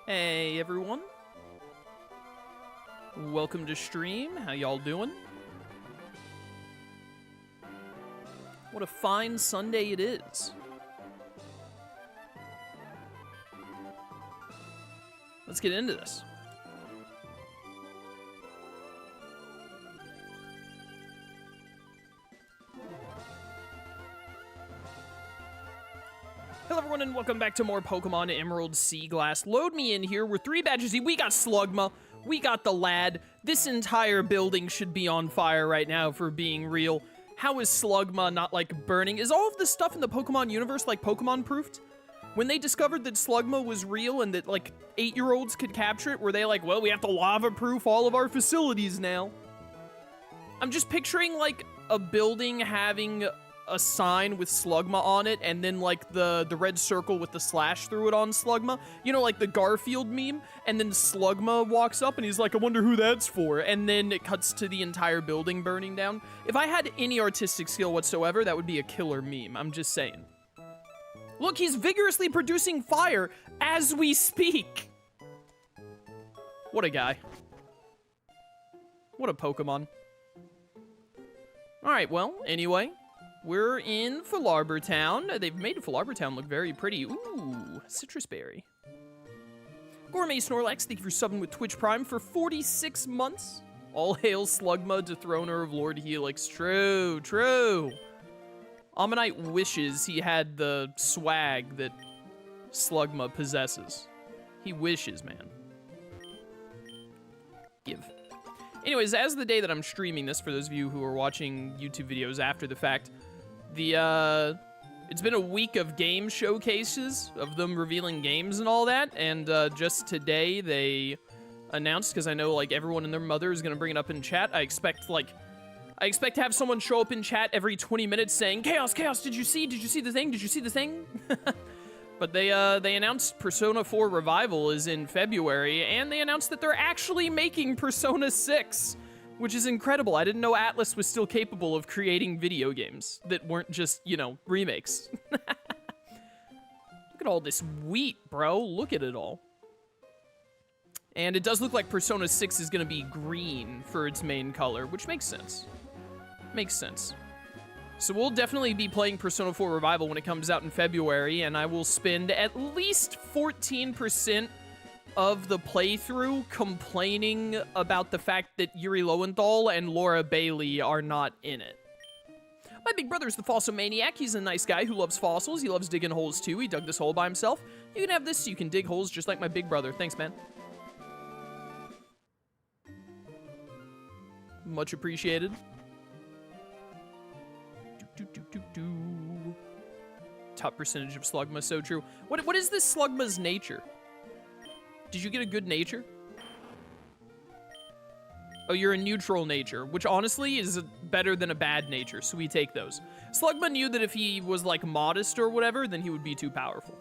Hey everyone. Welcome to stream. How y'all doing? What a fine Sunday it is. Let's get into this. Hello everyone and welcome back to more Pokemon Emerald Seaglass. Load me in here. We're 3 badges. We got Slugma. We got the lad. This entire building should be on fire right now for being real. How is Slugma not, like, burning? Is all of this stuff in the Pokemon universe, like, Pokemon-proofed? When they discovered that Slugma was real and that, like, 8-year-olds could capture it, were they like, well, we have to lava-proof all of our facilities now? I'm just picturing, like, a building having a sign with Slugma on it, and then, like, the red circle with the slash through it on Slugma. You know, like the Garfield meme? And then Slugma walks up, and he's like, I wonder who that's for. And then it cuts to the entire building burning down. If I had any artistic skill whatsoever, that would be a killer meme. I'm just saying. Look, he's vigorously producing fire as we speak. What a guy. What a Pokemon. Alright, well, anyway. We're in Falarbur Town. They've made Falarbur Town look very pretty. Ooh, citrus berry. Gourmet Snorlax, thank you for subbing with Twitch Prime for 46 months. All hail Slugma, dethroner of Lord Helix. True, true. Ammonite wishes he had the swag that Slugma possesses. He wishes, man. Give. Anyways, as the day that I'm streaming this, for those of you who are watching YouTube videos after the fact, it's been a week of game showcases of them revealing games and all that, and just today they announced, because I know like everyone and their mother is gonna bring it up in chat. I expect to have someone show up in chat every 20 minutes saying, Chaos, Chaos, did you see the thing? Did you see the thing? But they announced Persona 4 Revival is in February, and they announced that they're actually making Persona 6, which is incredible. I didn't know Atlas was still capable of creating video games that weren't just, you know, remakes. Look at all this wheat, bro. Look at it all. And it does look like Persona 6 is going to be green for its main color, which makes sense. Makes sense. So we'll definitely be playing Persona 4 Revival when it comes out in February, and I will spend at least 14% of the playthrough complaining about the fact that Yuri Lowenthal and Laura Bailey are not in it. My big brother's the Fossil Maniac. He's a nice guy who loves fossils. He loves digging holes too. He dug this hole by himself. You can have this so you can dig holes just like my big brother. Thanks, man. Much appreciated. Top percentage of Slugma, so true. What is this Slugma's nature? Did you get a good nature? Oh, you're a neutral nature, which honestly is better than a bad nature, so we take those. Slugma knew that if he was like modest or whatever, then he would be too powerful.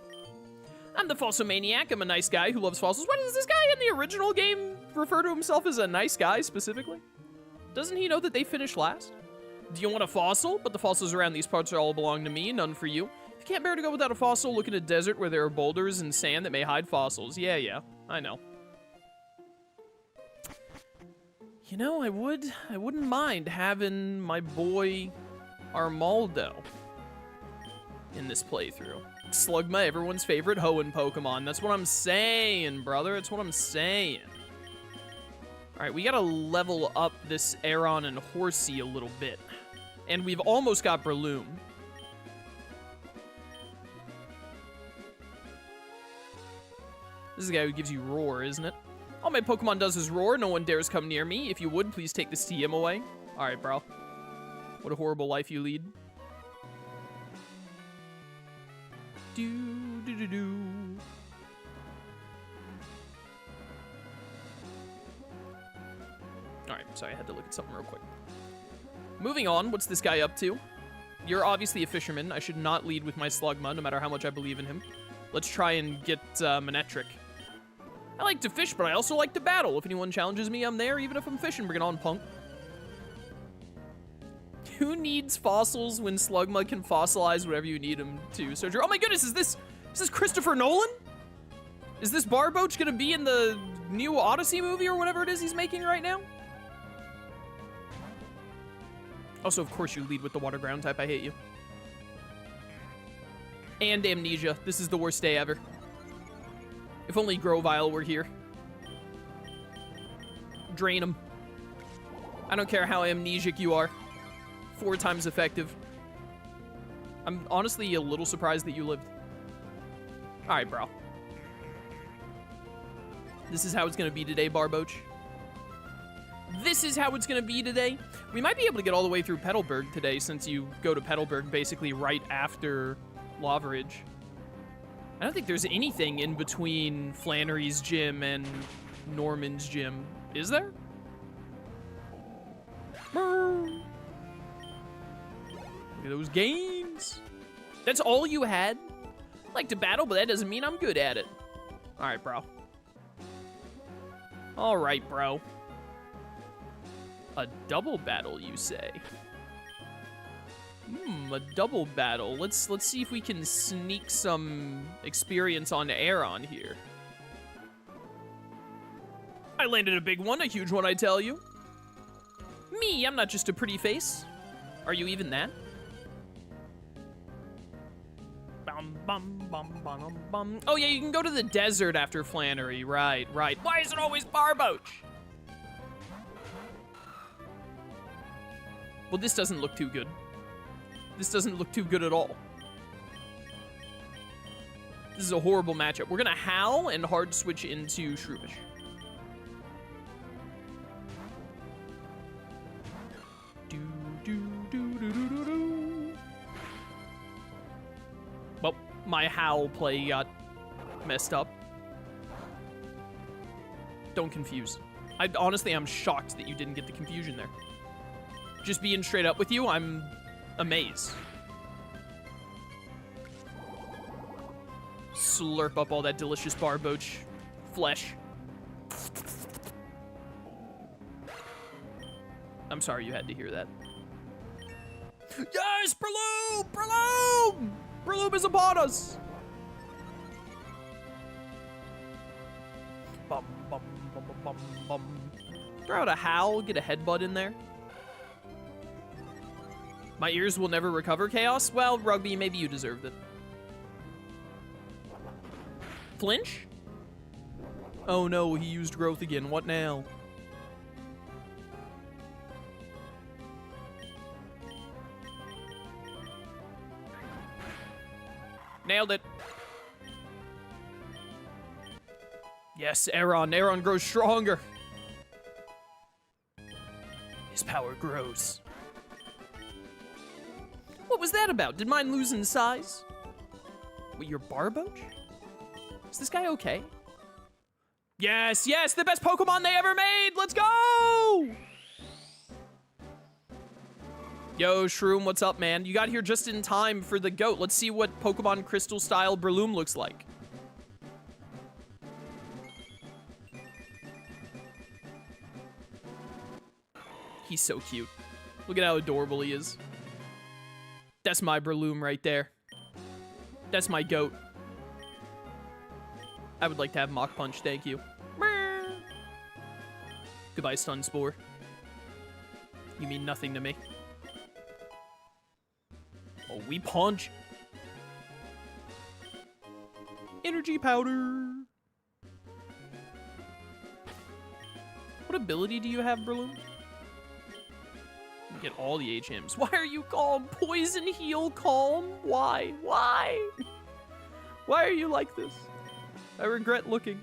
I'm the Fossil Maniac. I'm a nice guy who loves fossils. Why does this guy in the original game refer to himself as a nice guy specifically? Doesn't he know that they finished last? Do you want a fossil? But the fossils around these parts all belong to me, none for you. If you can't bear to go without a fossil, look at a desert where there are boulders and sand that may hide fossils. Yeah, I know. You know, I wouldn't mind having my boy Armaldo in this playthrough. Slugma, everyone's favorite Hoenn Pokemon. That's what I'm saying, brother. That's what I'm saying. Alright, we gotta level up this Aeron and Horsey a little bit. And we've almost got Breloom. This is the guy who gives you Roar, isn't it? All my Pokemon does is roar. No one dares come near me. If you would, please take this TM away. Alright, bro. What a horrible life you lead. Do-do-do-do. Alright, sorry, I had to look at something real quick. Moving on, what's this guy up to? You're obviously a fisherman. I should not lead with my Slugma, no matter how much I believe in him. Let's try and get Manectric. I like to fish, but I also like to battle. If anyone challenges me, I'm there, even if I'm fishing. Bring it on, punk. Who needs fossils when Slugma can fossilize whatever you need him to? So, oh my goodness, is this Christopher Nolan? Is this Barboach gonna be in the new Odyssey movie or whatever it is he's making right now? Also, of course you lead with the water ground type. I hate you. And Amnesia. This is the worst day ever. If only Grovyle were here. Drain him. I don't care how amnesic you are. 4 times effective. I'm honestly a little surprised that you lived. Alright, bro. This is how it's gonna be today, Barboach. This is how it's gonna be today. We might be able to get all the way through Petalburg today, since you go to Petalburg basically right after Lava Ridge. I don't think there's anything in between Flannery's gym and Norman's gym. Is there? Look at those games. That's all you had? I like to battle, but that doesn't mean I'm good at it. Alright, bro. Alright, bro. A double battle, you say? A double battle. Let's see if we can sneak some experience on Aeron here. I landed a big one, a huge one, I tell you. Me, I'm not just a pretty face. Are you even that? Bum, bum, bum, bum, bum. Oh yeah, you can go to the desert after Flannery. Right, right. Why is it always Barboach? Well, this doesn't look too good. This doesn't look too good at all. This is a horrible matchup. We're gonna Howl and hard switch into Shroomish. Well, my Howl play got messed up. Don't confuse. Honestly, I'm shocked that you didn't get the confusion there. Just being straight up with you, I'm amazed. Slurp up all that delicious Barboach flesh. I'm sorry you had to hear that. Yes, Breloom! Breloom! Breloom is upon us! Bum, bum, bum, bum, bum, bum. Throw out a Howl, get a headbutt in there. My ears will never recover, Chaos? Well, Rugby, maybe you deserved it. Flinch? Oh no, he used growth again. What now? Nailed it. Yes, Aeron. Aeron grows stronger. His power grows. What was that about? Did mine lose in size? Wait, you're Barboach? Is this guy okay? Yes, yes, the best Pokemon they ever made! Let's go! Yo, Shroom, what's up, man? You got here just in time for the GOAT. Let's see what Pokemon Crystal-style Breloom looks like. He's so cute. Look at how adorable he is. That's my Breloom right there. That's my GOAT. I would like to have Mach Punch, thank you. Goodbye, Stun Spore. You mean nothing to me. Oh, we punch. Energy Powder. What ability do you have, Breloom? You get all the HMs. Why are you calm? Poison Heal calm? Why? Why? Why are you like this? I regret looking.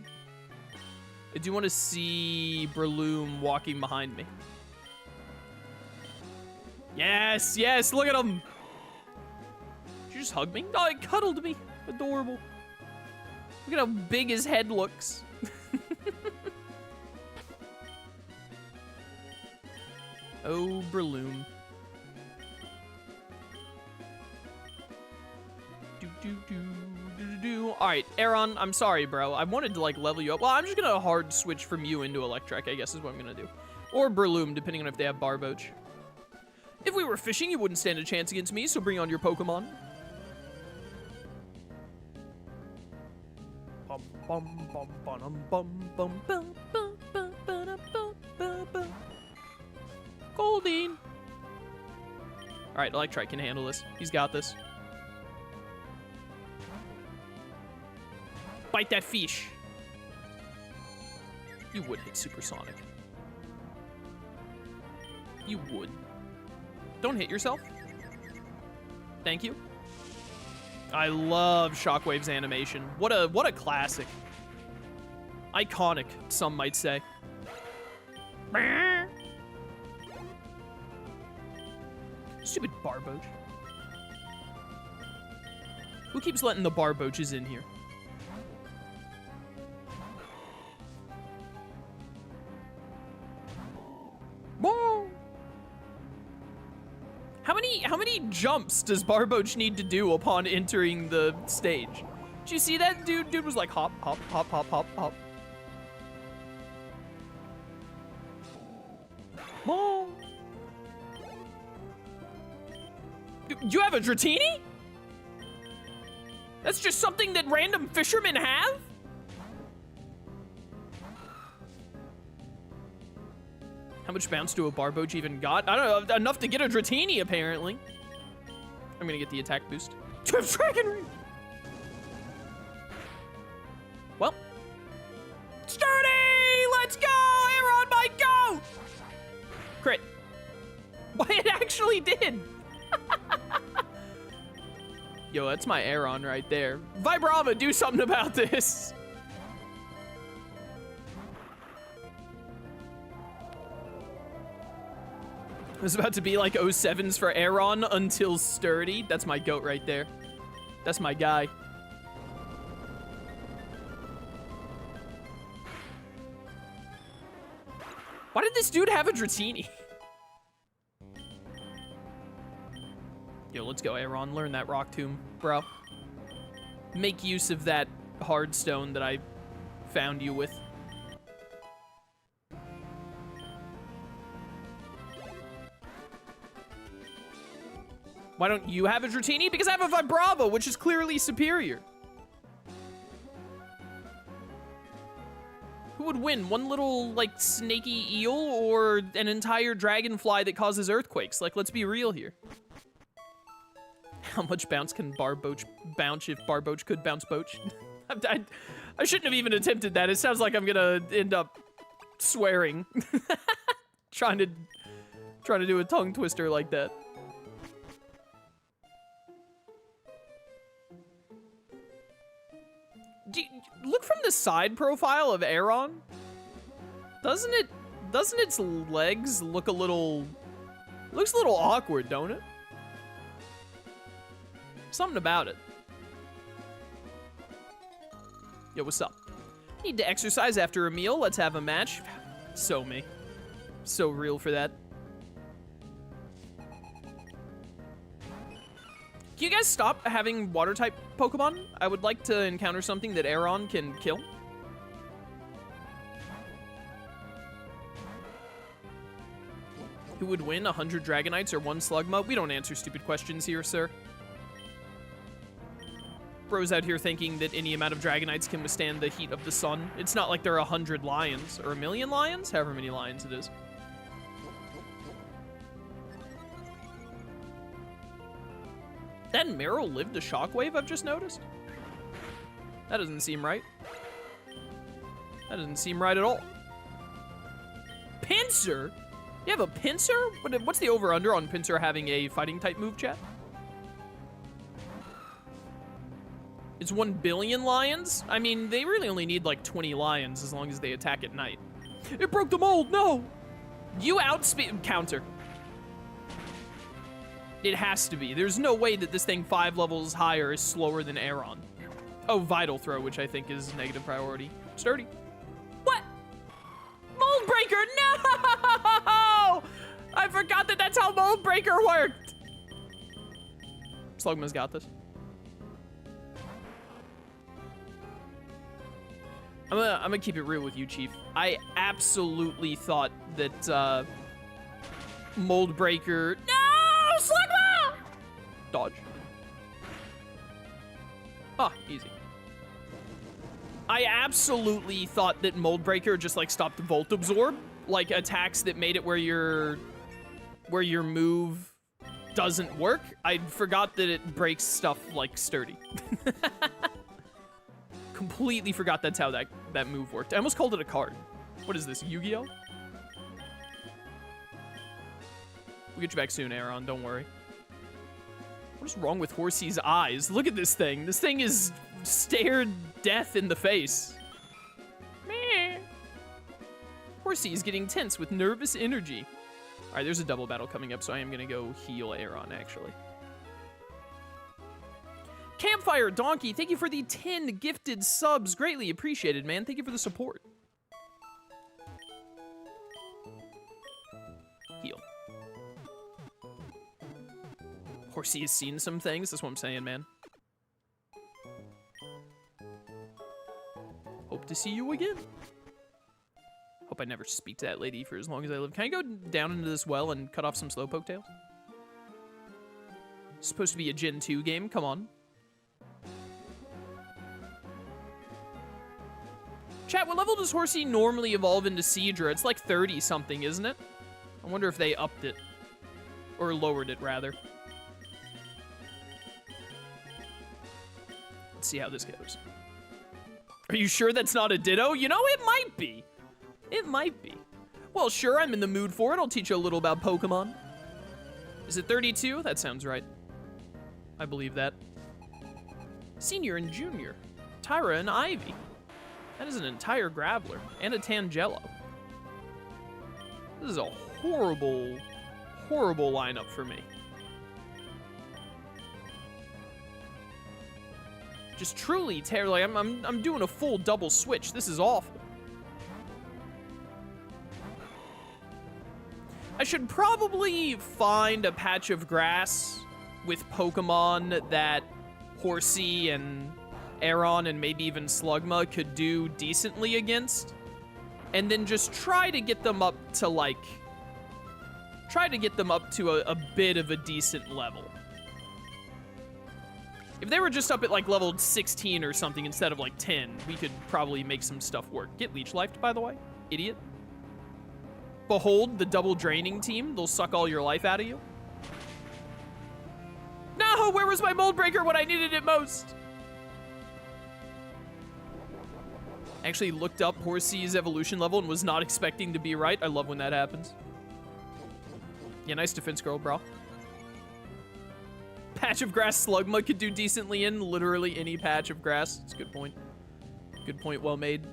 I do want to see Breloom walking behind me. Yes, yes, look at him. Did you just hug me? Oh, it cuddled me. Adorable. Look at how big his head looks. Oh, Breloom. Alright, Aeron, I'm sorry, bro. I wanted to, like, level you up. Well, I'm just gonna hard switch from you into Electrek, I guess is what I'm gonna do. Or Breloom, depending on if they have Barboach. If we were fishing, you wouldn't stand a chance against me, so bring on your Pokemon. Bum, Goldine. All right, Electrite can handle this. He's got this. Bite that fish. You would hit Supersonic. You would. Don't hit yourself. Thank you. I love Shockwave's animation. What a classic. Iconic, some might say. Stupid Barboach. Who keeps letting the Barboaches in here? Whoa! How many jumps does Barboach need to do upon entering the stage? Did you see that? Dude was like hop, hop, hop, hop, hop, hop. Whoa! You have a Dratini? That's just something that random fishermen have? How much bounce do a Barboach even got? I don't know, enough to get a Dratini, apparently. I'm gonna get the attack boost. Dragon Ring! Well. Sturdy! Let's go! Aeron, my go! Crit. Why, it actually did! Yo, that's my Aeron right there. Vibrava, do something about this! It was about to be like 07s for Aeron until Sturdy. That's my goat right there. That's my guy. Why did this dude have a Dratini? Yo, let's go, Aeron. Learn that Rock Tomb, bro. Make use of that hard stone that I found you with. Why don't you have a Dratini? Because I have a Vibrava, which is clearly superior. Who would win? One little, like, snaky eel or an entire dragonfly that causes earthquakes? Like, let's be real here. How much bounce can Barboach bounce if Barboach could bounce Boach? I shouldn't have even attempted that. It sounds like I'm gonna end up swearing. trying to do a tongue twister like that. Look from the side profile of Aeron. Doesn't its legs look a little... Looks a little awkward, don't it? Something about it. Yo, what's up? Need to exercise after a meal. Let's have a match. So me. So real for that. Can you guys stop having water-type Pokemon? I would like to encounter something that Aeron can kill. Who would win, 100 Dragonites or 1 Slugma? We don't answer stupid questions here, sir. Bro's out here thinking that any amount of Dragonites can withstand the heat of the sun. It's not like there are 100 lions, or 1,000,000 lions? However many lions it is. That Meryl lived a Shockwave, I've just noticed? That doesn't seem right. That doesn't seem right at all. Pinsir? You have a Pinsir? What's the over-under on Pinsir having a fighting-type move, chat? It's 1 billion lions? I mean, they really only need like 20 lions as long as they attack at night. It broke the mold, no! You outspeed... Counter. It has to be. There's no way that this thing 5 levels higher is slower than Aeron. Oh, Vital Throw, which I think is negative priority. Sturdy. What? Mold Breaker, no! I forgot that that's how Mold Breaker worked. Slugma's got this. I'm gonna keep it real with you, Chief. I absolutely thought that Mold Breaker... No! Slugma! Dodge. Ah, easy. I absolutely thought that Mold Breaker just like stopped Volt Absorb, like attacks that made it where your move doesn't work. I forgot that it breaks stuff like Sturdy. Completely forgot that's how that move worked. I almost called it a card. What is this, Yu-Gi-Oh? We'll get you back soon, Aaron, don't worry. What is wrong with Horsey's eyes? Look at this thing. This thing is stared death in the face. Meh. Horsey is getting tense with nervous energy. All right, there's a double battle coming up, so I am gonna go heal Aaron, actually. Campfire Donkey, thank you for the 10 gifted subs. Greatly appreciated, man. Thank you for the support. Heal. Horsey has seen some things. That's what I'm saying, man. Hope to see you again. Hope I never speak to that lady for as long as I live. Can I go down into this well and cut off some Slowpoke tails? It's supposed to be a Gen 2 game. Come on. Chat, what level does Horsey normally evolve into Seadra? It's like 30-something, isn't it? I wonder if they upped it. Or lowered it, rather. Let's see how this goes. Are you sure that's not a Ditto? You know, it might be. It might be. Well, sure, I'm in the mood for it. I'll teach you a little about Pokemon. Is it 32? That sounds right. I believe that. Senior and Junior. Tyra and Ivy. That is an entire Graveler. And a Tangelo. This is a horrible, horrible lineup for me. Just truly terrible. Like, I'm doing a full double switch. This is awful. I should probably find a patch of grass with Pokemon that Horsey and Aron and maybe even Slugma could do decently against. And then just try to get them up to, like... Try to get them up to a bit of a decent level. If they were just up at, like, level 16 or something instead of, like, 10, we could probably make some stuff work. Get Leech Lifed, by the way. Idiot. Behold the double draining team. They'll suck all your life out of you. No, where was my Mold Breaker when I needed it most? I actually looked up Horsey's evolution level and was not expecting to be right. I love when that happens. Yeah, nice defense, girl, bro. Patch of grass Slugma could do decently in literally any patch of grass. It's a good point. Good point, well made.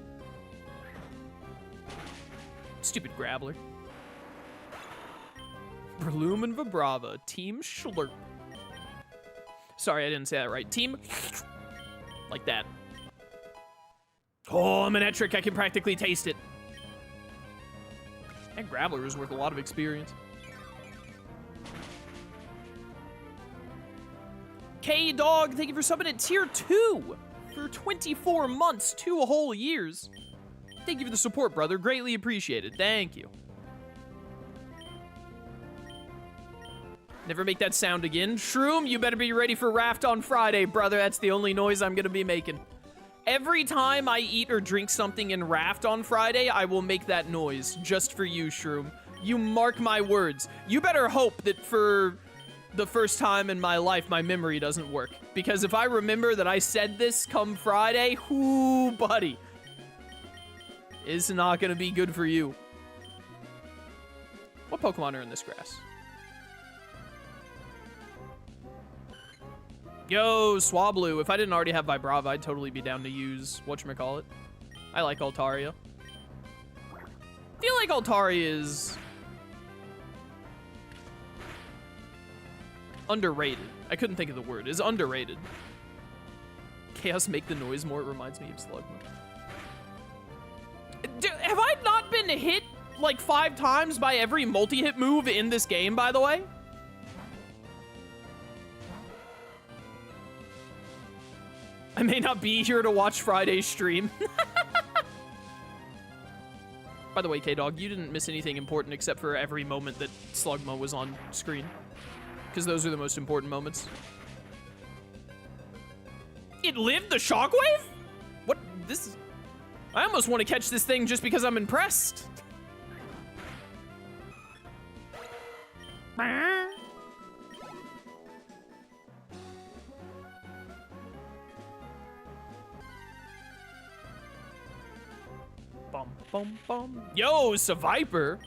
Stupid Graveler. Breloom and Vibrava. Team Schlurp. Sorry, I didn't say that right. Team... Like that. Oh, Manectric. I can practically taste it. And Graveler is worth a lot of experience. K-Dog, thank you for subbing at Tier 2 for 24 months, 2 whole years. Thank you for the support, brother. Greatly appreciated. Thank you. Never make that sound again. Shroom, you better be ready for Raft on Friday, brother. That's the only noise I'm gonna be making. Every time I eat or drink something in Raft on Friday, I will make that noise just for you, Shroom. You mark my words. You better hope that for the first time in my life, my memory doesn't work. Because if I remember that I said this come Friday, whoo, buddy. It's not gonna be good for you. What Pokemon are in this grass? Yo, Swablu. If I didn't already have Vibrava, I'd totally be down to use whatchamacallit. I like Altaria. I feel like Altaria is underrated. I couldn't think of the word. Is underrated. Chaos make the noise more. It reminds me of Slugma. Have I not been hit like 5 times by every multi-hit move in this game, by the way? I may not be here to watch Friday's stream. By the way, K-Dog, you didn't miss anything important except for every moment that Slugma was on screen. Because those are the most important moments. It lived the shockwave? What? This is... I almost want to catch this thing just because I'm impressed. Bum, bum, bum. Yo, Seviper.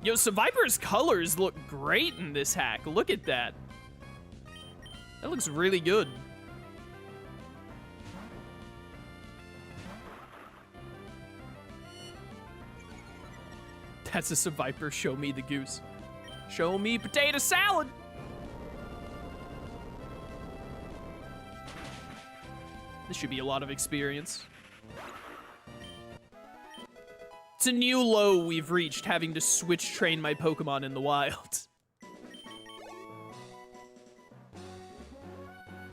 Yo, Seviper's colors look great in this hack. Look at that. That looks really good. That's a Seviper. Show me the goose. Show me potato salad. This should be a lot of experience. It's a new low we've reached, having to switch train my Pokemon in the wild.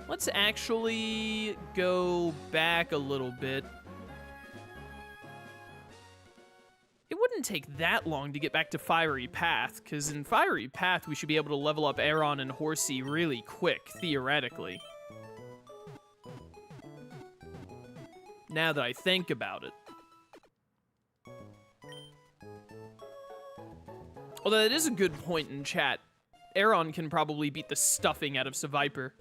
Let's actually go back a little bit. It wouldn't take that long to get back to Fiery Path, because in Fiery Path we should be able to level up Aron and Horsey really quick, theoretically. Now that I think about it. Although that is a good point in chat. Aron can probably beat the stuffing out of Seviper.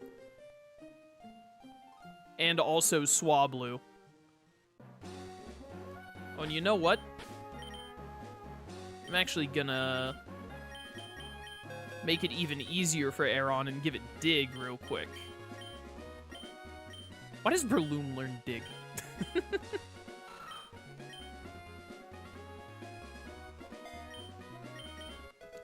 And also Swablu. Oh, and you know what? I'm actually gonna make it even easier for Aron and give it Dig real quick. Why does Breloom learn Dig?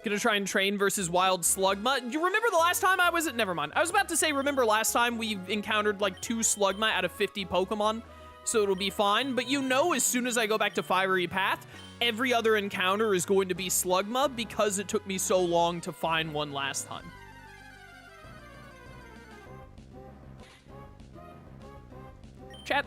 Gonna try and train versus Wild Slugma. Do you remember the last time I was at... Never mind. I was about to say, remember last time we encountered like 2 Slugma out of 50 Pokemon? So it'll be fine. But you know, as soon as I go back to Fiery Path, every other encounter is going to be Slugma because it took me so long to find one last time. Chat.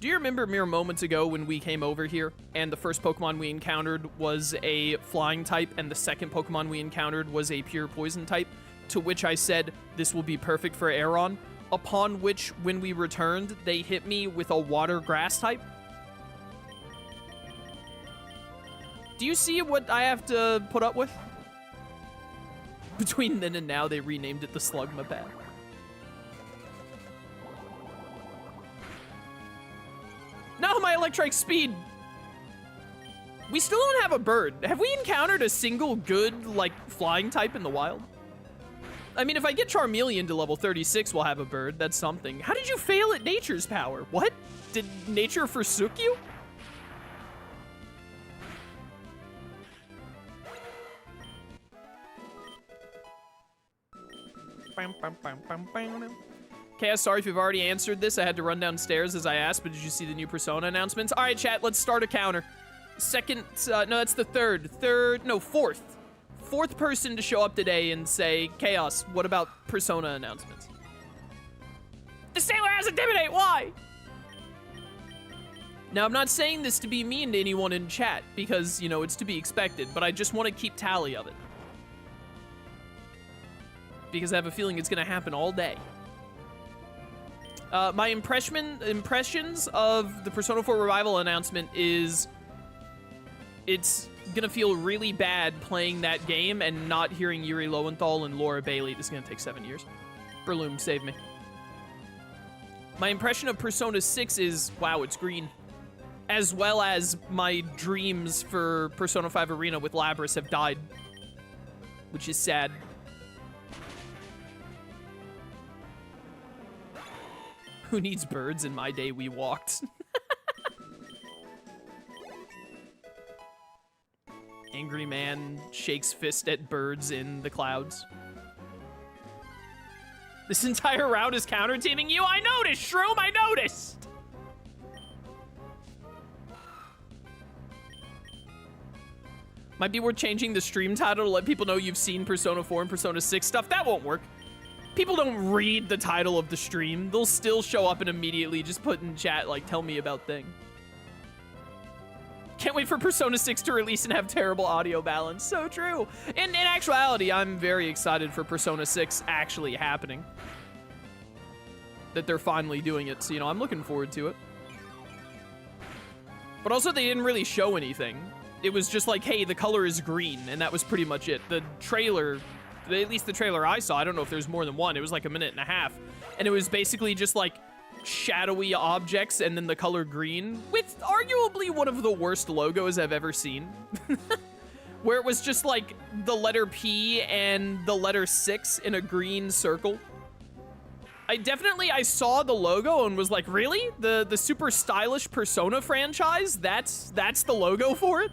Do you remember mere moments ago when we came over here and the first Pokemon we encountered was a flying type and the second Pokemon we encountered was a pure poison type? To which I said, this will be perfect for Aron. Upon which, when we returned, they hit me with a water grass type. Do you see what I have to put up with? Between then and now, they renamed it the Slugma Path. No, my Electrike Speed! We still don't have a bird. Have we encountered a single good, like, flying type in the wild? I mean, if I get Charmeleon to level 36, we'll have a bird. That's something. How did you fail at nature's power? What? Did nature forsook you? Chaos, sorry if you've already answered this. I had to run downstairs as I asked, but did you see the new Persona announcements? All right, chat, let's start a counter. Second, no, that's the fourth person to show up today and say, Chaos, what about Persona announcements? The Sailor has Intimidate, why? Now, I'm not saying this to be mean to anyone in chat, because, you know, it's to be expected, but I just want to keep tally of it. Because I have a feeling it's going to happen all day. My impressions of the Persona 4 Revival announcement is it's gonna feel really bad playing that game and not hearing Yuri Lowenthal and Laura Bailey. This is gonna take 7 years. Breloom, save me. My impression of Persona 6 is, wow, it's green. As well as my dreams for Persona 5 Arena with Labras have died. Which is sad. Who needs birds? In my day, we walked. Angry man shakes fist at birds in the clouds. This entire route is counter-teaming you? I noticed, Shroom, I noticed! Might be worth changing the stream title to let people know you've seen Persona 4 and Persona 6 stuff. That won't work. People don't read the title of the stream. They'll still show up and immediately just put in chat, like, tell me about thing. Can't wait for Persona 6 to release and have terrible audio balance. So true. In actuality, I'm very excited for Persona 6 actually happening. that they're finally doing it. So, you know, I'm looking forward to it. But also, they didn't really show anything. It was just like, hey, the color is green, and that was pretty much it. The trailer, at least the trailer I saw, I don't know if there's more than one, it was like 1.5 minutes, and it was basically just like shadowy objects and then the color green, with arguably one of the worst logos I've ever seen. Where it was just like the letter P and the letter 6 in a green circle. I saw the logo and was like, really? The super stylish Persona franchise? That's the logo for it?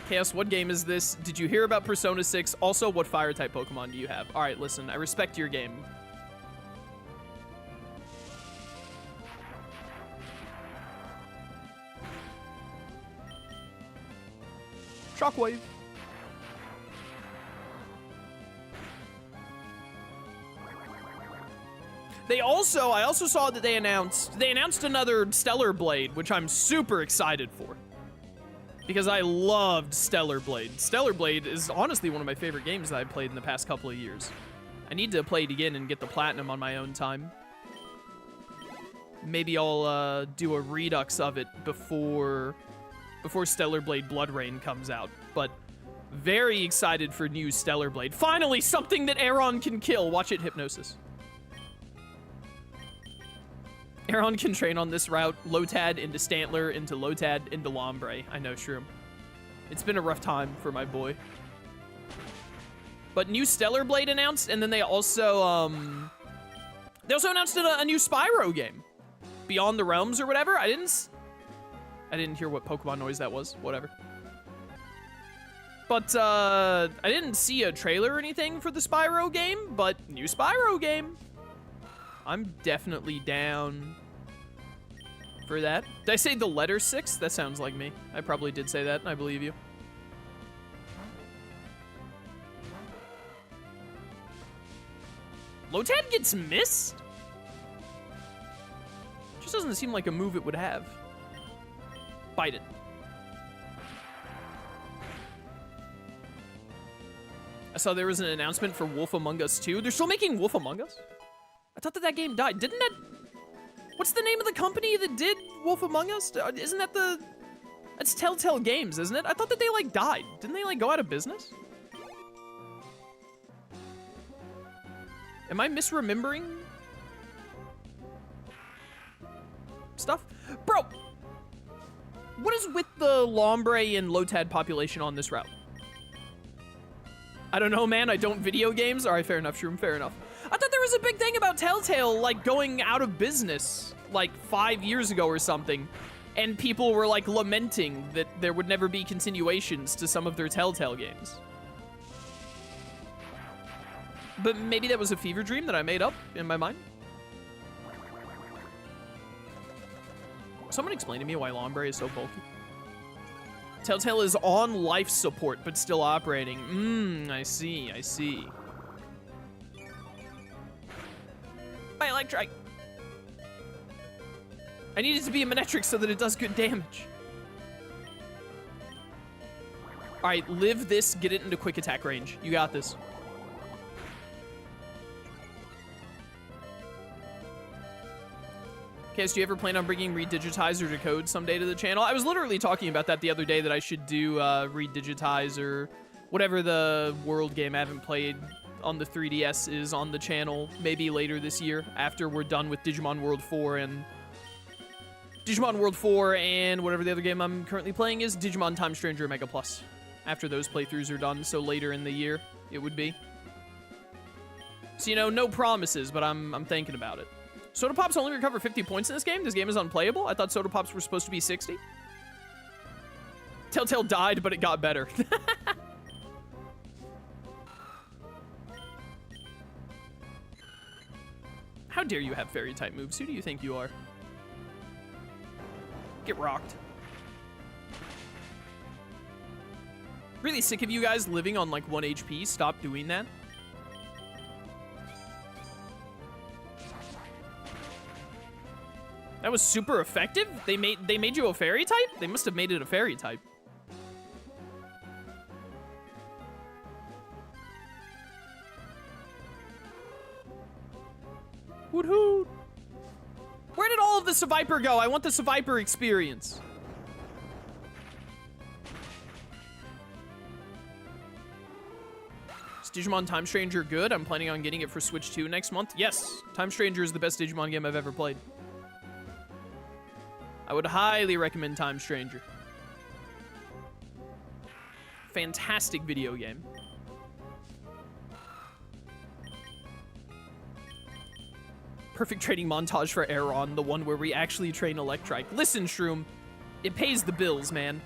Chaos, what game is this? Did you hear about Persona 6? Also, what fire-type Pokemon do you have? Alright, listen, I respect your game. Shockwave. I also saw that they announced another Stellar Blade, which I'm super excited for. Because I loved Stellar Blade. Stellar Blade is honestly one of my favorite games that I've played in the past couple of years. I need to play it again and get the platinum on my own time. Maybe I'll do a redux of it before Stellar Blade Blood Rain comes out. But very excited for new Stellar Blade. Finally, something that Aeron can kill. Watch it, Hypnosis. Aeron can train on this route. Lotad into Stantler, into Lotad, into Lombre. I know, Shroom. It's been a rough time for my boy. But new Stellar Blade announced, and then they also announced a new Spyro game. Beyond the Realms or whatever. I didn't hear what Pokemon noise that was. Whatever. But, I didn't see a trailer or anything for the Spyro game, but new Spyro game. I'm definitely down for that. Did I say the letter 6? That sounds like me. I probably did say that, and I believe you. Lotad gets missed? Just doesn't seem like a move it would have. Bite it. I saw there was an announcement for Wolf Among Us 2. They're still making Wolf Among Us? I thought that game died. Didn't that... What's the name of the company that did Wolf Among Us? Isn't that the... That's Telltale Games, isn't it? I thought that they, like, died. Didn't they, like, go out of business? Am I misremembering stuff? Bro! What is with the Lombre and Lotad population on this route? I don't know, man. I don't video games. All right, fair enough, Shroom. Fair enough. I thought there was a big thing about Telltale, like, going out of business, like, 5 years ago or something. And people were, like, lamenting that there would never be continuations to some of their Telltale games. But maybe that was a fever dream that I made up in my mind. Someone explain to me why Lombre is so bulky. Telltale is on life support, but still operating. I see, I see. My Electrike. I need it to be a Manectric so that it does good damage. All right, live this, get it into quick attack range. You got this. Cass, do you ever plan on bringing Redigitize or Decode someday to the channel? I was literally talking about that the other day, that I should do Redigitize or whatever the world game I haven't played on the 3DS is on the channel, maybe later this year, after we're done with Digimon World 4 and whatever the other game I'm currently playing is, Digimon Time Stranger Mega Plus. After those playthroughs are done, so later in the year, it would be. So, you know, no promises, but I'm thinking about it. Soda Pops only recover 50 points in this game? This game is unplayable? I thought Soda Pops were supposed to be 60. Telltale died, but it got better. How dare you have fairy-type moves? Who do you think you are? Get rocked. Really sick of you guys living on, like, 1 HP. Stop doing that. That was super effective? They made you a fairy type? They must have made it a fairy type. Hoot hoot. Where did all of the Seviper go? I want the Seviper experience. Is Digimon Time Stranger good? I'm planning on getting it for Switch 2 next month. Yes, Time Stranger is the best Digimon game I've ever played. I would highly recommend Time Stranger. Fantastic video game. Perfect training montage for Aeron, the one where we actually train Electrike. Listen, Shroom, it pays the bills, man.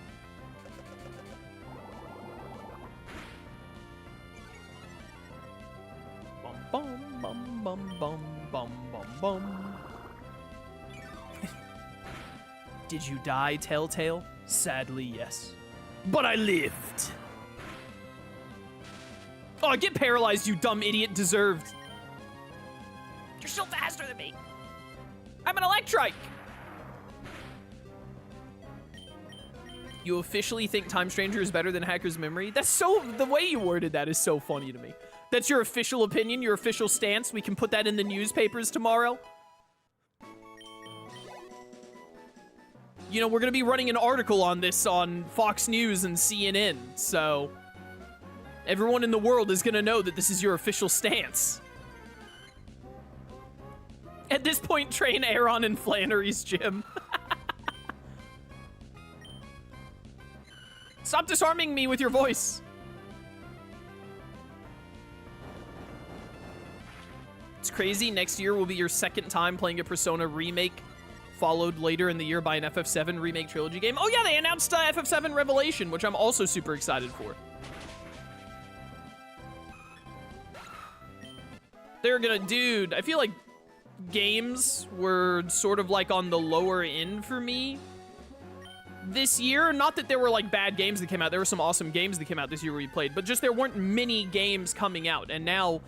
Bum bum bum bum bum bum bum. Did you die, Telltale? Sadly, yes. But I lived. Oh, get paralyzed, you dumb idiot. Deserved. You're still faster than me. I'm an Electrike. You officially think Time Stranger is better than Hacker's Memory? That's so, the way you worded that is so funny to me. That's your official opinion, your official stance. We can put that in the newspapers tomorrow. You know, we're gonna be running an article on this on Fox News and CNN, so everyone in the world is gonna know that this is your official stance. At this point, train Aeron in Flannery's gym. Stop disarming me with your voice. It's crazy. Next year will be your second time playing a Persona remake, followed later in the year by an FF7 remake trilogy game. Oh yeah, they announced FF7 Revelation, which I'm also super excited for. They're gonna, dude, I feel like games were sort of like on the lower end for me this year. Not that there were like bad games that came out. There were some awesome games that came out this year we played, but just there weren't many games coming out. And now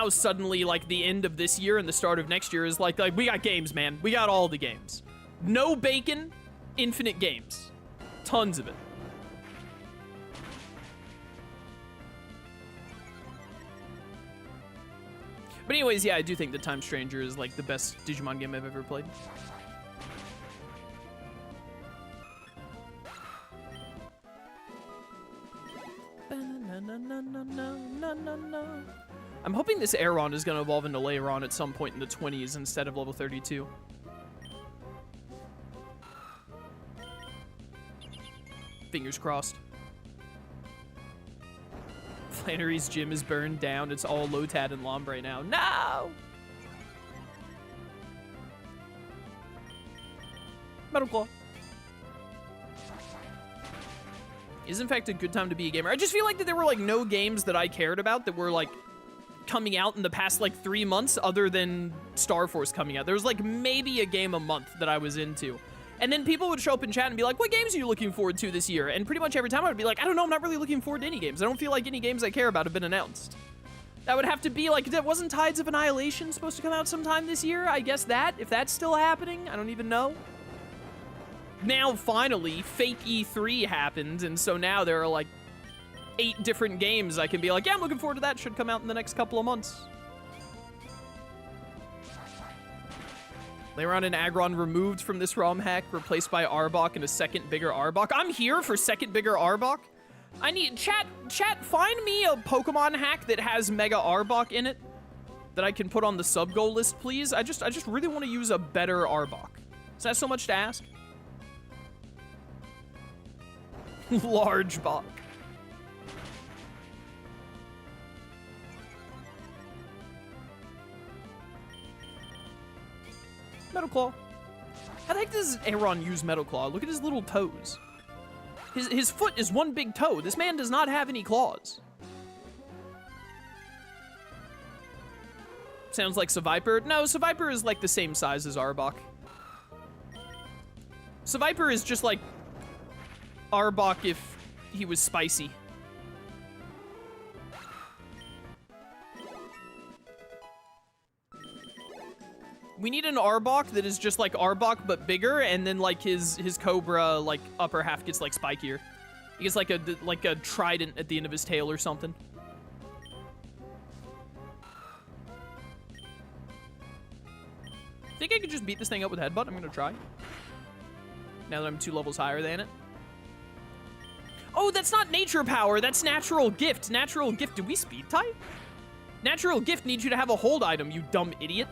suddenly, like, the end of this year and the start of next year is like we got games, man. We got all the games. No bacon, infinite games. Tons of it. But anyways, yeah, I do think that Time Stranger is like the best Digimon game I've ever played. I'm hoping this Aeron is going to evolve into Leiron at some point in the 20s instead of level 32. Fingers crossed. Flannery's gym is burned down. It's all Lotad and Lombre now. No! Metal Claw. Is in fact a good time to be a gamer. I just feel like that there were like no games that I cared about that were like coming out in the past like 3 months other than Star Force coming out. There was like maybe a game a month that I was into. And then people would show up in chat and be like, what games are you looking forward to this year? And pretty much every time I would be like, I don't know, I'm not really looking forward to any games. I don't feel like any games I care about have been announced. That would have to be like, wasn't Tides of Annihilation supposed to come out sometime this year? I guess that, if that's still happening, I don't even know. Now, finally, fake E3 happened, and so now there are like 8 different games I can be like, yeah, I'm looking forward to that. Should come out in the next couple of months. Leiron and Aggron removed from this ROM hack, replaced by Arbok and a second bigger Arbok. I'm here for second bigger Arbok. I need, chat, find me a Pokemon hack that has Mega Arbok in it that I can put on the sub-goal list, please. I just really want to use a better Arbok. Is that so much to ask? Large Bok. Metal Claw. How the heck does Aeron use Metal Claw? Look at his little toes. His foot is one big toe. This man does not have any claws. Sounds like Seviper. No, Seviper is like the same size as Arbok. Seviper is just like Arbok if he was spicy. We need an Arbok that is just like Arbok but bigger, and then like his Cobra like upper half gets like spikier. He gets like a trident at the end of his tail or something. just beat this thing up with headbutt? I'm gonna try. Now that I'm 2 levels higher than it. Oh, that's not nature power. That's natural gift. Natural gift. Did we speed type? Natural gift needs you to have a hold item, you dumb idiot.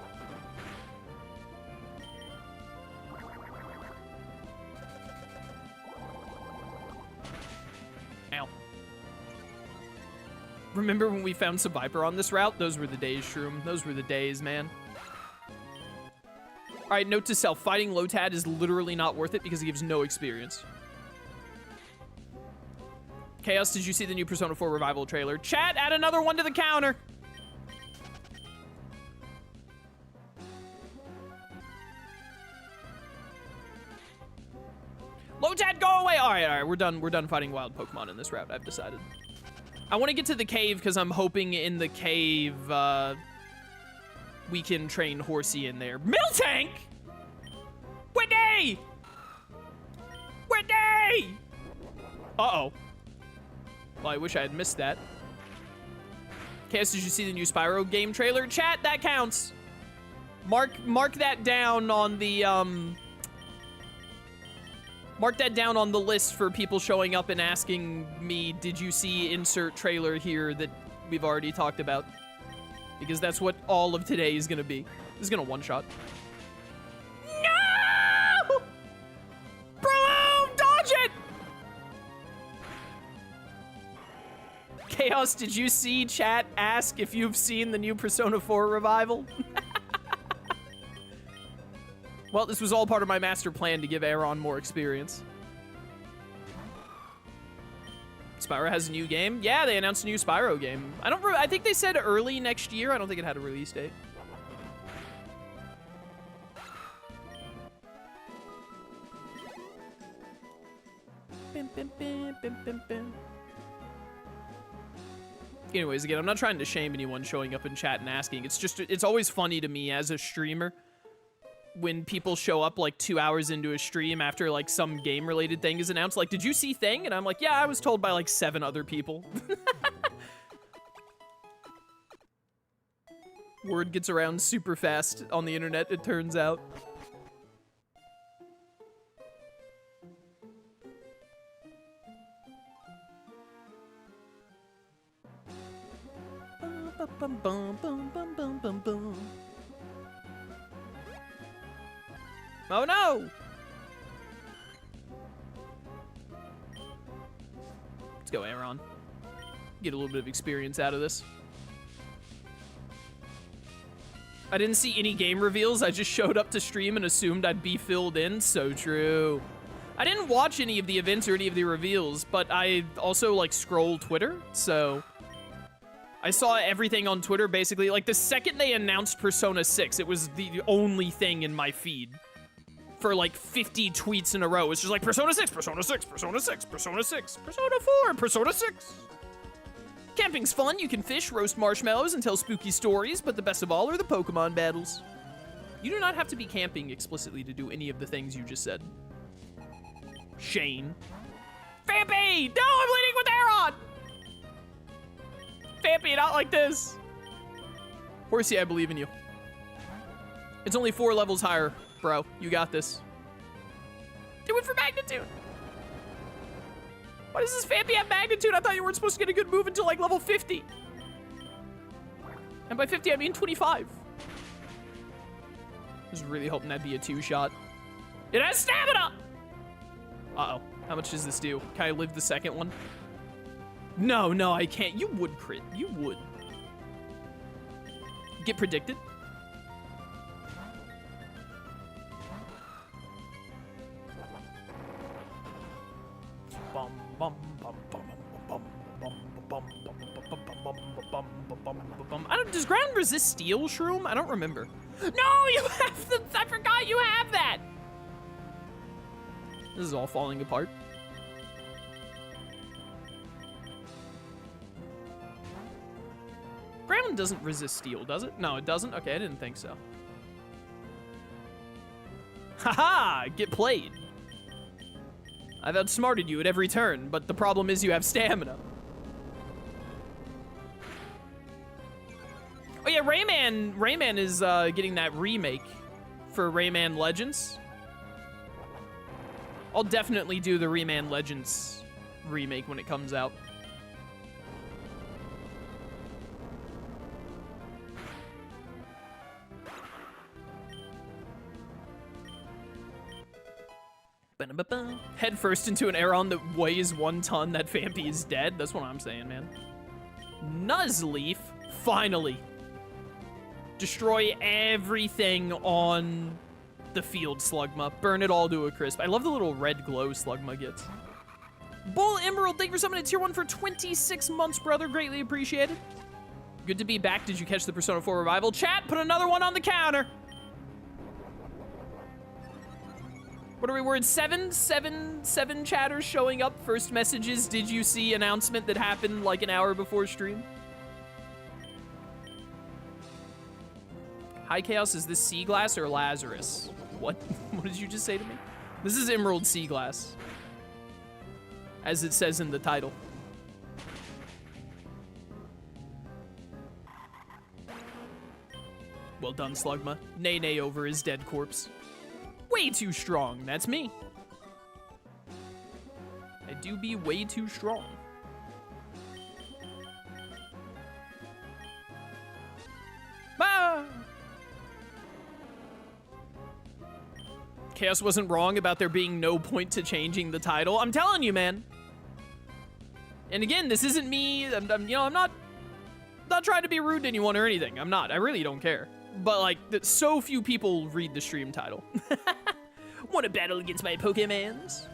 Ow. Remember when we found some Viper on this route? Those were the days, Shroom. Those were the days, man. All right, note to self. Fighting Lotad is literally not worth it because it gives no experience. Chaos, did you see the new Persona 4 Revival trailer? Chat, add another one to the counter. Lotad, go away. All right, we're done fighting wild Pokemon in this route, I've decided. I want to get to the cave because I'm hoping in the cave we can train Horsey in there. Miltank! Whitney! Whitney! Uh-oh. Well, I wish I had missed that. Chaos, did you see the new Spyro game trailer? Chat, that counts. Mark that down on the, Mark that down on the list for people showing up and asking me, did you see insert trailer here that we've already talked about? Because that's what all of today is gonna be. This is gonna one-shot. No! Bro, dodge it! Chaos, did you see chat ask if you've seen the new Persona 4 revival? Well, this was all part of my master plan to give Aaron more experience. Spyro has a new game? Yeah, they announced a new Spyro game. I think they said early next year. I don't think it had a release date. Bim, bim, bim, bim, bim, bim. Anyways, again, I'm not trying to shame anyone showing up in chat and asking. It's just, it's always funny to me as a streamer when people show up like 2 hours into a stream after like some game related thing is announced. Like, did you see thing? And I'm like, yeah, I was told by like 7 other people. Word gets around super fast on the internet, it turns out. Bum, bum, bum, bum, bum, bum, bum. Oh no! Let's go, Aaron. Get a little bit of experience out of this. I didn't see any game reveals. I just showed up to stream and assumed I'd be filled in. So true. I didn't watch any of the events or any of the reveals, but I also like scroll Twitter, so I saw everything on Twitter basically. Like the second they announced Persona 6, it was the only thing in my feed for like 50 tweets in a row. It's just like Persona 6, Persona 6, Persona 6, Persona 6, Persona 4, Persona 6. Camping's fun. You can fish, roast marshmallows, and tell spooky stories, but the best of all are the Pokemon battles. You do not have to be camping explicitly to do any of the things you just said. Shane. Vampy! No, I'm leading with Aaron! Vampy, not like this. Horsey, I believe in you. It's only 4 levels higher, bro. You got this. Do it for magnitude. Why does this Vampy have magnitude? I thought you weren't supposed to get a good move until like level 50. And by 50, I mean 25. I was really hoping that'd be a 2-shot. It has stamina! Uh-oh. How much does this do? Can I live the second one? No, no, I can't. You would crit. You would. Get predicted. Bum, bum, bum, bum, bum, bum, bum, bum, bum, bum. I don't. Does ground resist steel, Shroom? I don't remember. No, you have the. I forgot you have that. This is all falling apart. Ground doesn't resist steel, does it? No, it doesn't? Okay, I didn't think so. Haha! Get played. I've outsmarted you at every turn, but the problem is you have stamina. Oh yeah, Rayman is getting that remake for Rayman Legends. I'll definitely do the Rayman Legends remake when it comes out. Head first into an Aeron that weighs 1 ton, that Vampy is dead. That's what I'm saying, man. Nuzleaf, finally. Destroy everything on the field, Slugma. Burn it all to a crisp. I love the little red glow Slugma gets. Bull Emerald, thank you for summoning tier 1 for 26 months, brother. Greatly appreciated. Good to be back. Did you catch the Persona 4 revival? Chat, put another one on the counter. What are we words? Seven chatters showing up. First messages. Did you see announcement that happened like an hour before stream? High Chaos, is this Seaglass or Lazarus? What? What did you just say to me? This is Emerald Seaglass, as it says in the title. Well done, Slugma. Nay over his dead corpse. Way too strong. That's me. I do be way too strong. Ah! Chaos wasn't wrong about there being no point to changing the title. I'm telling you, man. And again, this isn't me. I'm not trying to be rude to anyone or anything. I'm not. I really don't care. But, like, so few people read the stream title. Want to battle against my Pokemons?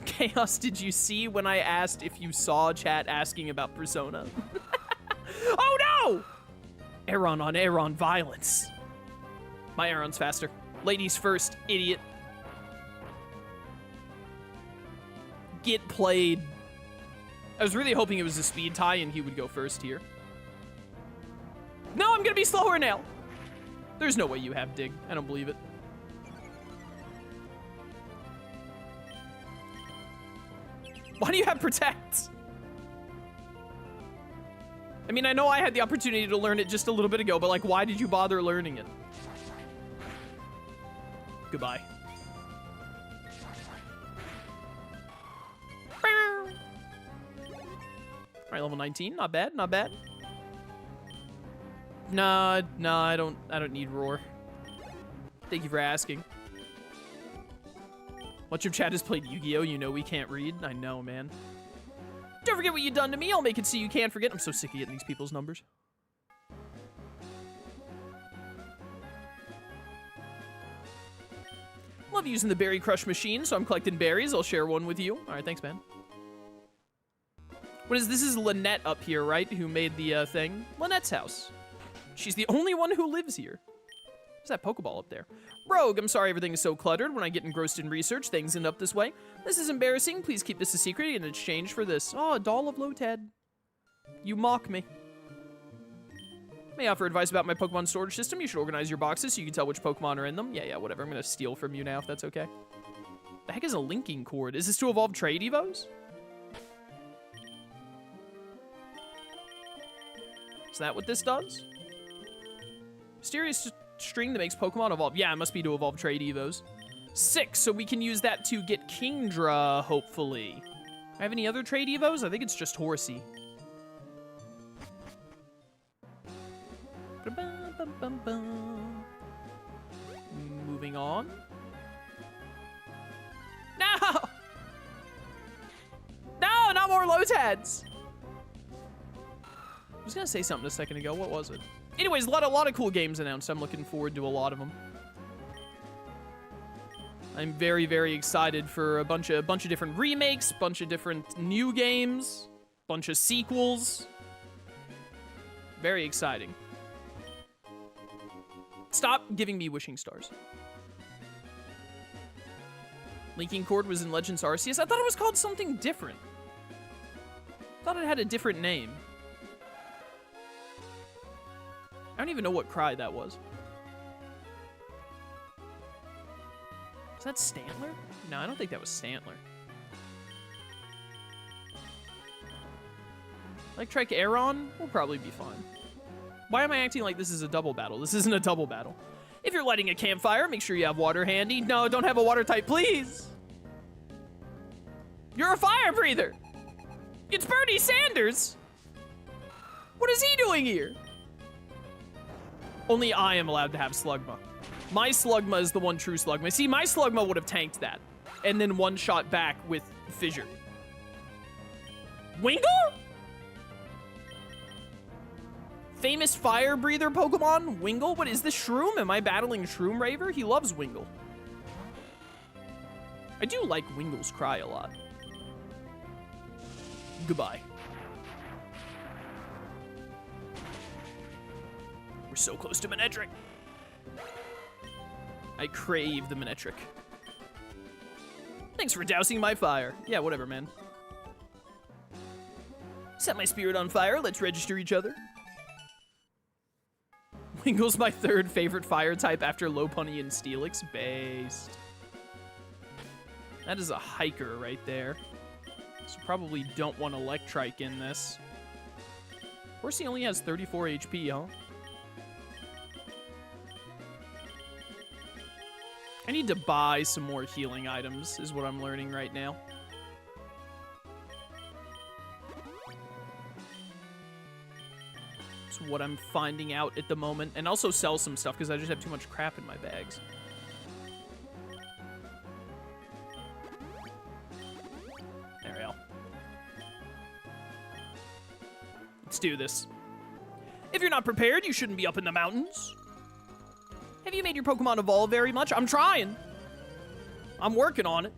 Chaos, did you see when I asked if you saw chat asking about Persona? Oh, no! Aeron on Aeron violence. My Aeron's faster. Ladies first, idiot. Get played. I was really hoping it was a speed tie and he would go first here. No, I'm gonna be slower now. There's no way you have dig. I don't believe it. Why do you have protect? I mean, I know I had the opportunity to learn it just a little bit ago, but like, why did you bother learning it? Goodbye. All right, level 19, not bad, not bad. Nah, I don't need roar. Thank you for asking. Much of chat has played Yu-Gi-Oh! You know we can't read. I know, man. Don't forget what you done to me. I'll make it so you can't forget. I'm so sick of getting these people's numbers. Love using the berry crush machine, so I'm collecting berries. I'll share one with you. All right, thanks, man. What is this? Is Lynette up here, right? Who made the thing? Lynette's house. She's the only one who lives here. There's that Pokeball up there. Rogue, I'm sorry everything is so cluttered. When I get engrossed in research, things end up this way. This is embarrassing. Please keep this a secret in exchange for this. Oh, a doll of Lotad. You mock me. May I offer advice about my Pokemon storage system? You should organize your boxes so you can tell which Pokemon are in them. Yeah, whatever. I'm going to steal from you now if that's okay. The heck is a linking cord? Is this to evolve trade Evos? Is that what this does? Mysterious string that makes Pokemon evolve. Yeah, it must be to evolve trade Evos. 6, so we can use that to get Kingdra, hopefully. I have any other trade Evos? I think it's just Horsey. Moving on. No! No, not more Lotads! I was gonna say something a second ago. What was it? Anyways, a lot of cool games announced. I'm looking forward to a lot of them. I'm very, very excited for a bunch of different remakes, bunch of different new games, bunch of sequels. Very exciting. Stop giving me wishing stars. Linking Cord was in Legends Arceus. I thought it was called something different. I thought it had a different name. I don't even know what cry that was. Is that Stantler? No, I don't think that was Stantler. Electric Aeron will probably be fine. Why am I acting like this is a double battle? This isn't a double battle. If you're lighting a campfire, make sure you have water handy. No, don't have a water type, please. You're a fire breather. It's Bernie Sanders. What is he doing here? Only I am allowed to have Slugma. My Slugma is the one true Slugma. See, my Slugma would have tanked that. And then one shot back with Fissure. Wingull? Famous fire breather Pokemon? Wingull? What is this, Shroom? Am I battling Shroom Raver? He loves Wingull. I do like Wingull's cry a lot. Goodbye. We're so close to Manectric. I crave the Manectric. Thanks for dousing my fire. Yeah, whatever, man. Set my spirit on fire. Let's register each other. Wingull's my third favorite fire type after Lopunny and Steelix. Based. That is a hiker right there. So probably don't want Electrike in this. Of course, he only has 34 HP, huh? I need to buy some more healing items, is what I'm learning right now. It's what I'm finding out at the moment. And also sell some stuff, because I just have too much crap in my bags. There we go. Let's do this. If you're not prepared, you shouldn't be up in the mountains. Have you made your Pokemon evolve very much? I'm trying. I'm working on it.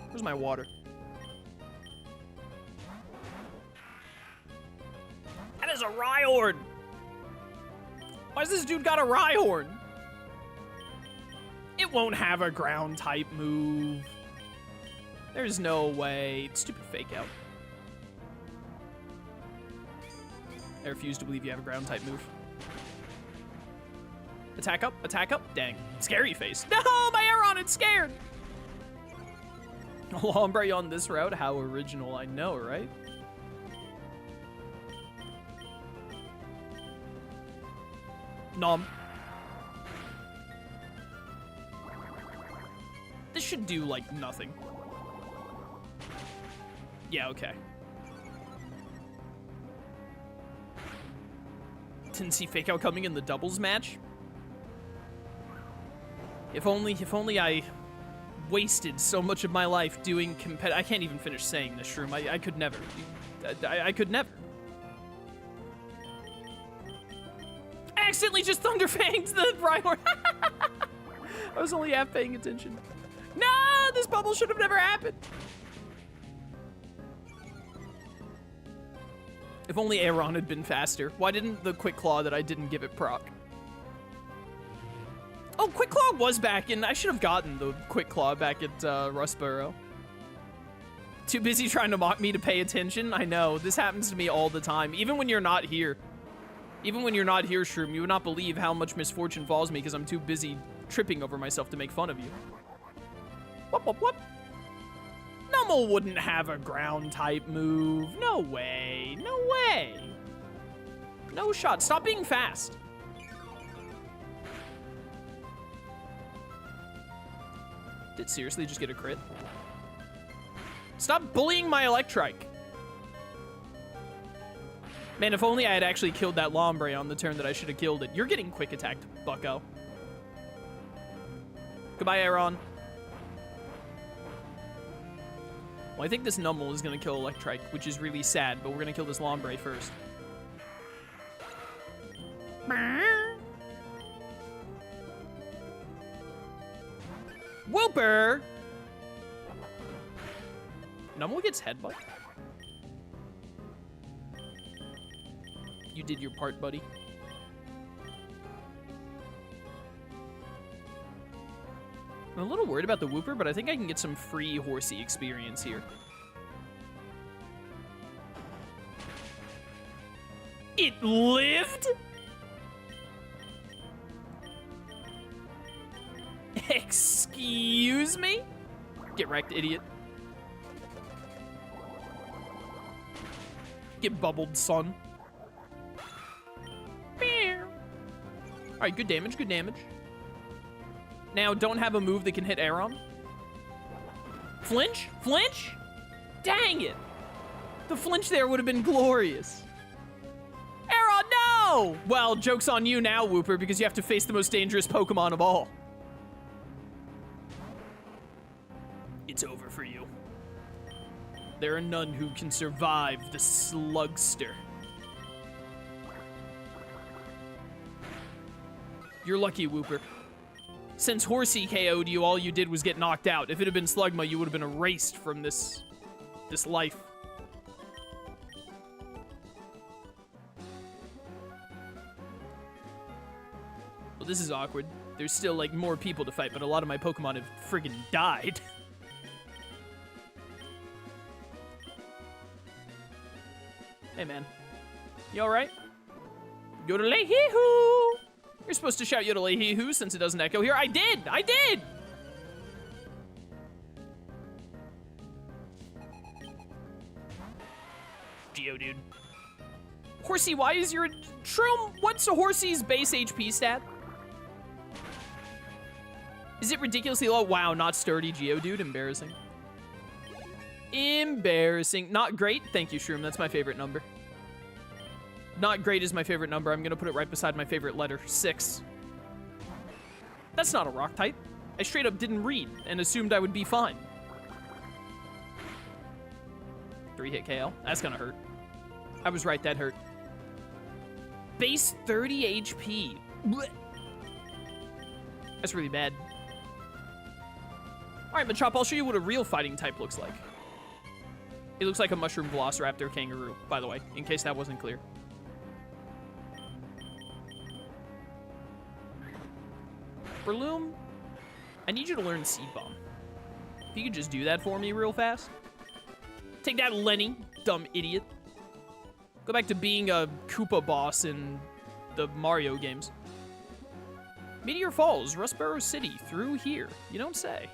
Where's my water? That is a Rhyhorn. Why has this dude got a Rhyhorn? It won't have a ground type move. There's no way. Stupid fake out. I refuse to believe you have a ground type move. Attack up, attack up. Dang. Scary face. No, my Aeron, it's scared. A Lombre on this route? How original, I know, right? Nom. This should do, like, nothing. Yeah, okay. Didn't see Fake Out coming in the doubles match. If only I wasted so much of my life doing I can't even finish saying this, Shroom. I could never. I could never. I accidentally just Thunderfanged the Rhyhorn. I was only half paying attention. No, this bubble should have never happened. If only Aeron had been faster. Why didn't the Quick Claw that I didn't give it proc? Oh, Quick Claw was back, and I should have gotten the Quick Claw back at Rustboro. Too busy trying to mock me to pay attention? I know, this happens to me all the time, even when you're not here. Even when you're not here, Shroom, you would not believe how much misfortune falls me because I'm too busy tripping over myself to make fun of you. Whoop, whoop, whoop. Numel wouldn't have a ground type move. No way, no way. No shot, stop being fast. Did seriously just get a crit? Stop bullying my Electrike. Man, if only I had actually killed that Lombre on the turn that I should have killed it. You're getting quick attacked, bucko. Goodbye, Aeron. Well, I think this Numel is going to kill Electrike, which is really sad, but we're going to kill this Lombre first. Whooper! Numel gets headbutt. You did your part, buddy. I'm a little worried about the Whooper, but I think I can get some free Horsey experience here. It lived? Excuse me? Get wrecked, idiot. Get bubbled, son. All right, good damage, good damage. Now, don't have a move that can hit Aron. Flinch? Flinch? Dang it. The flinch there would have been glorious. Aron, no! Well, joke's on you now, Whooper, because you have to face the most dangerous Pokemon of all. It's over for you. There are none who can survive the Slugster. You're lucky, Whooper. Since Horsey KO'd you, all you did was get knocked out. If it had been Slugma, you would have been erased from this life. Well, this is awkward. There's still, like, more people to fight, but a lot of my Pokemon have friggin' died. Hey, man. You alright? Yodelay-hee-hoo! You're supposed to shout Yodelay-hee-hoo since it doesn't echo here. I did! I did! Geodude. Horsey, why is your... Shroom, what's a Horsey's base HP stat? Is it ridiculously low? Wow, not sturdy, Geodude. Embarrassing. Embarrassing. Not great. Thank you, Shroom. That's my favorite number. Not great is my favorite number. I'm going to put it right beside my favorite letter, 6. That's not a rock type. I straight up didn't read and assumed I would be fine. 3-hit KO. That's going to hurt. I was right, that hurt. Base 30 HP. Blech. That's really bad. All right, Machop, I'll show you what a real fighting type looks like. It looks like a Mushroom Velociraptor Kangaroo, by the way, in case that wasn't clear. Breloom, I need you to learn Seed Bomb. If you could just do that for me real fast. Take that, Lenny, dumb idiot. Go back to being a Koopa boss in the Mario games. Meteor Falls, Rustboro City, through here. You don't say.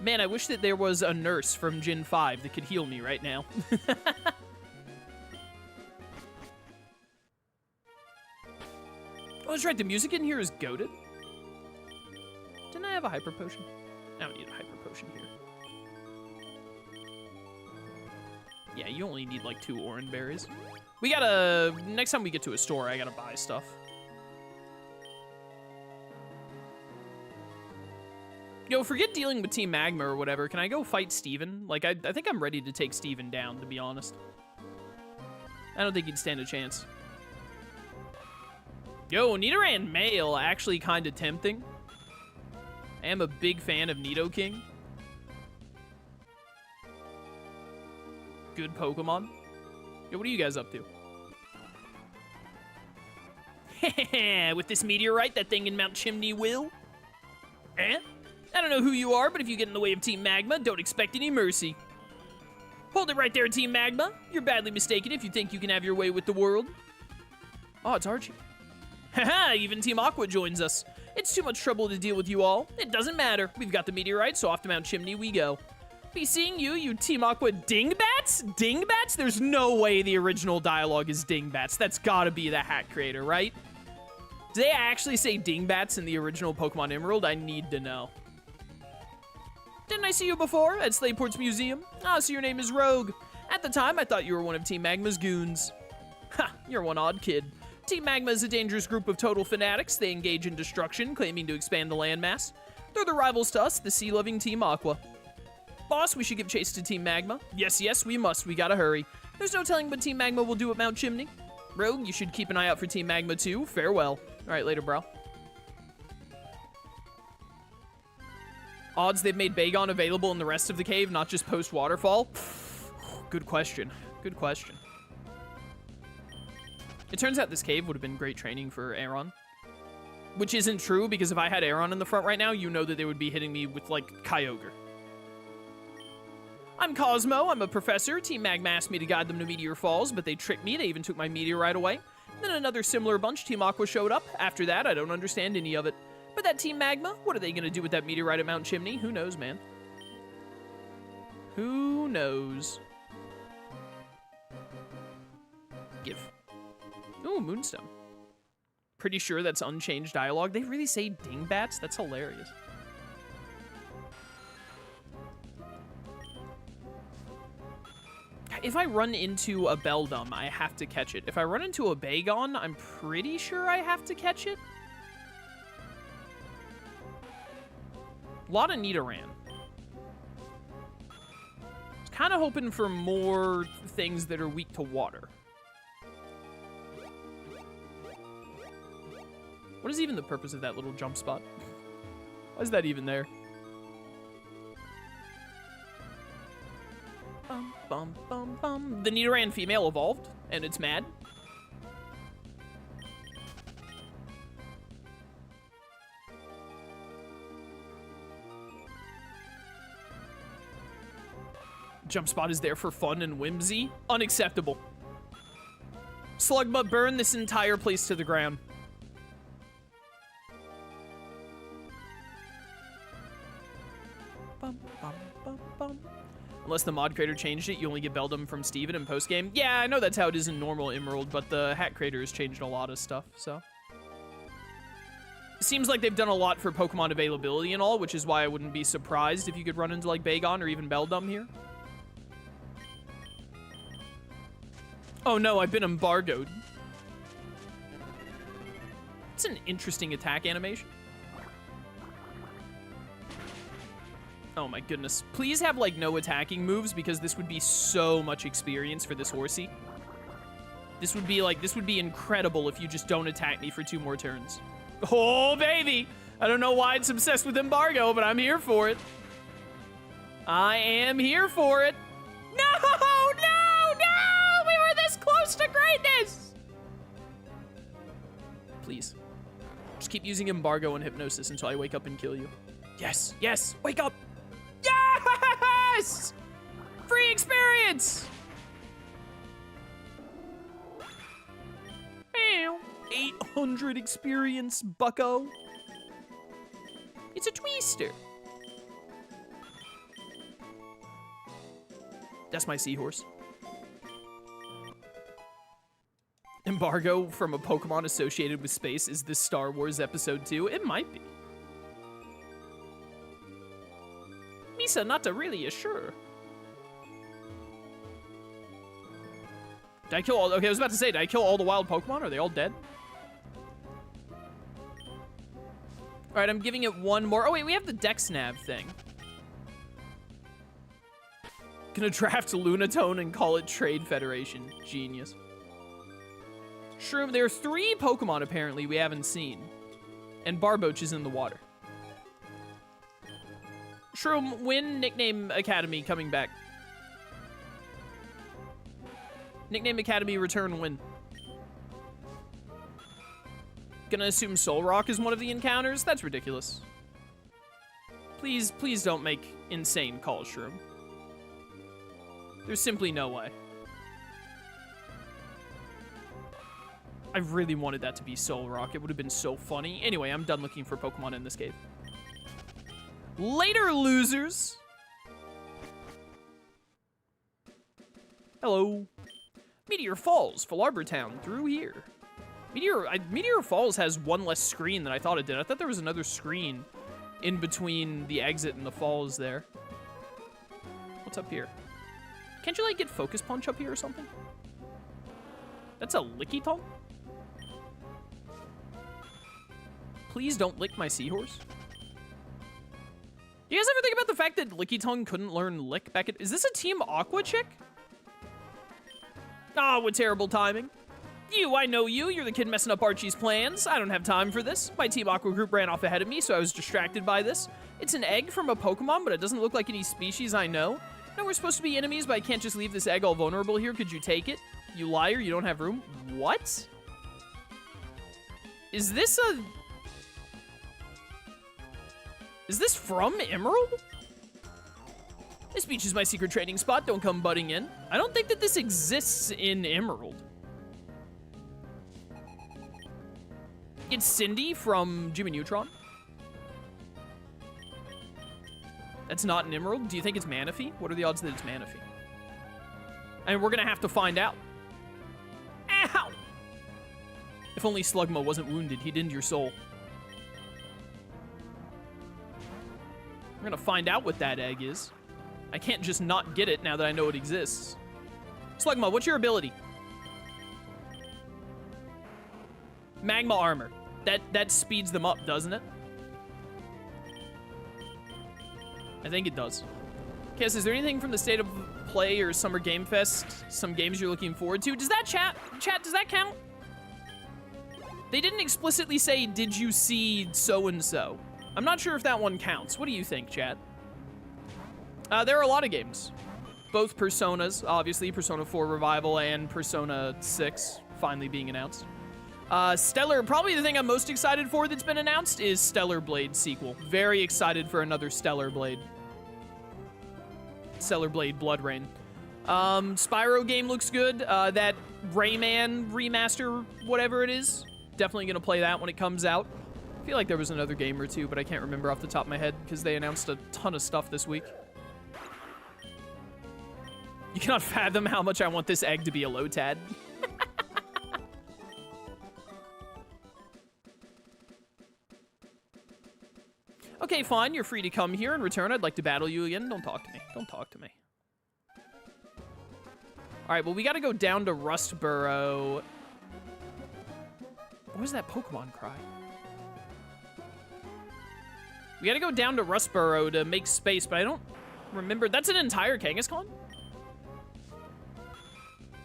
Man, I wish that there was a nurse from Gen 5 that could heal me right now. Oh, that's right, the music in here is goated. Didn't I have a Hyper Potion? I don't need a Hyper Potion here. Yeah, you only need like 2 Oran Berries. We gotta... Next time we get to a store, I gotta buy stuff. Yo, forget dealing with Team Magma or whatever. Can I go fight Steven? Like, I think I'm ready to take Steven down, to be honest. I don't think he'd stand a chance. Yo, Nidoran male, actually kind of tempting. I am a big fan of Nidoking. Good Pokemon. Yo, what are you guys up to? With this meteorite, that thing in Mount Chimney will? Eh? I don't know who you are, but if you get in the way of Team Magma, don't expect any mercy. Hold it right there, Team Magma. You're badly mistaken if you think you can have your way with the world. Oh, it's Archie. Haha, even Team Aqua joins us. It's too much trouble to deal with you all. It doesn't matter. We've got the meteorite, so off to Mount Chimney we go. Be seeing you, you Team Aqua dingbats? Dingbats? There's no way the original dialogue is dingbats. That's gotta be the hat creator, right? Do they actually say dingbats in the original Pokemon Emerald? I need to know. Didn't I see you before at Slayport's museum? Ah, so your name is Rogue. At the time, I thought you were one of Team Magma's goons. Ha, you're one odd kid. Team Magma is a dangerous group of total fanatics. They engage in destruction, claiming to expand the landmass. They're the rivals to us, the sea-loving Team Aqua. Boss, we should give chase to Team Magma. Yes, yes, we must. We gotta hurry. There's no telling what Team Magma will do at Mount Chimney. Rogue, you should keep an eye out for Team Magma too. Farewell. All right, later, bro. Odds they've made Bagon available in the rest of the cave, not just post-waterfall? Good question. Good question. It turns out this cave would have been great training for Aron. Which isn't true, because if I had Aron in the front right now, you know that they would be hitting me with, like, Kyogre. I'm Cosmo. I'm a professor. Team Magma asked me to guide them to Meteor Falls, but they tricked me. They even took my meteorite away. Then another similar bunch, Team Aqua, showed up. After that, I don't understand any of it. But that Team Magma, what are they going to do with that meteorite at Mount Chimney? Who knows, man? Who knows? Give. Ooh, Moonstone. Pretty sure that's unchanged dialogue. They really say dingbats? That's hilarious. If I run into a Beldum, I have to catch it. If I run into a Bagon, I'm pretty sure I have to catch it. A lot of Nidoran. Kind of hoping for more things that are weak to water. What is even the purpose of that little jump spot? Why is that even there? Bum, bum, bum, bum. The Nidoran female evolved, and it's mad. Jump spot is there for fun and whimsy. Unacceptable. Slugma, burn this entire place to the ground. Bum, bum, bum, bum. Unless the mod creator changed it, you only get Beldum from Steven in post-game. Yeah, I know that's how it is in normal Emerald, but the hat creator has changed a lot of stuff, so. Seems like they've done a lot for Pokemon availability and all, which is why I wouldn't be surprised if you could run into, like, Bagon or even Beldum here. Oh no, I've been embargoed. It's an interesting attack animation. Oh my goodness. Please have, like, no attacking moves, because this would be so much experience for this horsey. This would be incredible if you just don't attack me for 2 more turns. Oh, baby! I don't know why it's obsessed with embargo, but I'm here for it. I am here for it. No! No! No! We were this close to greatness! Please. Just keep using embargo and hypnosis until I wake up and kill you. Yes! Yes! Wake up! Yes! Free experience! 800 experience, bucko. It's a twister. That's my seahorse. Embargo from a Pokemon associated with space. Is this Star Wars Episode 2? It might be. Misa not really sure. Did I kill all? Okay, I was about to say, did I kill all the wild Pokemon? Are they all dead? All right, I'm giving it one more. Oh wait, we have the Dexnav thing. Gonna draft Lunatone and call it Trade Federation. Genius. Shroom, there are 3 Pokemon apparently we haven't seen. And Barboach is in the water. Shroom, when Nickname Academy coming back? Nickname Academy return when? Gonna assume Solrock is one of the encounters? That's ridiculous. Please, please don't make insane calls, Shroom. There's simply no way. I really wanted that to be Solrock. It would have been so funny. Anyway, I'm done looking for Pokemon in this cave. Later, losers! Hello. Meteor Falls, Falarbor Town, through here. Meteor Falls has one less screen than I thought it did. I thought there was another screen in between the exit and the falls there. What's up here? Can't you, like, get Focus Punch up here or something? That's a Lickitung? Please don't lick my seahorse. You guys ever think about the fact that Lickitung couldn't learn Lick back at... Is this a Team Aqua chick? Ah, what terrible timing. You, I know you. You're the kid messing up Archie's plans. I don't have time for this. My Team Aqua group ran off ahead of me, so I was distracted by this. It's an egg from a Pokemon, but it doesn't look like any species I know. No, we're supposed to be enemies, but I can't just leave this egg all vulnerable here. Could you take it? You liar, you don't have room. What? Is this a... Is this from Emerald? This beach is my secret training spot. Don't come butting in. I don't think that this exists in Emerald. It's Cindy from Jimmy Neutron. That's not an Emerald. Do you think it's Manaphy? What are the odds that it's Manaphy? And we're gonna have to find out. Ow! If only Slugma wasn't wounded, he'd end your soul. We're gonna find out what that egg is. I can't just not get it now that I know it exists. Slugma, what's your ability? Magma armor. That speeds them up, doesn't it? I think it does. Cass, is there anything from the State of Play or Summer Game Fest, some games you're looking forward to? Does that chat, does that count? They didn't explicitly say, did you see so-and-so? I'm not sure if that one counts. What do you think, chat? There are a lot of games. Both Personas, obviously, Persona 4 Revival and Persona 6 finally being announced. Stellar, probably the thing I'm most excited for that's been announced is Stellar Blade sequel. Very excited for another Stellar Blade. Stellar Blade Blood Rain. Spyro game looks good. That Rayman remaster, whatever it is, definitely gonna play that when it comes out. I feel like there was another game or two, but I can't remember off the top of my head because they announced a ton of stuff this week. You cannot fathom how much I want this egg to be a Lotad. Okay, fine. You're free to come here. In return, I'd like to battle you again. Don't talk to me. Don't talk to me. All right, well, we got to go down to Rustboro. What was that Pokemon cry? We got to go down to Rustboro to make space, but I don't remember. That's an entire Kangaskhan?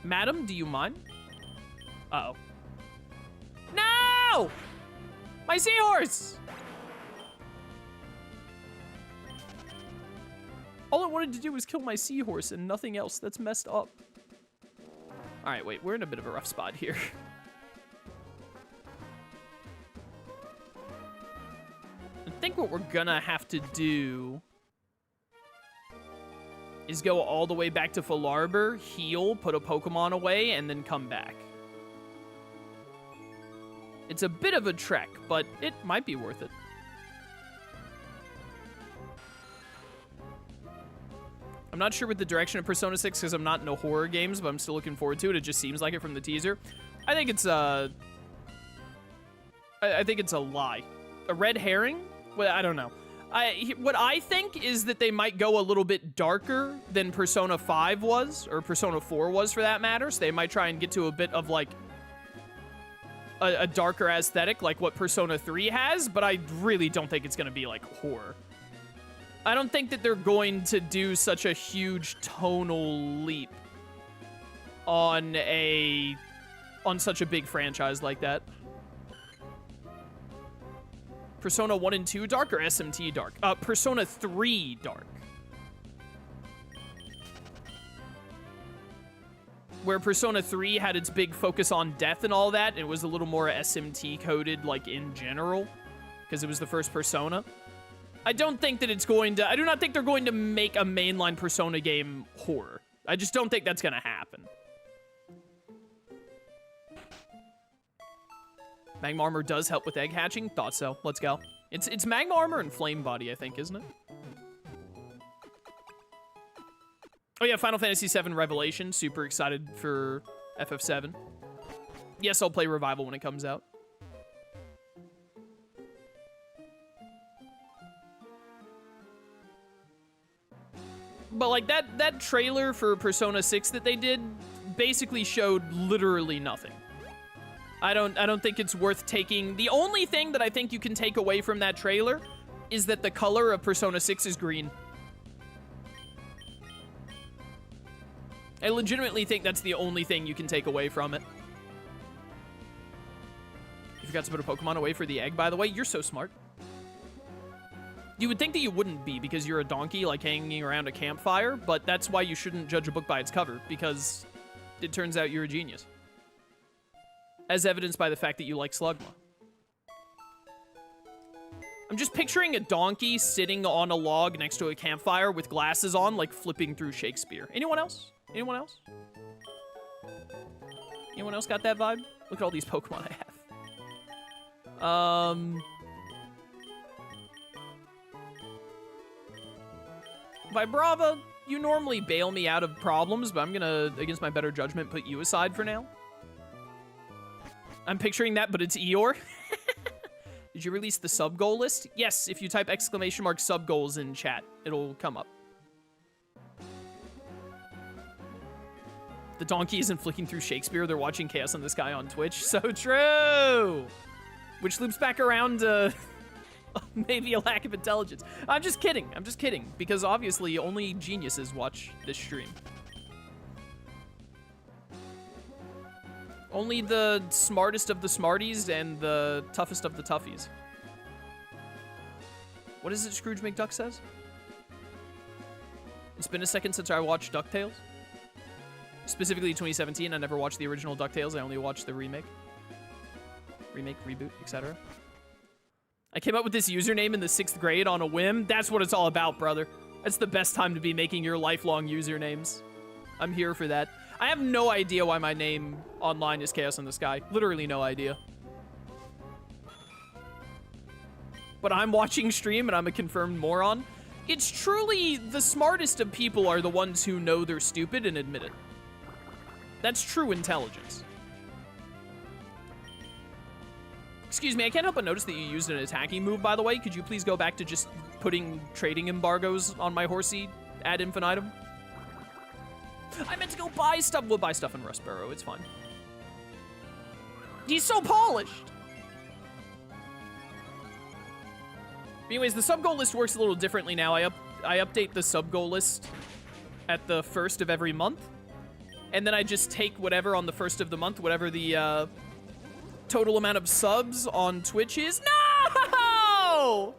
Madam, do you mind? Uh-oh. No! My seahorse! All I wanted to do was kill my seahorse and nothing else. That's messed up. All right, wait. We're in a bit of a rough spot here. I think what we're gonna have to do is go all the way back to Falarbor, heal, put a Pokemon away, and then come back. It's a bit of a trek, but it might be worth it. I'm not sure with the direction of Persona 6 because I'm not into horror games, but I'm still looking forward to it. It just seems like it from the teaser. I think it's I think it's a lie. A red herring? Well, I don't know. What I think is that they might go a little bit darker than Persona 5 was, or Persona 4 was for that matter. So they might try and get to a bit of like a darker aesthetic like what Persona 3 has, but I really don't think it's going to be like horror. I don't think that they're going to do such a huge tonal leap on such a big franchise like that. Persona 1 and 2 dark or SMT dark? Persona 3 dark. Where Persona 3 had its big focus on death and all that, it was a little more SMT coded, like, in general, because it was the first Persona. I don't think that it's going to... I do not think they're going to make a mainline Persona game horror. I just don't think that's going to happen. Magma Armor does help with egg hatching? Thought so. Let's go. It's Magma Armor and Flame Body, I think, isn't it? Oh yeah, Final Fantasy VII Revelation. Super excited for FF7. Yes, I'll play Revival when it comes out. But like that trailer for Persona 6 that they did basically showed literally nothing. I don't think it's worth taking. The only thing that I think you can take away from that trailer is that the color of Persona 6 is green. I legitimately think that's the only thing you can take away from it. You forgot to put a Pokemon away for the egg, by the way. You're so smart. You would think that you wouldn't be because you're a donkey, like, hanging around a campfire, but that's why you shouldn't judge a book by its cover, because it turns out you're a genius. As evidenced by the fact that you like Slugma. I'm just picturing a donkey sitting on a log next to a campfire with glasses on, like flipping through Shakespeare. Anyone else? Anyone else? Anyone else got that vibe? Look at all these Pokemon I have. Vibrava, you normally bail me out of problems, but I'm gonna, against my better judgment, put you aside for now. I'm picturing that, but it's Eeyore. Did you release the sub goal list? Yes, if you type !! sub goals in chat, it'll come up. The donkey isn't flicking through Shakespeare, they're watching Chaos in the Sky on Twitch. So true! Which loops back around to maybe a lack of intelligence. I'm just kidding, because obviously only geniuses watch this stream. Only the smartest of the smarties and the toughest of the toughies. What is it Scrooge McDuck says? It's been a second since I watched DuckTales. Specifically 2017, I never watched the original DuckTales, I only watched the remake. Remake, reboot, etc. I came up with this username in the 6th grade on a whim. That's what it's all about, brother. That's the best time to be making your lifelong usernames. I'm here for that. I have no idea why my name online is Chaos in the Sky. Literally no idea. But I'm watching stream and I'm a confirmed moron. It's truly the smartest of people are the ones who know they're stupid and admit it. That's true intelligence. Excuse me, I can't help but notice that you used an attacking move, by the way. Could you please go back to just putting trading embargoes on my horsey ad infinitum? I meant to go buy stuff. We'll buy stuff in Rustboro. It's fine. He's so polished. Anyways, the sub-goal list works a little differently now. I update the sub-goal list at the 1st of every month. And then I just take whatever on the 1st of the month, whatever the total amount of subs on Twitch is. No!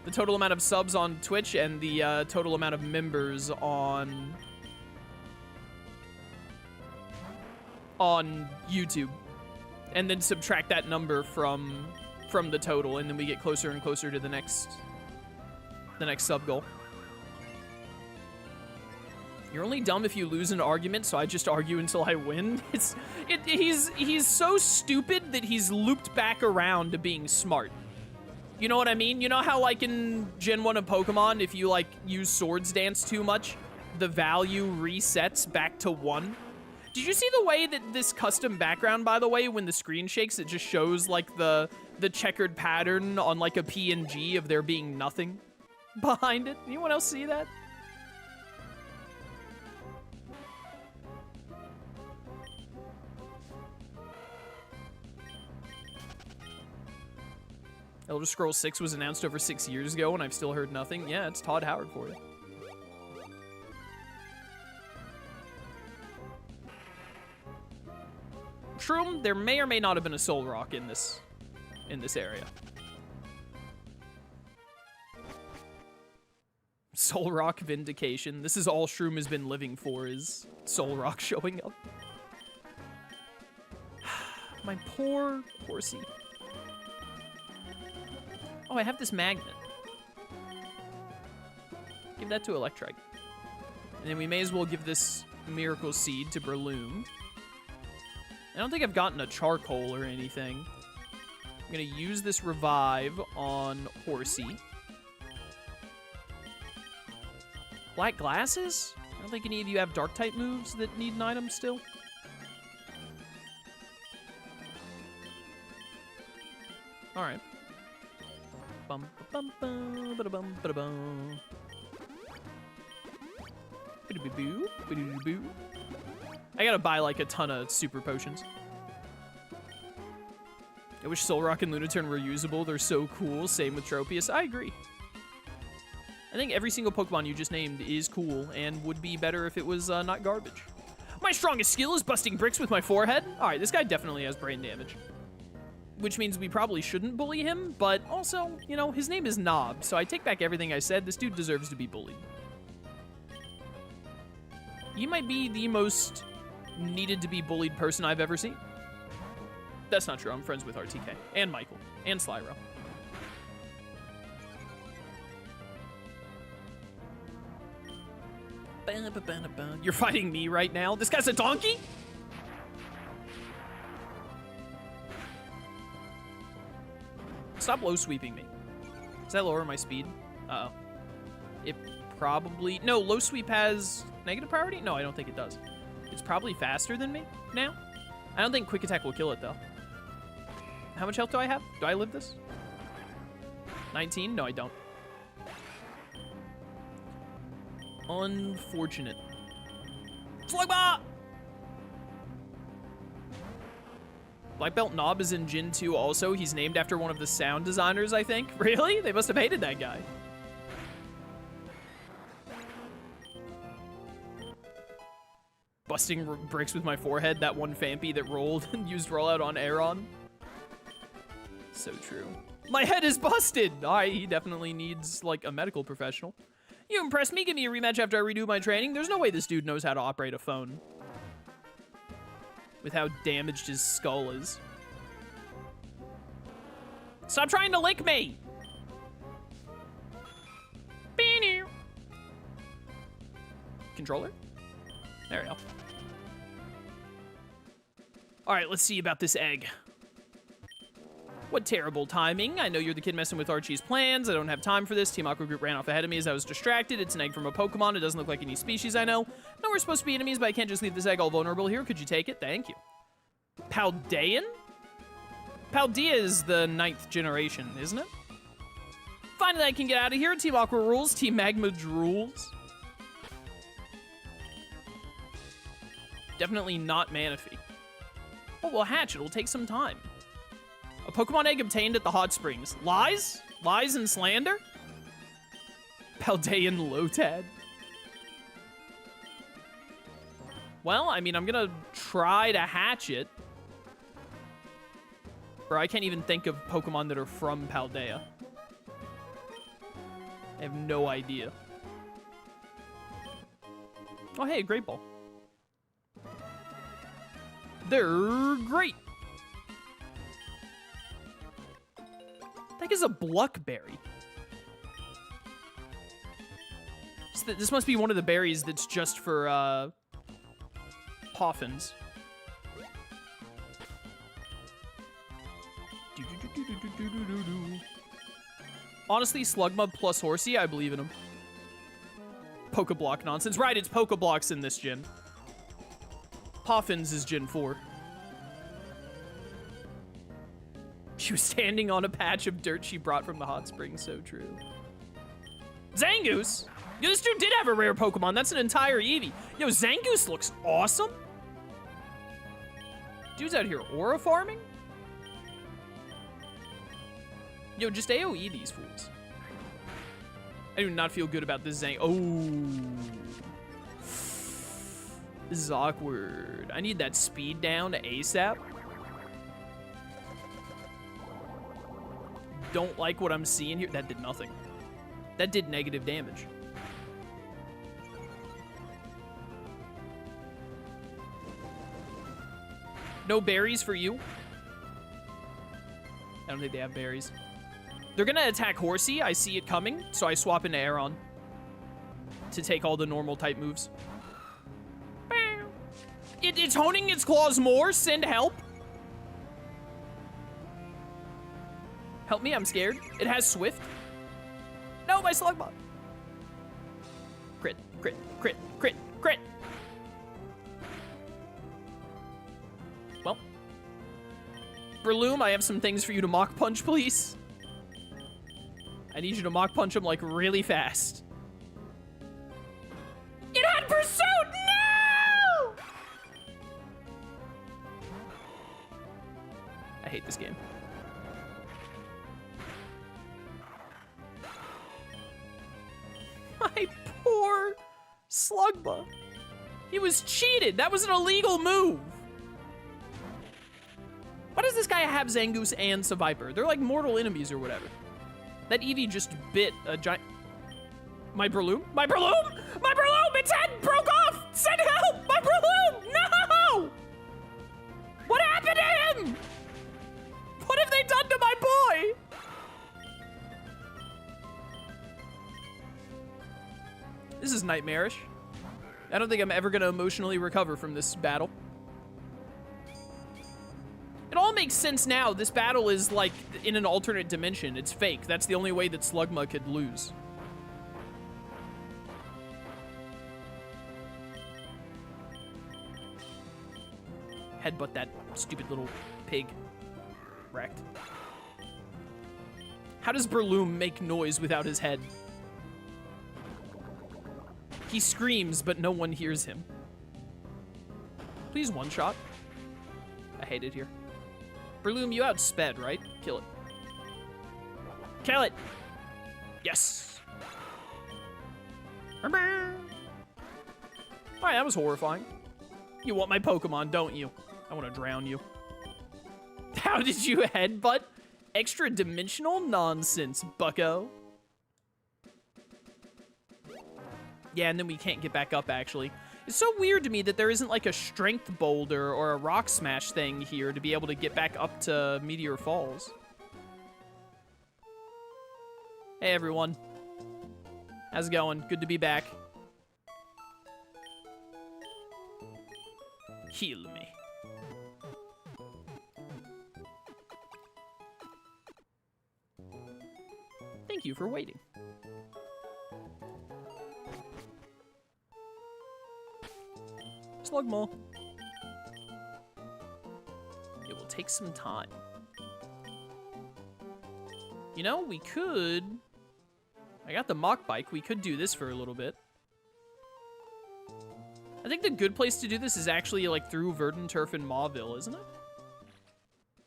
The total amount of subs on Twitch and the total amount of members on YouTube, and then subtract that number from the total, and then we get closer and closer to the next sub goal. You're only dumb if you lose an argument, so I just argue until I win. He's so stupid that he's looped back around to being smart. You know what I mean? You know how, like, in Gen 1 of Pokemon, if you, like, use Swords Dance too much, the value resets back to 1? Did you see the way that this custom background, by the way, when the screen shakes, it just shows, like, the checkered pattern on, like, a PNG of there being nothing behind it? Anyone else see that? Elder Scrolls 6 was announced over 6 years ago, and I've still heard nothing. Yeah, it's Todd Howard for you. Shroom, there may or may not have been a soul rock in this area. Soul rock vindication. This is all Shroom has been living for, is soul rock showing up. My poor horsey. Oh, I have this magnet. Give that to Electrike. And then we may as well give this Miracle Seed to Breloom. I don't think I've gotten a charcoal or anything. I'm gonna use this revive on Horsey. Black glasses? I don't think any of you have dark type moves that need an item still. Alright. Bum bum bum bum bum bum bum. I gotta buy like a ton of super potions. I wish Solrock and Lunatern were usable. They're so cool. Same with Tropius. I agree. I think every single Pokemon you just named is cool and would be better if it was not garbage. My strongest skill is busting bricks with my forehead. All right, this guy definitely has brain damage. Which means we probably shouldn't bully him, but also, you know, his name is Knob, so I take back everything I said. This dude deserves to be bullied. He might be the most needed to be bullied person I've ever seen. That's not true. I'm friends with RTK and Michael and Slyro. You're fighting me right now? This guy's a donkey? Stop low sweeping me. Does that lower my speed? Uh-oh. It probably... No, low sweep has negative priority? No, I don't think it does. It's probably faster than me now. I don't think quick attack will kill it, though. How much health do I have? Do I live this? 19? No, I don't. Unfortunate. Slugma! Black Belt Knob is in Gen 2 also. He's named after one of the sound designers, I think. Really? They must have hated that guy. Busting bricks with my forehead. That one Fampy that rolled and used rollout on Aaron. So true. My head is busted! He definitely needs, like, a medical professional. You impressed me. Give me a rematch after I redo my training. There's no way this dude knows how to operate a phone. With how damaged his skull is. Stop trying to lick me! Controller? There we go. Alright, let's see about this egg. What terrible timing. I know you're the kid messing with Archie's plans. I don't have time for this. Team Aqua Group ran off ahead of me as I was distracted. It's an egg from a Pokemon. It doesn't look like any species I know. No, we're supposed to be enemies, but I can't just leave this egg all vulnerable here. Could you take it? Thank you. Paldean? Paldea is the 9th generation, isn't it? Finally, I can get out of here. Team Aqua rules. Team Magma rules. Definitely not Manaphy. Oh, well, hatch. It'll take some time. A Pokemon egg obtained at the hot springs. Lies? Lies and slander? Paldean Lotad. Well, I mean, I'm gonna try to hatch it. Bro, I can't even think of Pokemon that are from Paldea. I have no idea. Oh, hey, a Great Ball. They're great. What the heck is a Bluckberry? This must be one of the berries that's just for, Poffins. Honestly, Slugma plus Horsey, I believe in him. Pokeblock nonsense. Right, it's Pokeblocks in this gen. Poffins is Gen 4. She was standing on a patch of dirt she brought from the hot springs. So true. Zangoose? Yo, this dude did have a rare Pokemon. That's an entire Eevee. Yo, Zangoose looks awesome. Dude's out here aura farming? Yo, just AoE these fools. I do not feel good about this Zang. Oh. This is awkward. I need that speed down to ASAP. Don't like what I'm seeing here. That did nothing. That did negative damage. No berries for you? I don't think they have berries. They're gonna attack Horsey. I see it coming, so I swap into Aeron to take all the normal type moves. It's honing its claws more. Send help. Help me, I'm scared. It has Swift. No, my Slugma. Crit, crit, crit, crit, crit. Well. Breloom, I have some things for you to Mach Punch, please. I need you to Mach Punch him, like, really fast. It had Pursuit! No! I hate this game. My poor Slugma. He was cheated. That was an illegal move. Why does this guy have Zangoose and Seviper? They're like mortal enemies or whatever. That Eevee just bit a giant... My Breloom? My Breloom? My Breloom! Its head broke off! Send help! My Breloom! No! What happened to him? What have they done to my boy? This is nightmarish. I don't think I'm ever gonna emotionally recover from this battle. It all makes sense now. This battle is like in an alternate dimension. It's fake. That's the only way that Slugma could lose. Headbutt that stupid little pig. Wrecked. How does Breloom make noise without his head? He screams, but no one hears him. Please one shot. I hate it here. Breloom, you outsped, right? Kill it. Kill it! Yes! Alright, that was horrifying. You want my Pokemon, don't you? I want to drown you. How did you headbutt? Extra dimensional nonsense, bucko. Yeah, and then we can't get back up, actually. It's so weird to me that there isn't like a strength boulder or a rock smash thing here to be able to get back up to Meteor Falls. Hey, everyone. How's it going? Good to be back. Heal me. Thank you for waiting. Slugma. It will take some time. You know, we could... I got the Mach Bike. We could do this for a little bit. I think the good place to do this is actually like through Verdant Turf and Mauville, isn't it?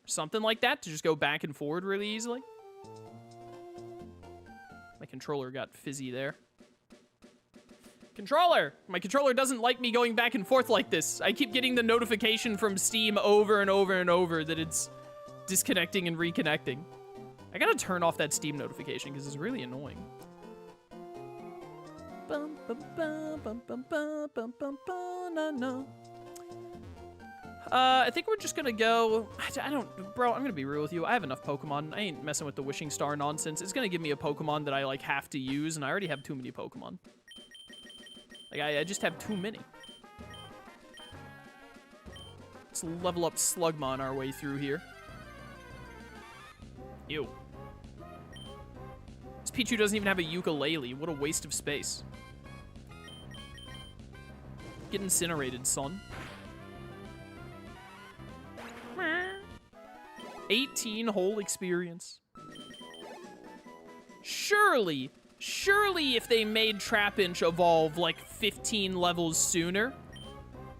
Something like that to just go back and forward really easily. My controller got fizzy there. Controller! My controller doesn't like me going back and forth like this. I keep getting the notification from Steam over and over and over that it's disconnecting and reconnecting. I gotta turn off that Steam notification because it's really annoying. Bum, bum, bum, bum, bum, bum, bum, bum, bum, na, na. I think we're just gonna go... Bro, I'm gonna be real with you. I have enough Pokemon. I ain't messing with the Wishing Star nonsense. It's gonna give me a Pokemon that I, like, have to use, and I already have too many Pokemon. Like, I just have too many. Let's level up Slugma on our way through here. Ew. This Pichu doesn't even have a ukulele. What a waste of space. Get incinerated, son. 18 whole experience. Surely if they made Trapinch evolve like 15 levels sooner,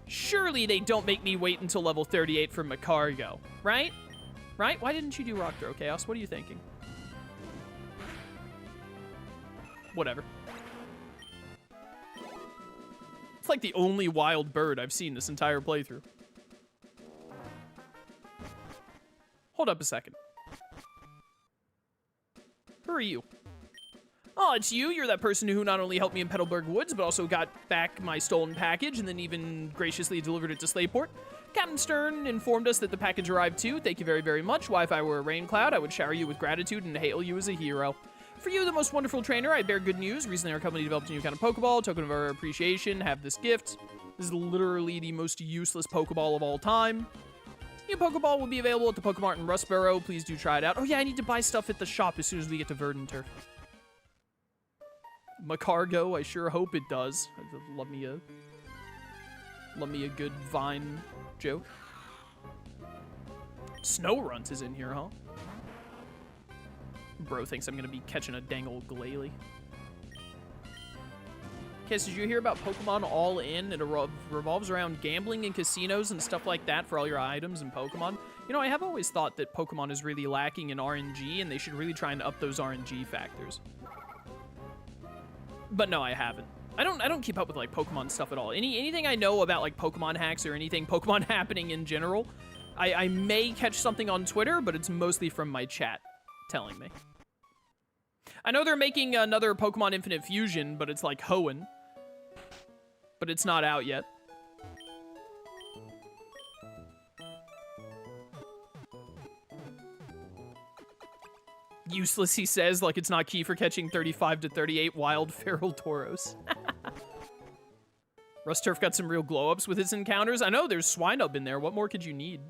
surely they don't make me wait until level 38 for Macargo, right? Right? Why didn't you do Rock Throw, Chaos? What are you thinking? Whatever. It's like the only wild bird I've seen this entire playthrough. Hold up a second. Who are you? Oh, it's you. You're that person who not only helped me in Petalburg Woods, but also got back my stolen package and then even graciously delivered it to Slayport. Captain Stern informed us that the package arrived too. Thank you very, very much. Why, if I were a rain cloud, I would shower you with gratitude and hail you as a hero. For you, the most wonderful trainer, I bear good news. Recently, our company developed a new kind of Pokeball. Token of our appreciation. Have this gift. This is literally the most useless Pokeball of all time. New Pokeball will be available at the Pokemart in Rustboro. Please do try it out. Oh yeah, I need to buy stuff at the shop as soon as we get to Verdant Turf. Macargo, I sure hope it does. Love me a good Vine joke. Snorunt is in here, huh? Bro thinks I'm gonna be catching a dang old Glalie. Okay, so did you hear about Pokemon All In? It revolves around gambling and casinos and stuff like that for all your items and Pokemon. You know, I have always thought that Pokemon is really lacking in RNG, and they should really try and up those RNG factors. But no, I haven't. I don't keep up with like Pokemon stuff at all. Anything I know about like Pokemon hacks or anything Pokemon happening in general, I may catch something on Twitter, but it's mostly from my chat telling me. I know they're making another Pokemon Infinite Fusion, but it's like Hoenn. But it's not out yet. Useless, he says, like it's not key for catching 35 to 38 wild feral Tauros. Rusturf got some real glow-ups with his encounters. I know, there's Swinub in there. What more could you need?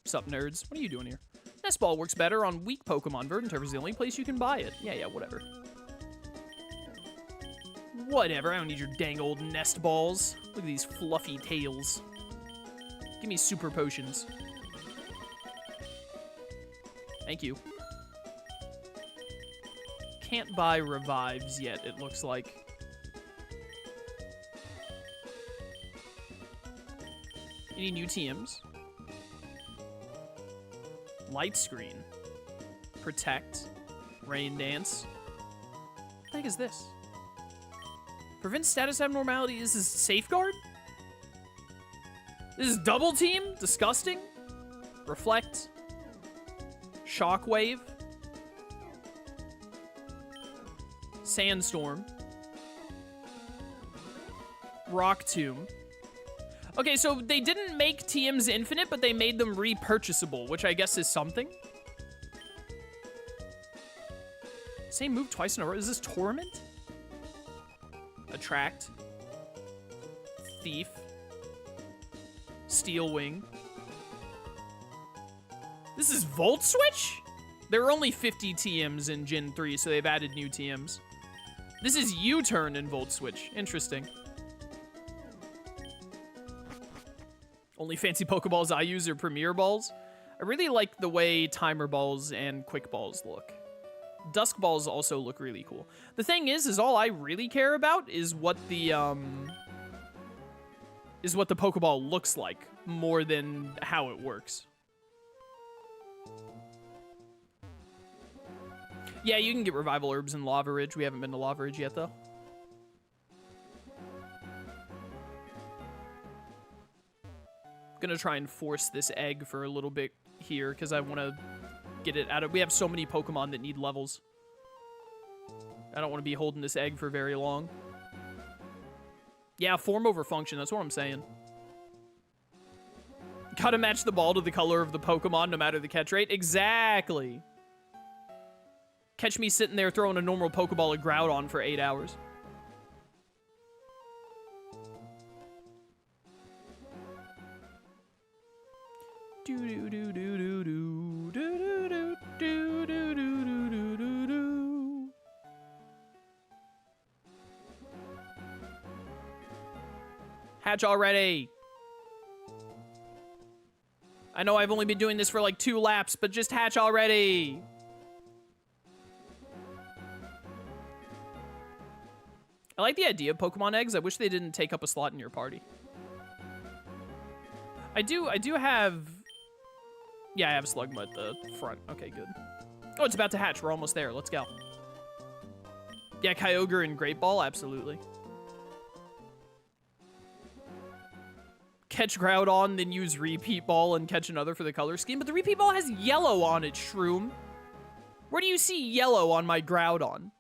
Sup, nerds? What are you doing here? Nest Ball works better on weak Pokemon. Verdant Turf is the only place you can buy it. Yeah, whatever. Whatever, I don't need your dang old Nest Balls. Look at these fluffy tails. Give me super potions. Thank you. Can't buy revives yet, it looks like. Any new TMs? Light screen. Protect. Rain dance. What the heck is this? Prevent status abnormality. This is safeguard? This is double team? Disgusting. Reflect. Shockwave. Sandstorm. Rock Tomb. Okay, so they didn't make TMs infinite, but they made them repurchasable, which I guess is something. Same move twice in a row. Is this Torment? Attract. Thief. Steel Wing. This is Volt Switch? There were only 50 TMs in Gen 3, so they've added new TMs. This is U-Turn in Volt Switch. Interesting. Only fancy Pokeballs I use are Premier Balls. I really like the way Timer Balls and Quick Balls look. Dusk Balls also look really cool. The thing is all I really care about is what the Pokeball looks like, more than how it works. Yeah, you can get Revival Herbs in Lava Ridge. We haven't been to Lava Ridge yet, though. Gonna try and force this egg for a little bit here, because I want to get it out of... We have so many Pokemon that need levels. I don't want to be holding this egg for very long. Yeah, form over function. That's what I'm saying. Gotta match the ball to the color of the Pokemon, no matter the catch rate. Exactly. Catch me sitting there throwing a normal Pokeball at Groudon for 8 hours. Hatch already. I know I've only been doing this for like 2 laps, but just hatch already. I like the idea of Pokemon eggs. I wish they didn't take up a slot in your party. I do have... Yeah, I have Slugma at the front. Okay, good. Oh, it's about to hatch. We're almost there. Let's go. Yeah, Kyogre and Great Ball, absolutely. Catch Groudon, then use Repeat Ball and catch another for the color scheme. But the Repeat Ball has yellow on it, Shroom. Where do you see yellow on my Groudon?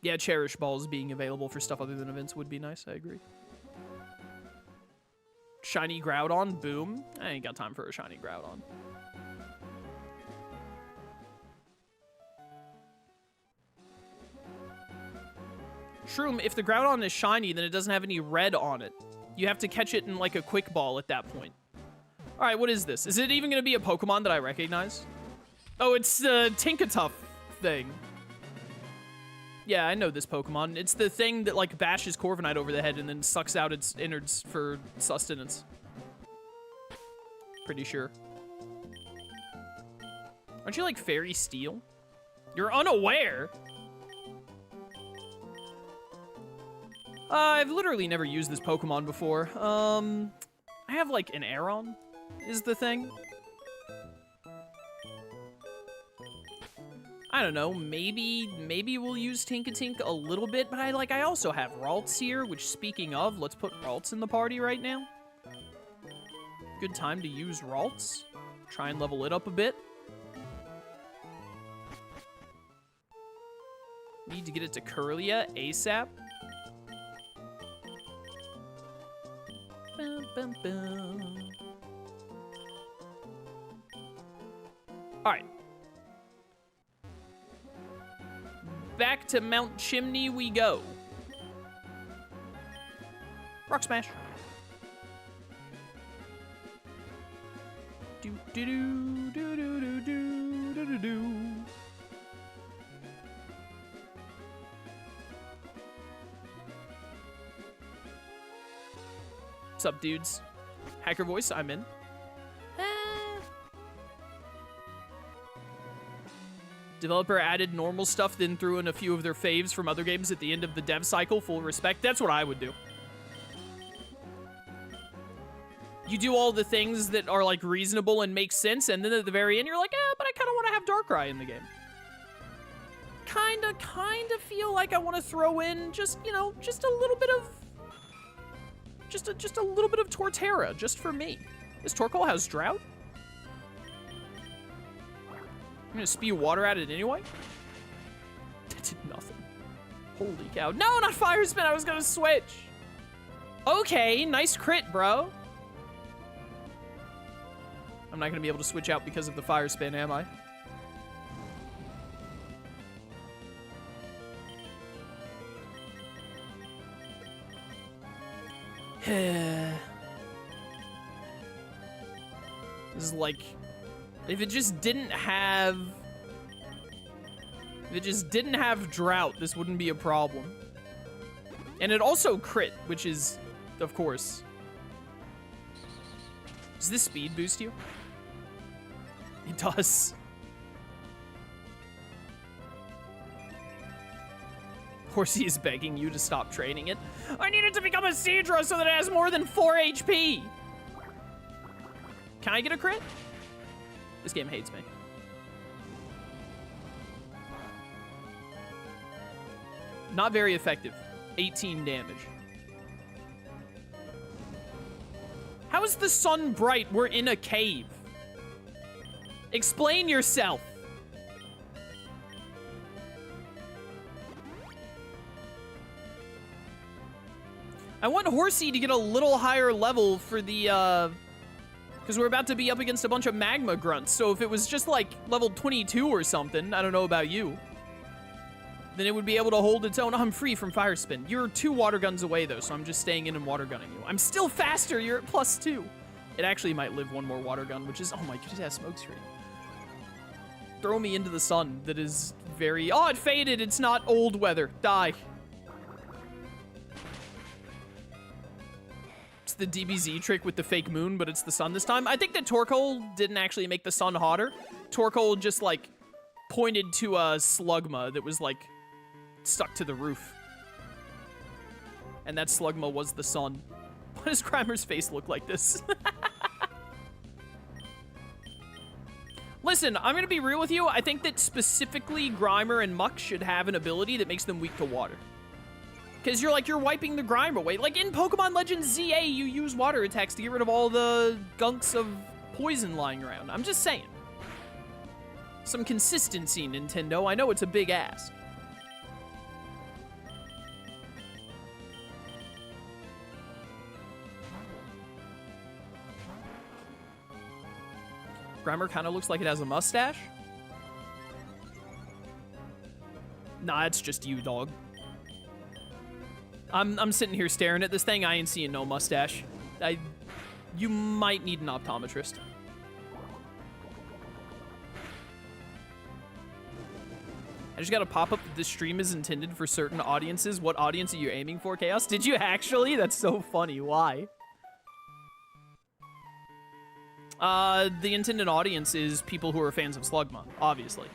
Yeah, Cherish Balls being available for stuff other than events would be nice. I agree. Shiny Groudon, boom. I ain't got time for a shiny Groudon. Shroom, if the Groudon is shiny, then it doesn't have any red on it. You have to catch it in like a Quick Ball at that point. All right, what is this? Is it even going to be a Pokemon that I recognize? Oh, it's the Tinkatuff thing. Yeah, I know this Pokemon. It's the thing that, like, bashes Corviknight over the head and then sucks out its innards for sustenance. Pretty sure. Aren't you, like, Fairy Steel? You're unaware? I've literally never used this Pokemon before. I have, like, an Aeron, is the thing. I don't know, maybe we'll use Tinkatink a little bit, but I also have Ralts here, which, speaking of, let's put Ralts in the party right now. Good time to use Ralts. Try and level it up a bit. Need to get it to Kirlia ASAP. Bum, bum, bum. All right. Back to Mount Chimney we go. Rock Smash. Do do do do do do do do do do. What's up, dudes? Hacker voice, I'm in. Developer added normal stuff, then threw in a few of their faves from other games at the end of the dev cycle. Full respect. That's what I would do. You do all the things that are, like, reasonable and make sense, and then at the very end, you're like, but I kind of want to have Darkrai in the game. Kind of feel like I want to throw in just, you know, just a little bit of... Just a little bit of Torterra, just for me. This Torkoal has Drought? I'm gonna spew water at it anyway? That did nothing. Holy cow. No, not Fire Spin, I was gonna switch. Okay, nice crit, bro. I'm not gonna be able to switch out because of the Fire Spin, am I? This is like, if it just didn't have Drought, this wouldn't be a problem. And it also crit, which is, of course. Does this speed boost you? It does. Horsey is begging you to stop training it. I need it to become a Seadra so that it has more than 4 HP. Can I get a crit? This game hates me. Not very effective. 18 damage. How is the sun bright? We're in a cave. Explain yourself. I want Horsey to get a little higher level for the, because we're about to be up against a bunch of magma grunts. So if it was just like level 22 or something, I don't know about you, then it would be able to hold its own. I'm free from Fire Spin. You're 2 water guns away though, so I'm just staying in and water gunning you. I'm still faster. You're at +2. It actually might live 1 more water gun, which is, oh my goodness, smoke screen. Throw me into the sun. That is very, oh, it faded. It's not old weather. Die. It's the DBZ trick with the fake moon, but it's the sun this time. I think that Torkoal didn't actually make the sun hotter. Torkoal just, like, pointed to a Slugma that was, like, stuck to the roof. And that Slugma was the sun. Why does Grimer's face look like this? Listen, I'm gonna be real with you. I think that specifically Grimer and Muck should have an ability that makes them weak to water. Because you're wiping the Grime away. Like in Pokemon Legends ZA, you use water attacks to get rid of all the gunks of poison lying around. I'm just saying. Some consistency, Nintendo. I know it's a big ask. Grimer kind of looks like it has a mustache. Nah, it's just you, dog. I'm sitting here staring at this thing. I ain't seeing no mustache. You might need an optometrist. I just got to pop up that this stream is intended for certain audiences. What audience are you aiming for, Chaos? Did you actually? That's so funny. Why? The intended audience is people who are fans of Slugma, obviously.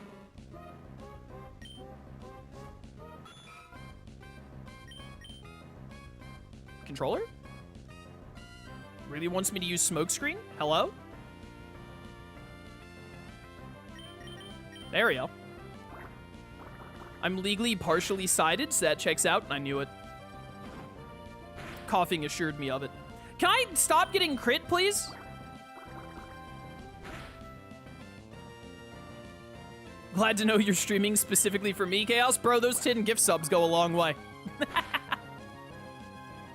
Controller? Really wants me to use smokescreen? Hello? There we go. I'm legally partially sighted, so that checks out. I knew it. Coughing assured me of it. Can I stop getting crit, please? Glad to know you're streaming specifically for me, Chaos. Bro, those 10 gift subs go a long way.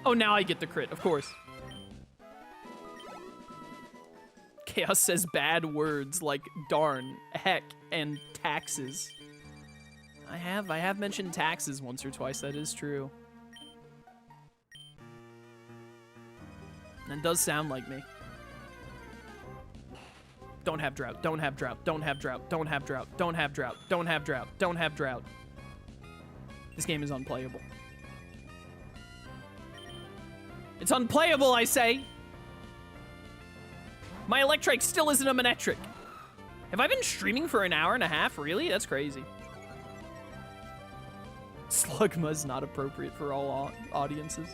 Oh, now I get the crit, of course. Chaos says bad words like darn, heck, and taxes. I have mentioned taxes once or twice, that is true. That does sound like me. Don't have drought, don't have drought, don't have drought, don't have drought, don't have drought, don't have drought, don't have drought. This game is unplayable. It's unplayable, I say. My Electrike still isn't a Manectric. Have I been streaming for an hour and a half? Really? That's crazy. Slugma is not appropriate for all audiences.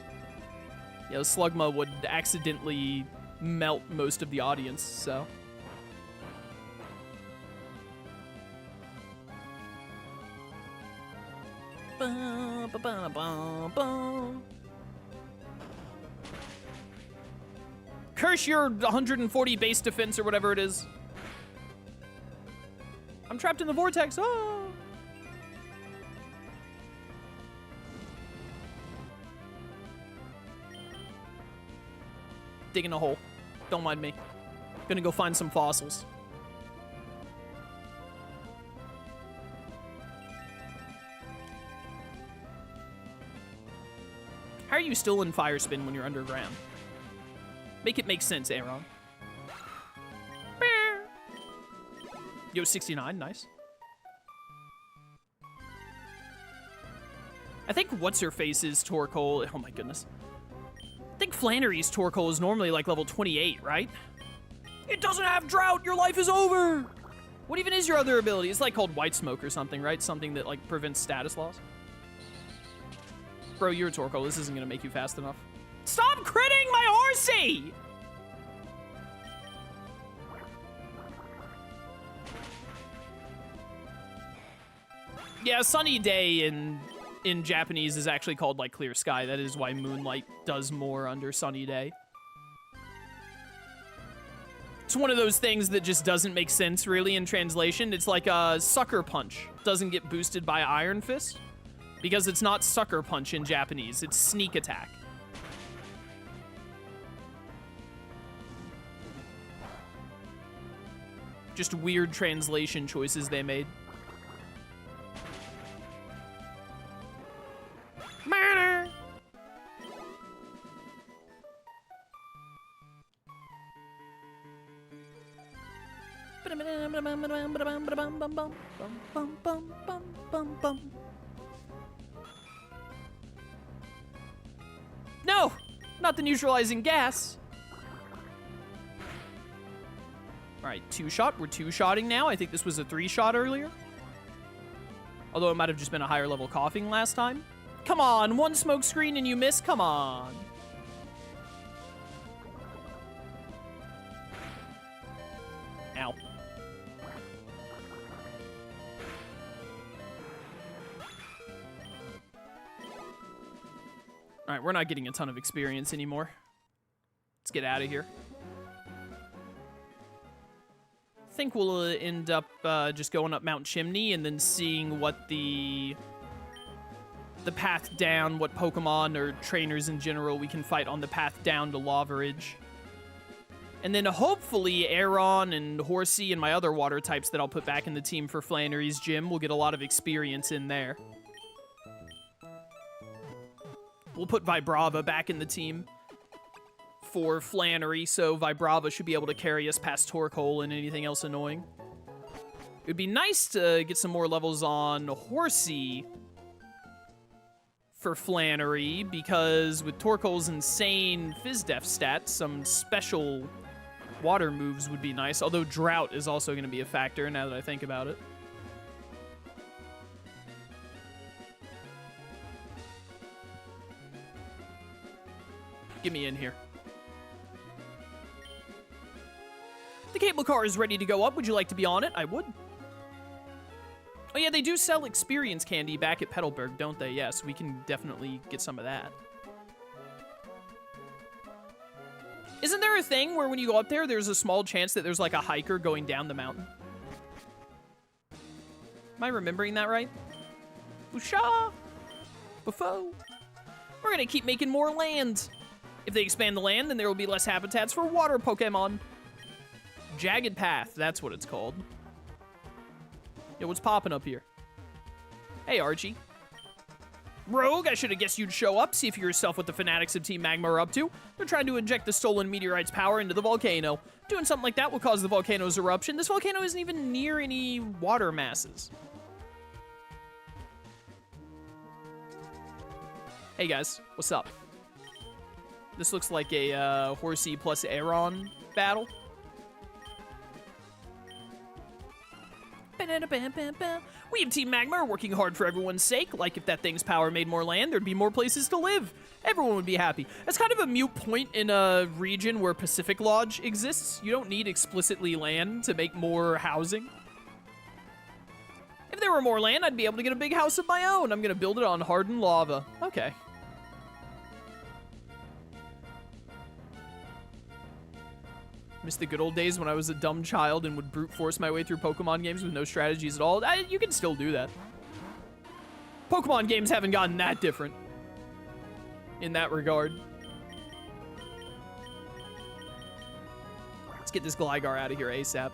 You know, Slugma would accidentally melt most of the audience, so. Curse your 140 base defense or whatever it is. I'm trapped in the vortex. Oh. Digging a hole. Don't mind me. Gonna go find some fossils. How are you still in fire spin when you're underground? Make it make sense, Aaron. Yo, 69, nice. I think what's-her-face's Torkoal, oh my goodness. I think Flannery's Torkoal is normally like level 28, right? It doesn't have drought, your life is over! What even is your other ability? It's like called White Smoke or something, right? Something that like prevents status loss. Bro, you're a Torkoal, this isn't gonna make you fast enough. Stop critting my horsey! Yeah, sunny day in Japanese is actually called like clear sky. That is why moonlight does more under sunny day. It's one of those things that just doesn't make sense really in translation. It's like a Sucker Punch doesn't get boosted by Iron Fist because it's not Sucker Punch in Japanese. It's Sneak Attack. Just weird translation choices they made. Murder! No! Not the neutralizing gas! Alright, 2-shot. We're 2-shotting now. I think this was a 3-shot earlier. Although it might have just been a higher level coughing last time. Come on, one smoke screen and you miss? Come on. Ow. Alright, we're not getting a ton of experience anymore. Let's get out of here. I think we'll end up just going up Mount Chimney and then seeing what the path down, what Pokemon or trainers in general we can fight on the path down to Lava Ridge. And then hopefully Aeron and Horsey and my other water types that I'll put back in the team for Flannery's gym will get a lot of experience in there. We'll put Vibrava back in the team for Flannery, so Vibrava should be able to carry us past Torkoal and anything else annoying. It would be nice to get some more levels on Horsey for Flannery, because with Torkoal's insane Phys-Def stats, some special water moves would be nice, although Drought is also going to be a factor now that I think about it. Get me in here. The cable car is ready to go up. Would you like to be on it? I would. Oh yeah, they do sell experience candy back at Petalburg, don't they? Yes, we can definitely get some of that. Isn't there a thing where when you go up there, there's a small chance that there's like a hiker going down the mountain? Am I remembering that right? Busha! Buffo! We're gonna keep making more land. If they expand the land, then there will be less habitats for water Pokemon. Jagged Path, that's what it's called. Yo, what's popping up here? Hey, Archie. Rogue, I should have guessed you'd show up, see if you yourself what the fanatics of Team Magma are up to. They're trying to inject the stolen meteorite's power into the volcano. Doing something like that will cause the volcano's eruption. This volcano isn't even near any water masses. Hey guys, what's up? This looks like a Horsey plus Aeron battle. We of Team Magma are working hard for everyone's sake. Like, if that thing's power made more land, there'd be more places to live. Everyone would be happy. That's kind of a moot point in a region where Pacific Lodge exists. You don't need explicitly land to make more housing. If there were more land, I'd be able to get a big house of my own. I'm gonna build it on hardened lava. Okay. Miss the good old days when I was a dumb child and would brute force my way through Pokemon games with no strategies at all. You can still do that. Pokemon games haven't gotten that different in that regard. Let's get this Gligar out of here ASAP.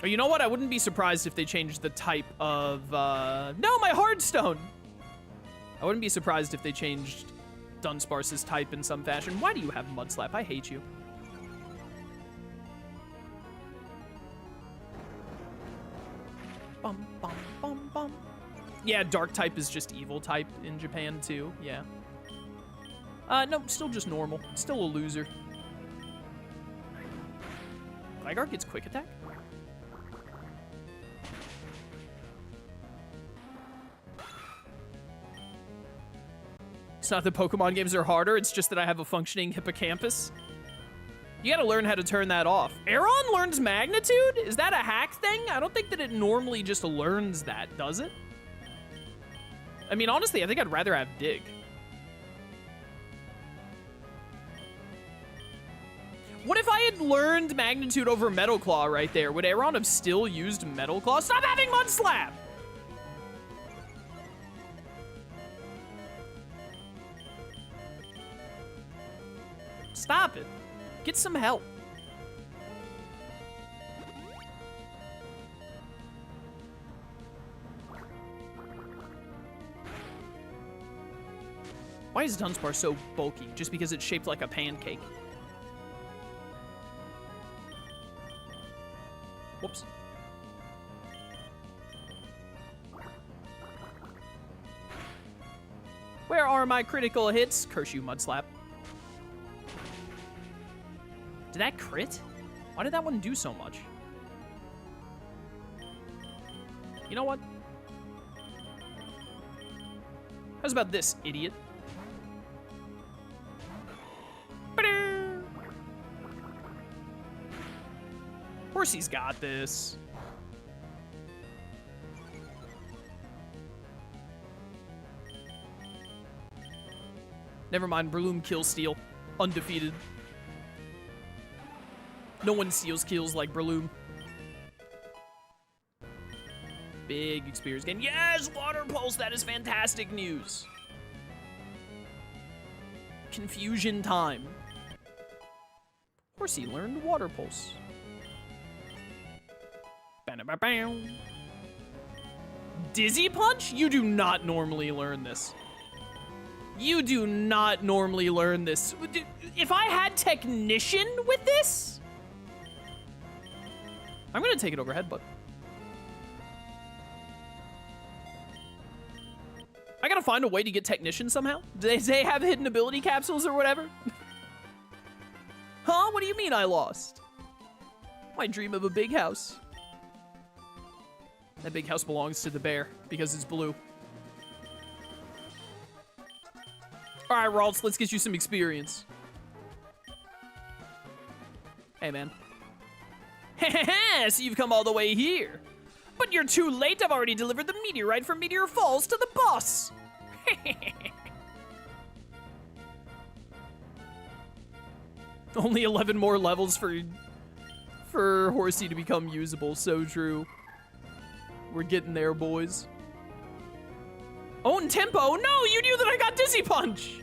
Oh, you know what? I wouldn't be surprised if they changed the type of, no, my Hardstone! I wouldn't be surprised if they changed Dunsparce's type in some fashion. Why do you have Mudslap? I hate you. Bum, bum, bum, bum. Yeah, Dark type is just Evil type in Japan, too. Yeah. No, still just normal. Still a loser. Gligar gets Quick Attack? It's not that Pokemon games are harder, it's just that I have a functioning hippocampus. You gotta learn how to turn that off. Aeron learns Magnitude? Is that a hack thing? I don't think that it normally just learns that, does it? I mean, honestly, I think I'd rather have Dig. What if I had learned Magnitude over Metal Claw right there? Would Aeron have still used Metal Claw? Stop having Mudslap! Stop it. Get some help. Why is Dunsparce so bulky? Just because it's shaped like a pancake. Whoops. Where are my critical hits? Curse you, Mudslap. Did that crit? Why did that one do so much? You know what? How's about this, idiot? Horsey's got this. Never mind, Breloom kills Steel. Undefeated. No one steals kills like Breloom. Big experience gain. Yes, Water Pulse. That is fantastic news. Confusion time. Horsey learned Water Pulse. Dizzy Punch? You do not normally learn this. You do not normally learn this. If I had Technician with this, I'm gonna take it over Headbutt. I gotta find a way to get Technician somehow. Do they have hidden ability capsules or whatever? Huh? What do you mean I lost? My dream of a big house. That big house belongs to the bear because it's blue. All right, Ralts, let's get you some experience. Hey, man. So you've come all the way here. But you're too late. I've already delivered the meteorite from Meteor Falls to the boss. Only 11 more levels for Horsey to become usable. So true. We're getting there, boys. Oh, and Tempo. No, you knew that I got Dizzy Punch.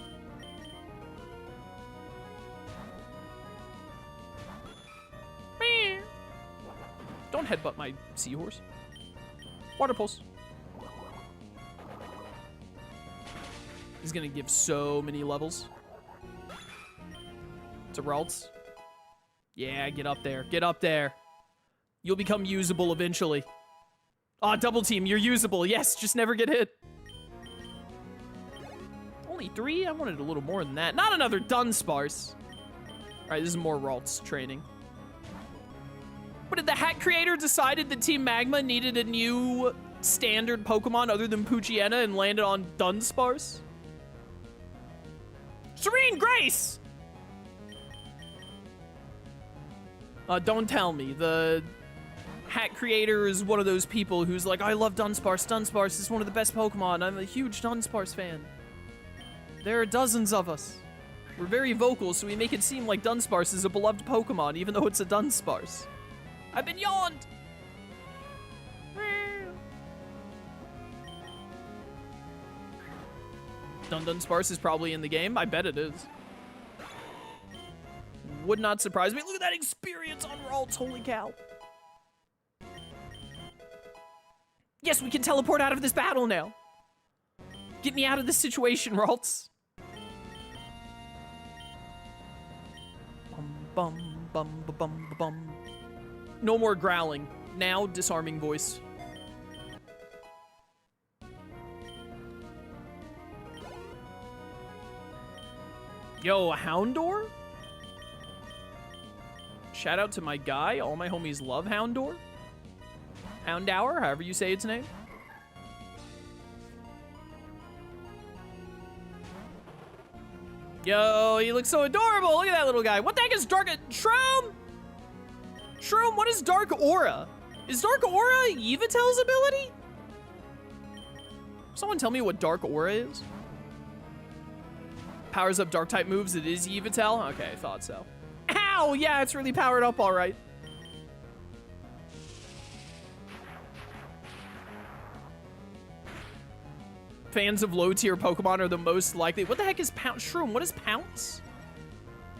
Don't headbutt my seahorse. Water Pulse. He's gonna give so many levels. To Ralts. Yeah, get up there. Get up there. You'll become usable eventually. Aw, Double Team, you're usable. Yes, just never get hit. Only 33? I wanted a little more than that. Not another Dunsparce. All right, this is more Ralts training. But did the hat creator decided that Team Magma needed a new standard Pokemon other than Poochyena and landed on Dunsparce? Serene Grace! Don't tell me. The hat creator is one of those people who's like, I love Dunsparce. Dunsparce is one of the best Pokemon. I'm a huge Dunsparce fan. There are dozens of us. We're very vocal, so we make it seem like Dunsparce is a beloved Pokemon, even though it's a Dunsparce. I've been yawned! Dunsparce is probably in the game. I bet it is. Would not surprise me. Look at that experience on Ralts, holy cow. Yes, we can teleport out of this battle now. Get me out of this situation, Ralts. Bum, bum, bum, bum, bum. No more growling. Now, disarming voice. Yo, a Houndour? Shout out to my guy. All my homies love Houndour. Houndour, however you say its name. Yo, he looks so adorable. Look at that little guy. What the heck is Dark... Shroom? Shroom, what is Dark Aura? Is Dark Aura Yveltal's ability? Someone tell me what Dark Aura is. Powers up Dark-type moves. It is Yveltal? Okay, I thought so. Ow! Yeah, it's really powered up all right. Fans of low-tier Pokemon are the most likely... What the heck is Pounce? Shroom, what is Pounce?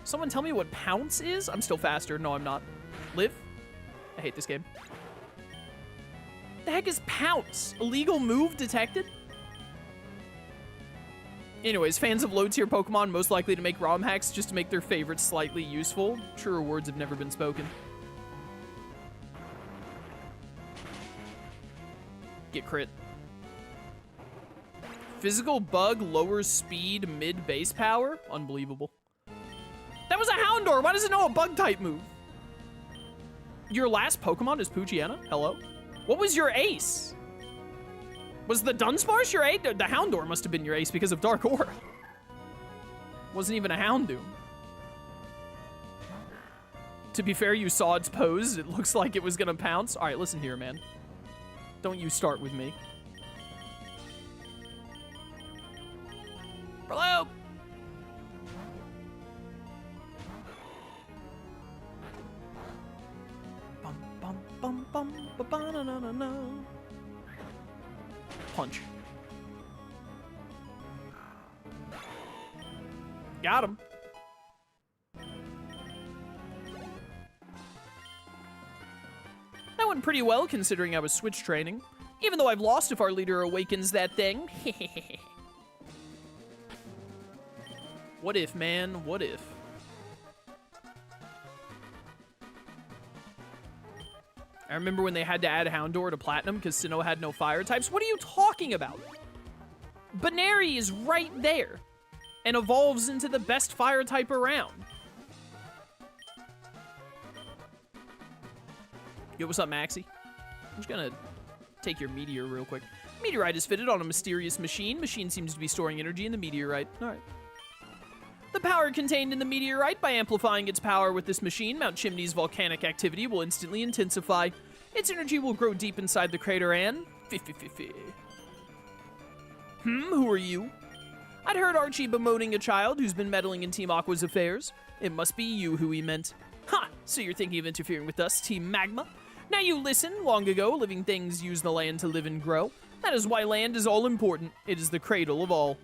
Someone tell me what Pounce is? I'm still faster. No, I'm not. Live? I hate this game. The heck is Pounce? Illegal move detected? Anyways, fans of low-tier Pokemon most likely to make ROM hacks just to make their favorites slightly useful. Truer words have never been spoken. Get crit. Physical bug lowers speed mid base power? Unbelievable. That was a Houndour! Why does it know a bug-type move? Your last Pokemon is Poochyena? Hello? What was your ace? Was the Dunsparce your ace? The Houndour must have been your ace because of Dark Aura. Wasn't even a Houndoom. To be fair, you saw its pose. It looks like it was gonna pounce. All right, listen here, man. Don't you start with me. Hello? Bum, bum, bum, bum, ba, ba, na, na, na, na. Punch. Got him. That went pretty well considering I was switch training. Even though I've lost if our leader awakens that thing. What if, man? What if? I remember when they had to add Houndour to Platinum because Sinnoh had no fire types. What are you talking about? Baneri is right there and evolves into the best fire type around. Yo, what's up, Maxie? I'm just gonna take your meteor real quick. Meteorite is fitted on a mysterious machine. Machine seems to be storing energy in the meteorite. All right. The power contained in the meteorite, by amplifying its power with this machine, Mount Chimney's volcanic activity will instantly intensify. Its energy will grow deep inside the crater and... Who are you? I'd heard Archie bemoaning a child who's been meddling in Team Aqua's affairs. It must be you who he meant. Ha! So you're thinking of interfering with us, Team Magma? Now you listen, long ago, living things used the land to live and grow. That is why land is all important. It is the cradle of all.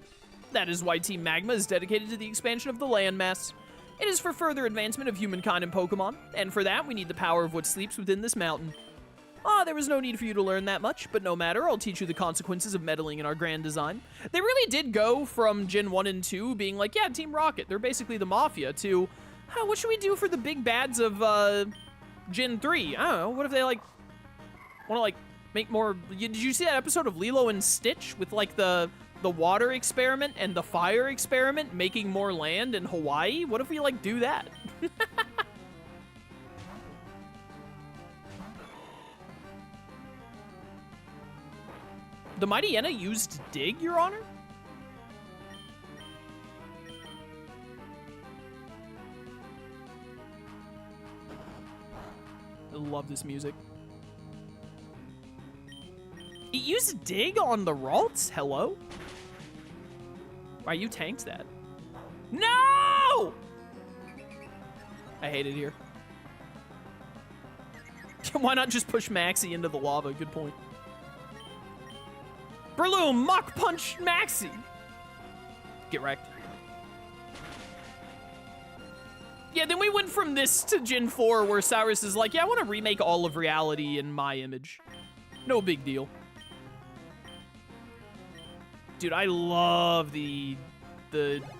That is why Team Magma is dedicated to the expansion of the landmass. It is for further advancement of humankind and Pokemon, and for that we need the power of what sleeps within this mountain. There was no need for you to learn that much, but no matter, I'll teach you the consequences of meddling in our grand design. They really did go from Gen 1 and 2 being like, yeah, Team Rocket, they're basically the Mafia, to, what should we do for the big bads of, Gen 3? I don't know, what if they, want to, make more... Did you see that episode of Lilo and Stitch with, the the water experiment and the fire experiment, making more land in Hawaii? What if we, like, do that? The Mighty Enna used dig, Your Honor? I love this music. It used dig on the Ralts? Hello? Why you tanked that? No! I hate it here. Why not just push Maxi into the lava? Good point. Breloom, Mach Punch Maxi! Get wrecked. Yeah, then we went from this to Gen 4 where Cyrus is like, yeah, I want to remake all of reality in my image. No big deal. Dude, I love the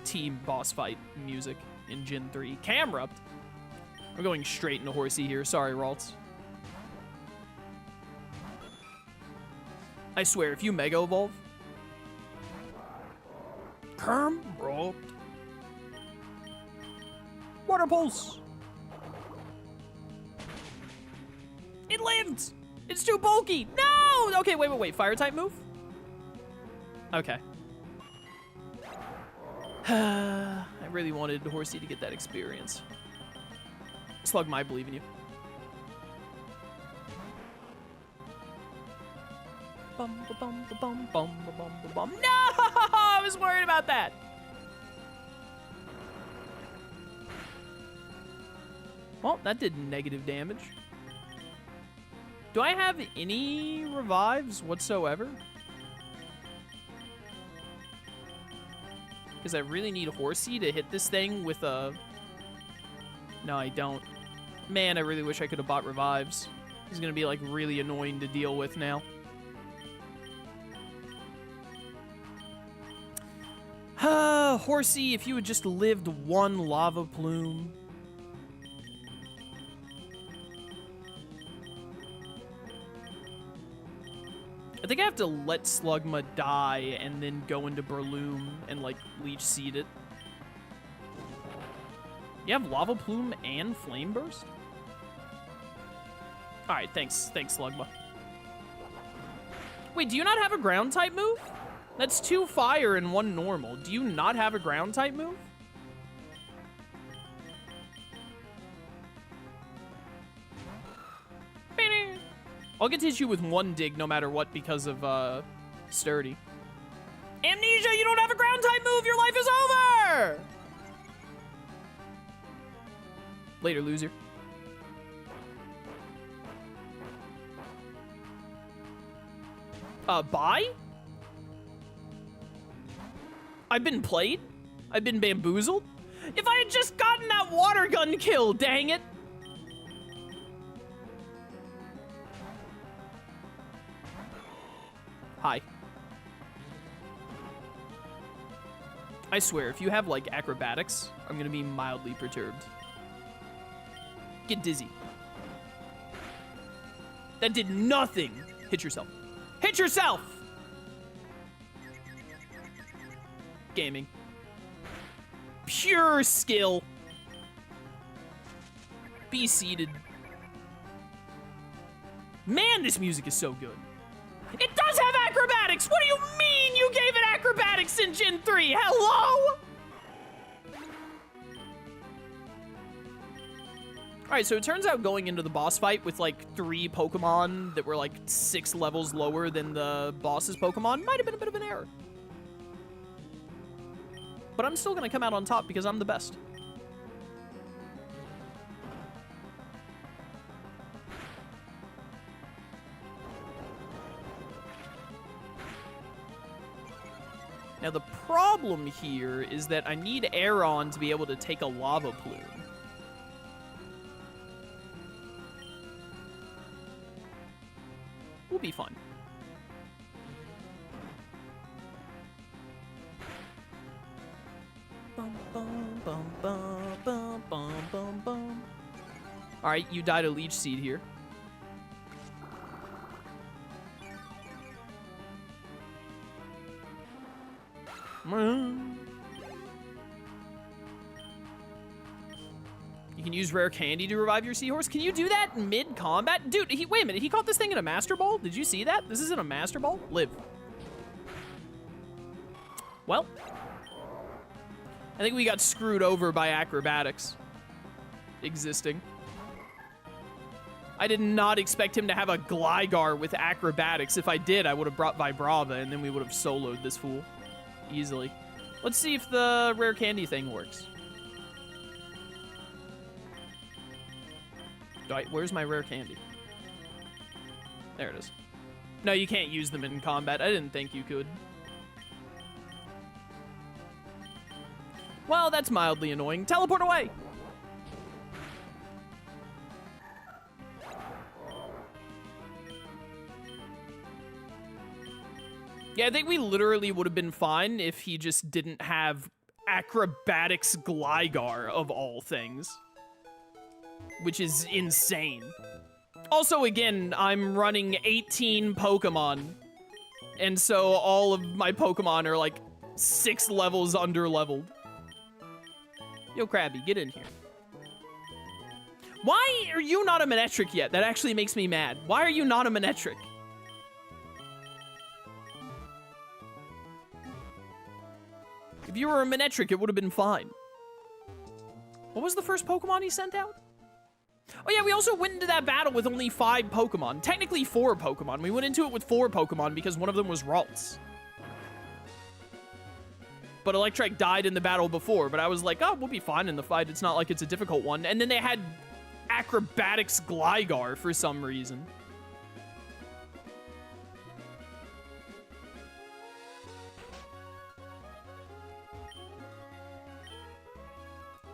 team boss fight music in Gen 3. Camrupt. I'm going straight into Horsey here. Sorry, Ralts. I swear, if you Mega Evolve... Camrupt. Water Pulse. It lived! It's too bulky! No! Okay, wait. Fire type move? Okay. I really wanted Horsey to get that experience. Slugma, I believe in you. No! I was worried about that. Well, that did negative damage. Do I have any revives whatsoever? Because I really need Horsey to hit this thing with a... No, I don't. Man, I really wish I could have bought revives. He's going to be, like, really annoying to deal with now. Horsey, if you had just lived one lava plume. I think I have to let Slugma die and then go into Breloom and, like, Leech Seed it. You have Lava Plume and Flame Burst? Alright, thanks, Slugma. Wait, do you not have a ground type move? That's 2 fire and 1 normal. Do you not have a ground type move? I'll get to hit you with 1 dig no matter what because of Sturdy. Amnesia, you don't have a ground type move! Your life is over! Later, loser. Bye? I've been played? I've been bamboozled? If I had just gotten that water gun kill, dang it! Hi. I swear, if you have, like, acrobatics, I'm gonna be mildly perturbed. Get dizzy. That did nothing. Hit yourself. Hit yourself! Gaming. Pure skill. Be seated. Man, this music is so good. It does have acrobatics! What do you mean you gave it acrobatics in Gen 3? Hello? Alright, so it turns out going into the boss fight with, like, 3 Pokemon that were, like, 6 levels lower than the boss's Pokemon might have been a bit of an error. But I'm still gonna come out on top because I'm the best. Now, the problem here is that I need Aeron to be able to take a Lava Plume. We'll be fine. Alright, you died a Leech Seed here. You can use rare candy to revive your seahorse. Can you do that mid-combat? Dude, wait a minute. He caught this thing in a Master Ball? Did you see that? This isn't a Master Ball? Live. Well, I think we got screwed over by acrobatics existing. I did not expect him to have a Gligar with acrobatics. If I did, I would have brought Vibrava, and then we would have soloed this fool easily. Let's see if the rare candy thing works. Where's my rare candy? There it is. No, you can't use them in combat. I didn't think you could. Well, that's mildly annoying. Teleport away! Yeah, I think we literally would have been fine if he just didn't have acrobatics Gligar, of all things. Which is insane. Also, again, I'm running 18 Pokemon. And so all of my Pokemon are like 6 levels under-leveled. Yo, Krabby, get in here. Why are you not a Manectric yet? That actually makes me mad. Why are you not a Manectric? If you were a Manectric, it would have been fine. What was the first Pokemon he sent out? Oh yeah, we also went into that battle with only 5 Pokemon. Technically 4 Pokemon. We went into it with 4 Pokemon because one of them was Ralts. But Electrike died in the battle before, but I was like, oh, we'll be fine in the fight. It's not like it's a difficult one. And then they had Acrobatics Gligar for some reason.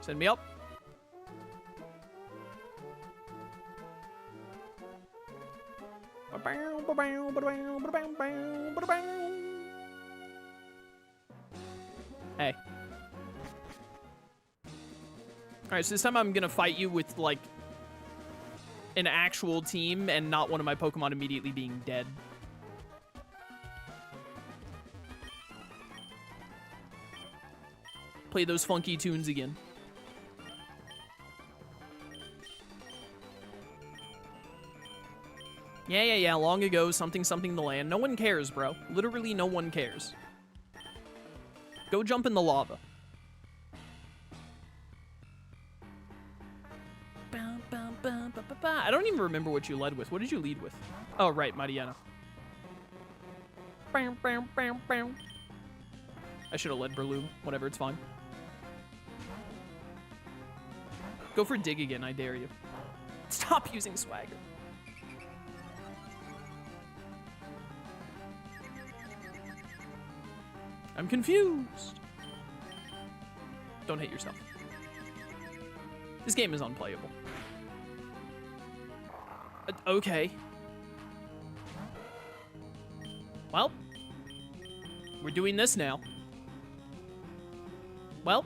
Send me up. Hey. Alright, so this time I'm gonna fight you with, like, an actual team and not one of my Pokemon immediately being dead. Play those funky tunes again. Yeah, long ago, something the land. No one cares, bro. Literally no one cares. Go jump in the lava. I don't even remember what you led with. What did you lead with? Oh, right, Mariana. I should have led Breloom. Whatever, it's fine. Go for Dig again, I dare you. Stop using Swagger. I'm confused. Don't hate yourself. This game is unplayable. Okay. Well, we're doing this now. Well,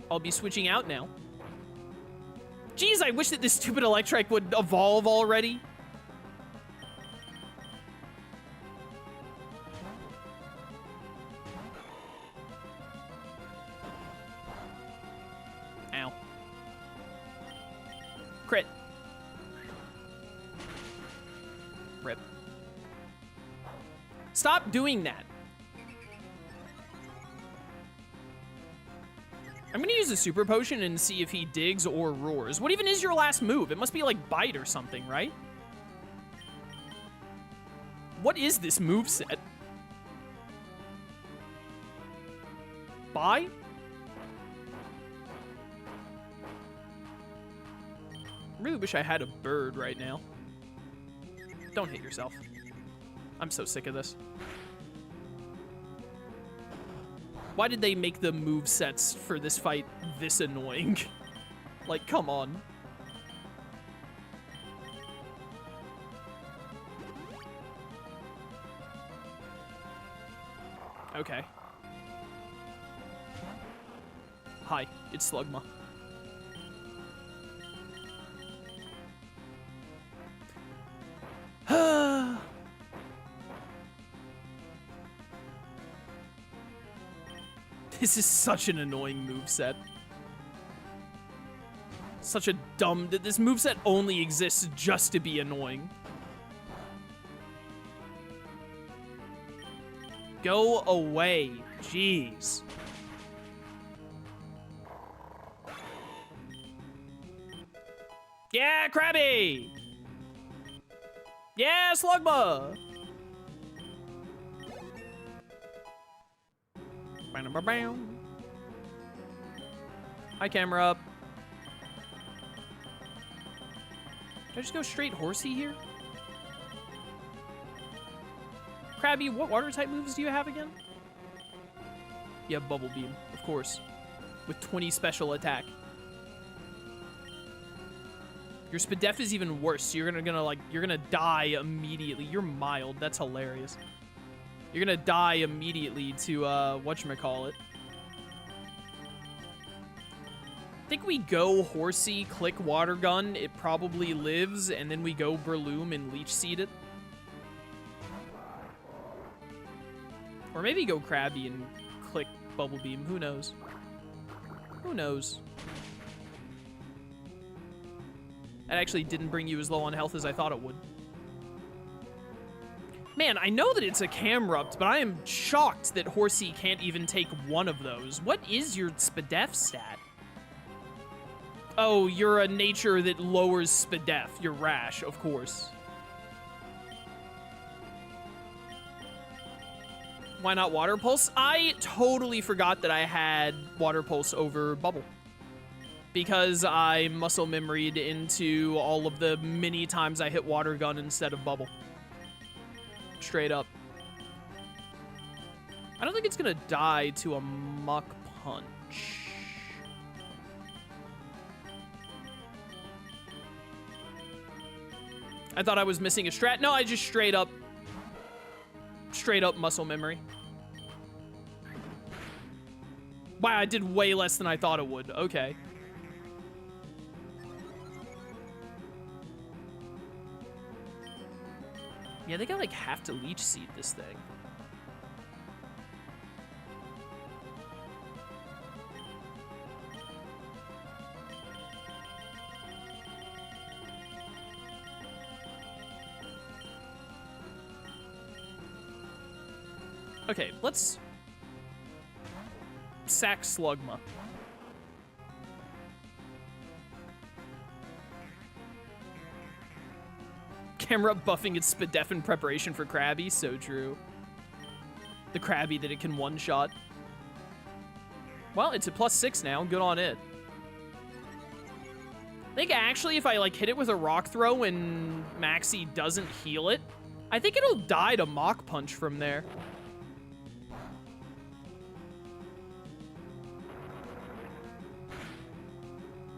I'll be switching out now. Jeez, I wish that this stupid Electrike would evolve already. Ow. Crit. Rip. Stop doing that. I'm gonna use a super potion and see if he digs or roars. What even is your last move? It must be like bite or something, right? What is this moveset? Bye? I really wish I had a bird right now. Don't hate yourself. I'm so sick of this. Why did they make the movesets for this fight this annoying? Like, come on. Okay. Hi, it's Slugma. This is such an annoying moveset. Such a dumb... This moveset only exists just to be annoying. Go away. Jeez. Yeah, Krabby! Yeah, Slugma! Hi, camera up. Did I just go straight horsey here? Krabby, what water type moves do you have again? You have Bubble Beam, of course. With 20 special attack. Your Spadef is even worse, so you're gonna die immediately. You're mild, that's hilarious. You're gonna die immediately to, whatchamacallit. I think we go Horsey, click Water Gun, it probably lives, and then we go Breloom and Leech Seed it. Or maybe go Krabby and click Bubble Beam, who knows? Who knows? That actually didn't bring you as low on health as I thought it would. Man, I know that it's a Camrupt, but I am shocked that Horsey can't even take one of those. What is your Spadef stat? Oh, you're a nature that lowers Spadef. You're Rash, of course. Why not Water Pulse? I totally forgot that I had Water Pulse over Bubble. Because I muscle memoried into all of the many times I hit Water Gun instead of Bubble. Straight up. I don't think it's gonna die to a Muck Punch. I thought I was missing a strat. No, I just straight up muscle memory. Wow, I did way less than I thought it would. Okay. Yeah, they gotta like have to Leech Seed this thing. Okay, let's sack Slugma. Camera buffing its Spadef in preparation for Krabby, so true. The Krabby that it can one-shot. Well, it's a +6 now, good on it. I think actually if I like hit it with a Rock Throw and Maxie doesn't heal it, I think it'll die to Mach Punch from there.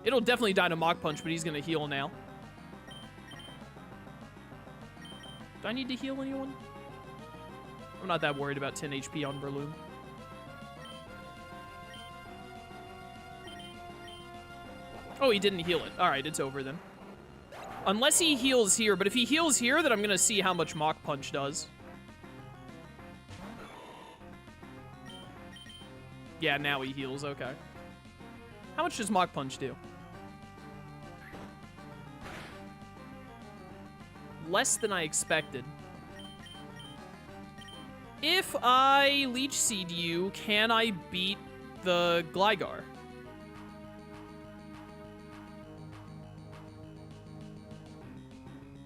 It'll definitely die to Mach Punch, but he's gonna heal now. Do I need to heal anyone? I'm not that worried about 10 HP on Breloom. Oh, he didn't heal it. Alright, it's over then. Unless he heals here, but if he heals here, then I'm gonna see how much Mach Punch does. Yeah, now he heals, okay. How much does Mach Punch do? Less than I expected. If I Leech Seed you, can I beat the Gligar?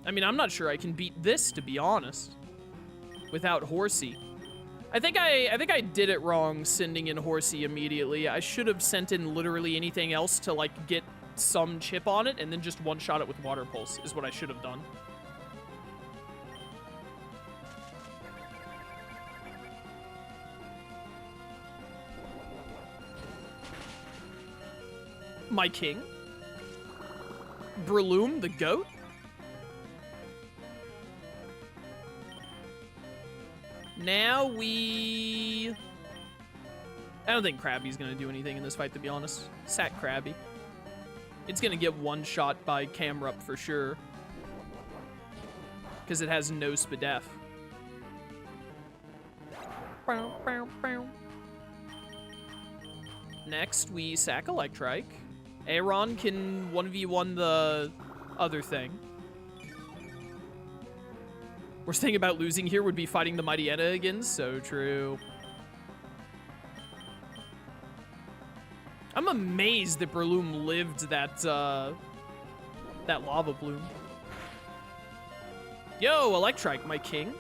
I mean, I'm not sure I can beat this, to be honest, without Horsey. I think I did it wrong sending in Horsey immediately. I should have sent in literally anything else to like get some chip on it and then just one-shot it with Water Pulse is what I should have done. My king? Breloom, the goat? Now we... I don't think Krabby's gonna do anything in this fight, to be honest. Sack Krabby. It's gonna get one shot by Camrupt for sure. Because it has no Spadef. next, we sack Electrike. Aaron can 1v1 the other thing. Worst thing about losing here would be fighting the Mighty Ena again. So true. I'm amazed that Breloom lived that lava bloom. Yo, Electrike, my king.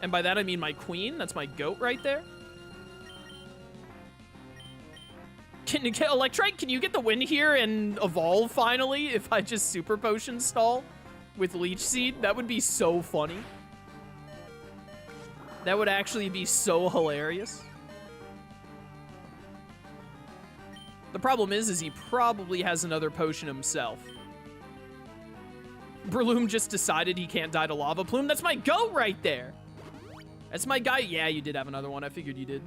And by that I mean my queen. That's my goat right there. Can you get Electrike? Can you get the win here and evolve finally if I just super potion stall with Leech Seed? That would be so funny. That would actually be so hilarious. The problem is he probably has another potion himself. Breloom just decided he can't die to Lava Plume. That's my goat right there. That's my guy. Yeah, you did have another one. I figured you did.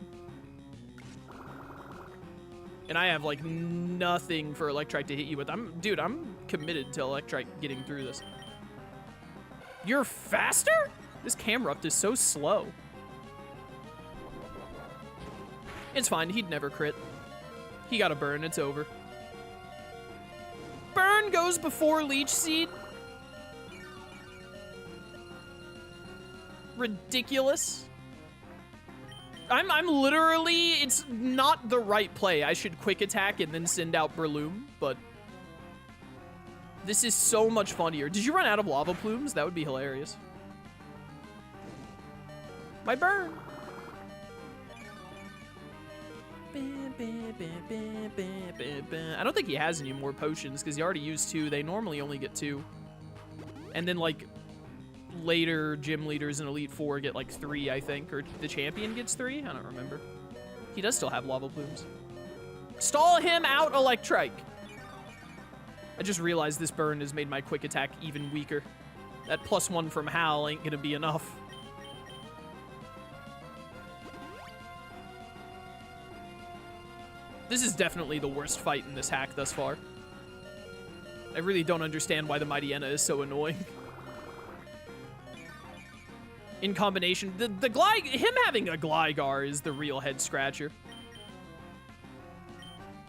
And I have, like, nothing for Electrike to hit you with. Dude, I'm committed to Electrike getting through this. You're faster? This Camerupt is so slow. It's fine. He'd never crit. He got a burn. It's over. Burn goes before Leech Seed. Ridiculous. I'm literally, it's not the right play. I should quick attack and then send out Breloom, but this is so much funnier. Did you run out of lava plumes? That would be hilarious. My burn. I don't think he has any more potions because he already used 2. They normally only get 2. And then, like, later gym leaders in Elite 4 get like 3, I think, or the champion gets 3. I don't remember. He does still have lava plumes. Stall him out, Electrike. I just realized this burn has made my quick attack even weaker. That +1 from Hal ain't gonna be enough. This is definitely the worst fight in this hack thus far. I really don't understand why the Mighty Ena is so annoying. In combination, him having a Gligar is the real head scratcher.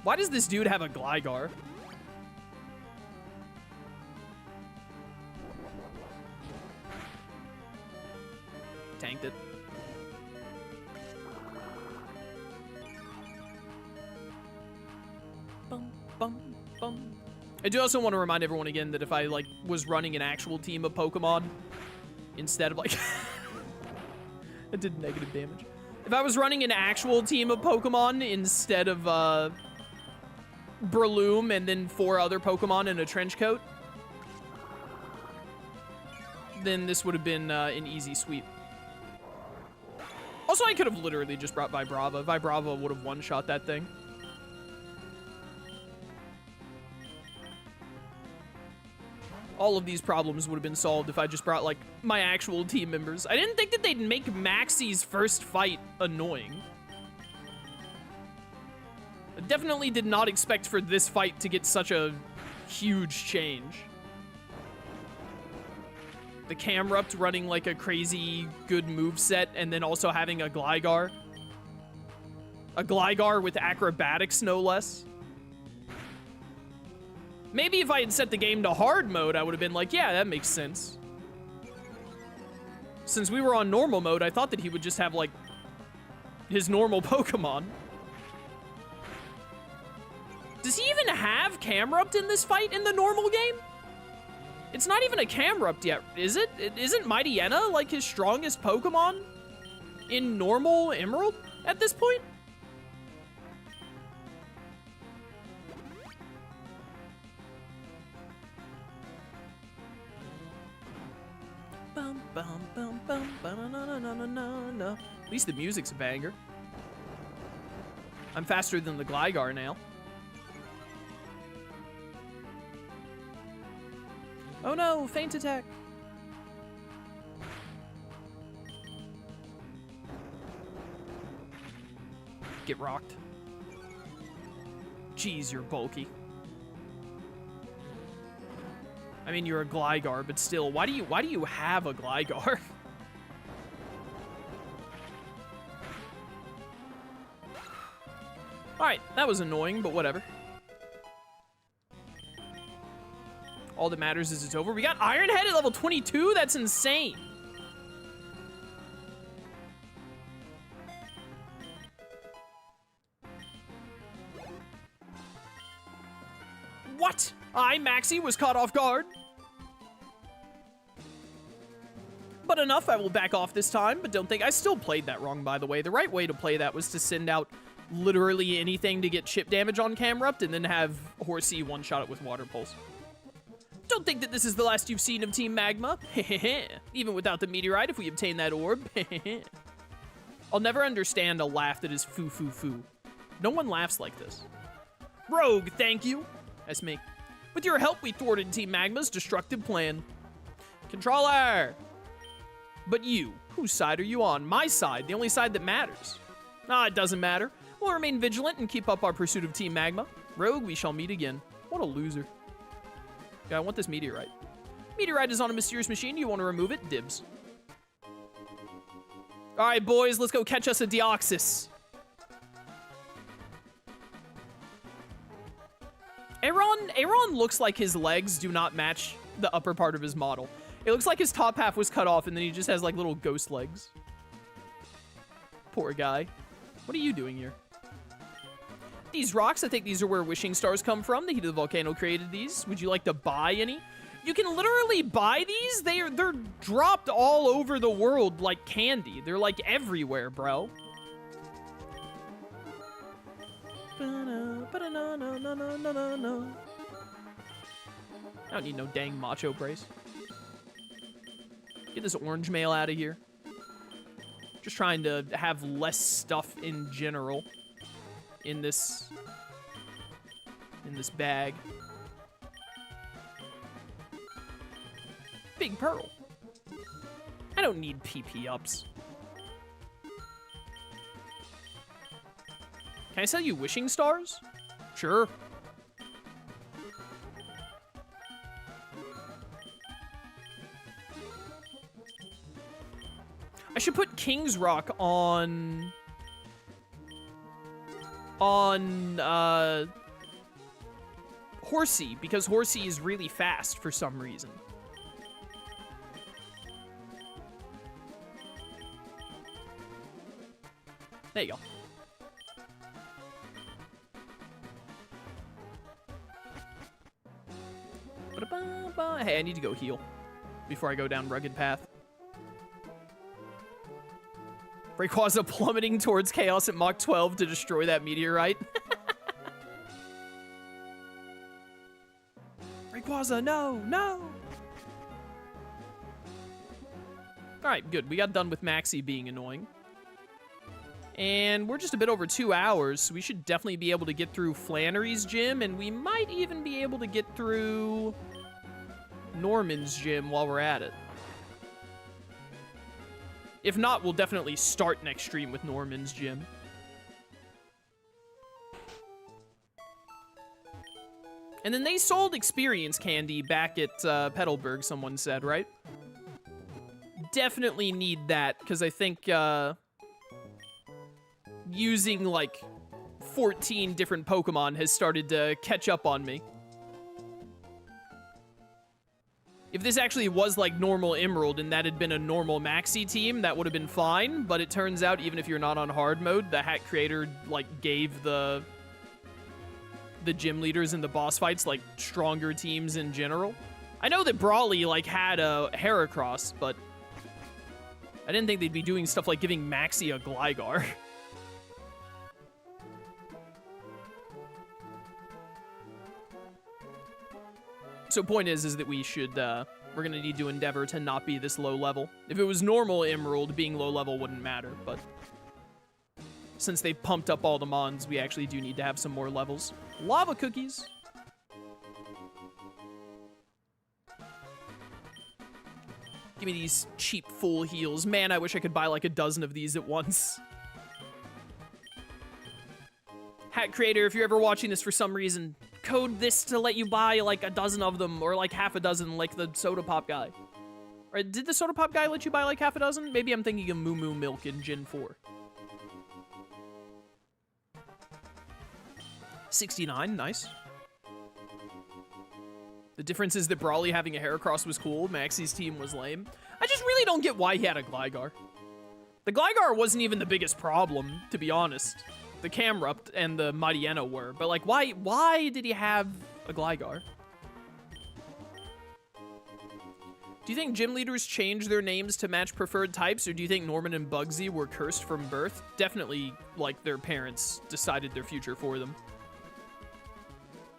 Why does this dude have a Gligar? Tanked it. Bum, bum, bum. I do also want to remind everyone again that if I like was running an actual team of Pokemon instead of like it did negative damage. If I was running an actual team of Pokemon instead of Breloom and then 4 other Pokemon in a trench coat, then this would have been an easy sweep. Also, I could have literally just brought Vibrava. Vibrava would have one-shot that thing. All of these problems would have been solved if I just brought, like, my actual team members. I didn't think that they'd make Maxie's first fight annoying. I definitely did not expect for this fight to get such a huge change. The Camerupt running, like, a crazy good moveset and then also having a Gligar. A Gligar with acrobatics, no less. Maybe if I had set the game to hard mode, I would have been like, yeah, that makes sense. Since we were on normal mode, I thought that he would just have, like, his normal Pokemon. Does he even have Camerupt in this fight in the normal game? It's not even a Camerupt yet, is it? Isn't Mighty Ena, like, his strongest Pokemon in normal Emerald at this point? At least the music's a banger. I'm faster than the Gligar now. Oh no, feint attack. Get rocked. Jeez, you're bulky. I mean, you're a Gligar, but still, why do you have a Gligar? Alright, that was annoying, but whatever. All that matters is it's over. We got Ironhead at level 22? That's insane. What? Maxie was caught off guard. But enough, I will back off this time, but don't think I still played that wrong, by the way. The right way to play that was to send out literally anything to get chip damage on Camrupt and then have Horsey one-shot it with Water Pulse. Don't think that this is the last you've seen of Team Magma. Even without the meteorite, if we obtain that orb. I'll never understand a laugh that is foo-foo-foo. No one laughs like this. Rogue, thank you. That's me. With your help, we thwarted Team Magma's destructive plan. Controller! But you, whose side are you on? My side, the only side that matters. It doesn't matter. We'll remain vigilant and keep up our pursuit of Team Magma. Rogue, we shall meet again. What a loser. Yeah, I want this meteorite. Meteorite is on a mysterious machine. You want to remove it? Dibs. All right, boys, let's go catch us a Deoxys. Aaron looks like his legs do not match the upper part of his model. It looks like his top half was cut off and then he just has like little ghost legs. Poor guy. What are you doing here? These rocks, I think these are where wishing stars come from. The heat of the volcano created these. Would you like to buy any? You can literally buy these. They're dropped all over the world like candy. They're like everywhere, bro. I don't need no dang macho brace. Get this orange mail out of here. Just trying to have less stuff in general in this bag. Big pearl. I don't need PP ups. Can I sell you wishing stars? Sure. I should put King's Rock on Horsey, because Horsey is really fast for some reason. There you go. Hey, I need to go heal before I go down rugged path. Rayquaza plummeting towards chaos at Mach 12 to destroy that meteorite. Rayquaza, no, no! Alright, good. We got done with Maxie being annoying. And we're just a bit over 2 hours, so we should definitely be able to get through Flannery's gym, and we might even be able to get through Norman's gym while we're at it. If not, we'll definitely start next stream with Norman's gym. And then they sold experience candy back at Petalburg, someone said, right? Definitely need that, because I think using like 14 different Pokemon has started to catch up on me. If this actually was like normal Emerald and that had been a normal Maxi team, that would have been fine, but it turns out even if you're not on hard mode, the hack creator like gave the gym leaders in the boss fights like stronger teams in general. I know that Brawly like had a Heracross, but I didn't think they'd be doing stuff like giving Maxi a Gligar. So point is that we should, we're gonna need to endeavor to not be this low level. If it was normal Emerald, being low level wouldn't matter, but since they've pumped up all the mons, we actually do need to have some more levels. Lava cookies. Give me these cheap full heals. Man, I wish I could buy like a dozen of these at once. Hat creator, if you're ever watching this for some reason, code this to let you buy like a dozen of them, or like half a dozen like the Soda Pop guy. Or did the Soda Pop guy let you buy like half a dozen? Maybe I'm thinking of Moo Moo Milk in Gen 4. 69, nice. The difference is that Brawly having a Heracross was cool. Maxie's team was lame. I just really don't get why he had a Gligar. The Gligar wasn't even the biggest problem, to be honest. The Camerupt and the Mightyena were. But, like, why did he have a Gligar? Do you think gym leaders change their names to match preferred types, or do you think Norman and Bugsy were cursed from birth? Definitely, like, their parents decided their future for them.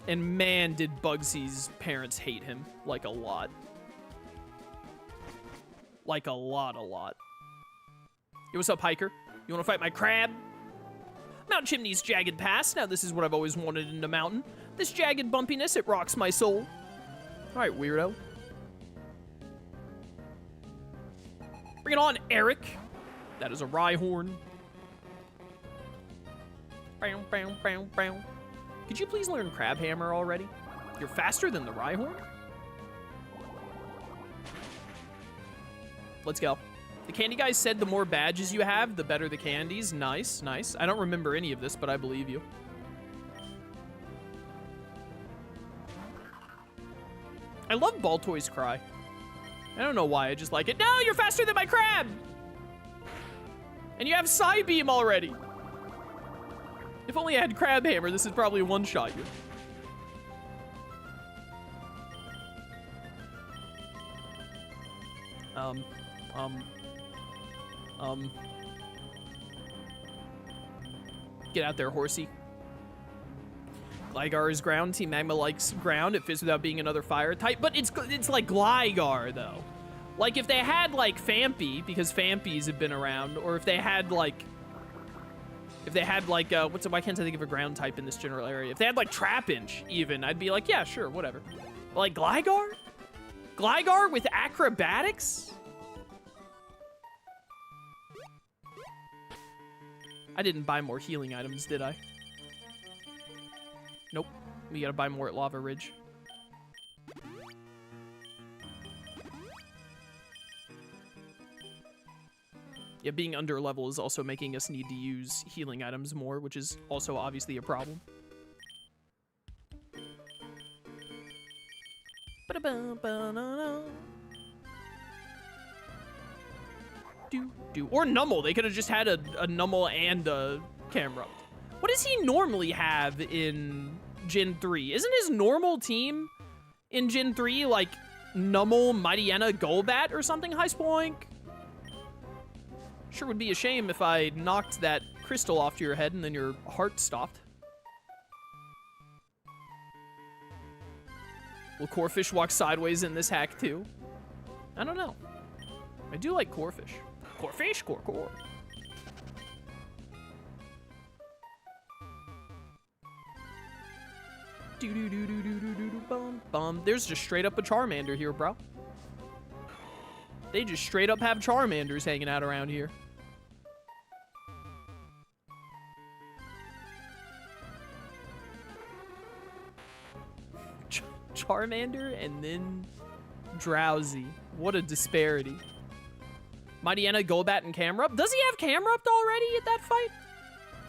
And man, did Bugsy's parents hate him. Like, a lot. Like, a lot. Yo, what's up, hiker? You wanna fight my crab? Mount Chimney's jagged pass. Now this is what I've always wanted in a mountain. This jagged bumpiness, it rocks my soul. Alright, weirdo. Bring it on, Eric. That is a Rhyhorn. Bow, bow, bow, bow. Could you please learn Crab Hammer already? You're faster than the Rhyhorn? Let's go. The candy guy said the more badges you have, the better the candies. Nice, nice. I don't remember any of this, but I believe you. I love Baltoy's cry. I don't know why, I just like it. No, you're faster than my crab! And you have Psybeam already. If only I had Crab Hammer, this is probably a one-shot you. Get out there, horsey. Gligar is ground. Team Magma likes ground. It fits without being another fire type. But it's like Gligar, though. Like, if they had, like, Phanpy, because Phanpys have been around, or if they had, like... why can't I think of a ground type in this general area? If they had, like, Trapinch, even, I'd be like, yeah, sure, whatever. But, like, Gligar? Gligar with acrobatics? I didn't buy more healing items, did I? Nope. We gotta buy more at Lava Ridge. Yeah, being under level is also making us need to use healing items more, which is also obviously a problem. Or Numel. They could have just had a Numel and a Camerupt. What does he normally have in Gen 3? Isn't his normal team in Gen 3 like Numel, Mightyena, Golbat or something? High Spoink. Sure would be a shame if I knocked that crystal off to your head and then your heart stopped. Will Corphish walk sideways in this hack too? I don't know. I do like Corphish. Corphish, Core. Bum. There's just straight up a Charmander here, bro. They just straight up have Charmanders hanging out around here. Charmander and then Drowsy. What a disparity. Mightyena, Golbat, and Camerupt. Does he have Camerupt already at that fight?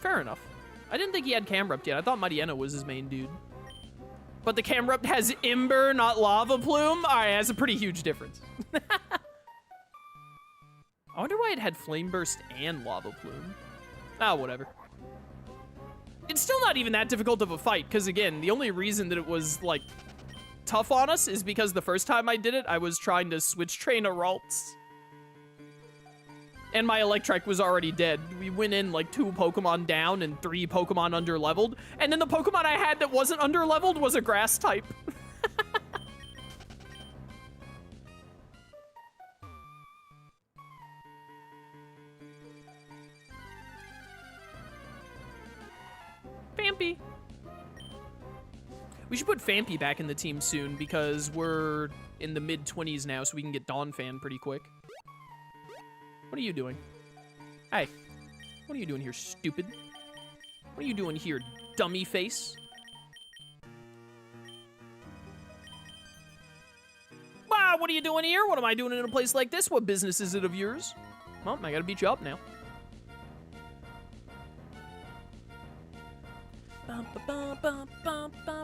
Fair enough. I didn't think he had Camerupt yet. I thought Mightyena was his main dude. But the Camerupt has Ember, not Lava Plume? Alright, that's a pretty huge difference. I wonder why it had Flame Burst and Lava Plume. Ah, whatever. It's still not even that difficult of a fight, because again, the only reason that it was, like, tough on us is because the first time I did it, I was trying to switch train a Ralts. And my Electrike was already dead. We went in, like, 2 Pokemon down and 3 Pokemon under-leveled. And then the Pokemon I had that wasn't under-leveled was a Grass type. Phanpy. We should put Phanpy back in the team soon because we're in the mid-20s now, so we can get Donphan pretty quick. What are you doing? Hey, what are you doing here, stupid? What are you doing here, dummy face? Wow, what are you doing here? What am I doing in a place like this? What business is it of yours? Well, I gotta beat you up now.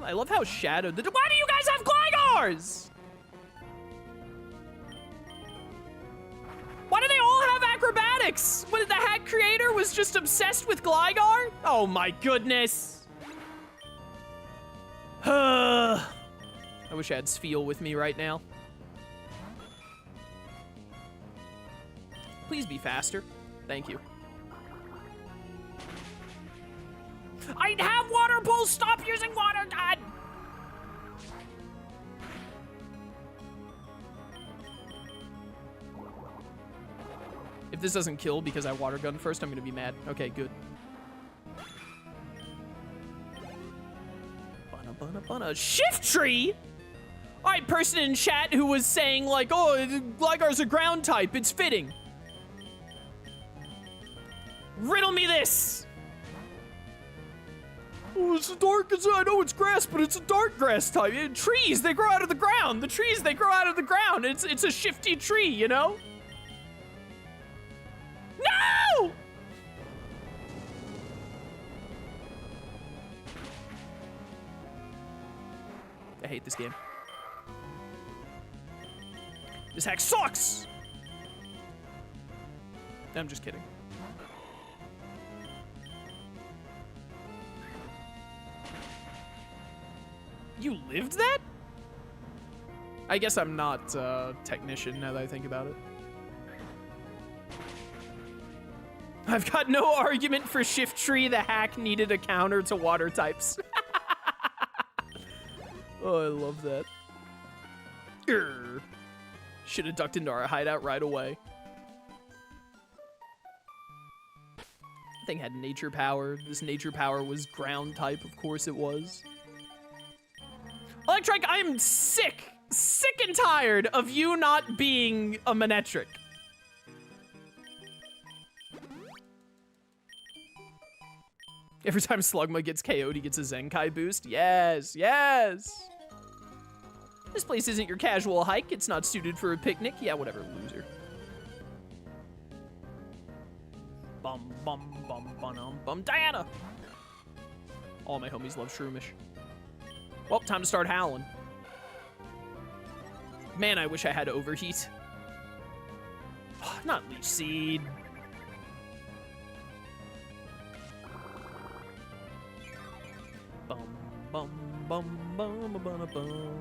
I love how shadowed the. Why do you guys have Glygars? Why do they all have acrobatics? What, the hack creator was just obsessed with Gligar? Oh my goodness. I wish I had Spheal with me right now. Please be faster. Thank you. I have water pulse. Stop using water, God. If this doesn't kill because I water gun first, I'm gonna be mad. Okay, good. Bana. Shift tree? All right, person in chat who was saying like, oh, Gligar's a ground type, it's fitting. Riddle me this. Oh, it's a dark, I know it's grass, but it's a dark grass type. Trees, they grow out of the ground. The trees, they grow out of the ground. It's a shifty tree, you know? No! I hate this game. This hack sucks! I'm just kidding. You lived that? I guess I'm not a technician now that I think about it. I've got no argument for Shift Tree. The hack needed a counter to water types. Oh, I love that. Should have ducked into our hideout right away. Thing had nature power. This nature power was ground type, of course it was. Electric, I am sick and tired of you not being a Manectric. Every time Slugma gets KO'd, he gets a Zenkai boost. Yes, yes. This place isn't your casual hike. It's not suited for a picnic. Yeah, whatever, loser. Bum, bum, bum, bum, bum, Diana. All my homies love Shroomish. Well, time to start howling. Man, I wish I had Overheat. Not Leech Seed. Bum, bum, bum, bum, bum, bum, bum.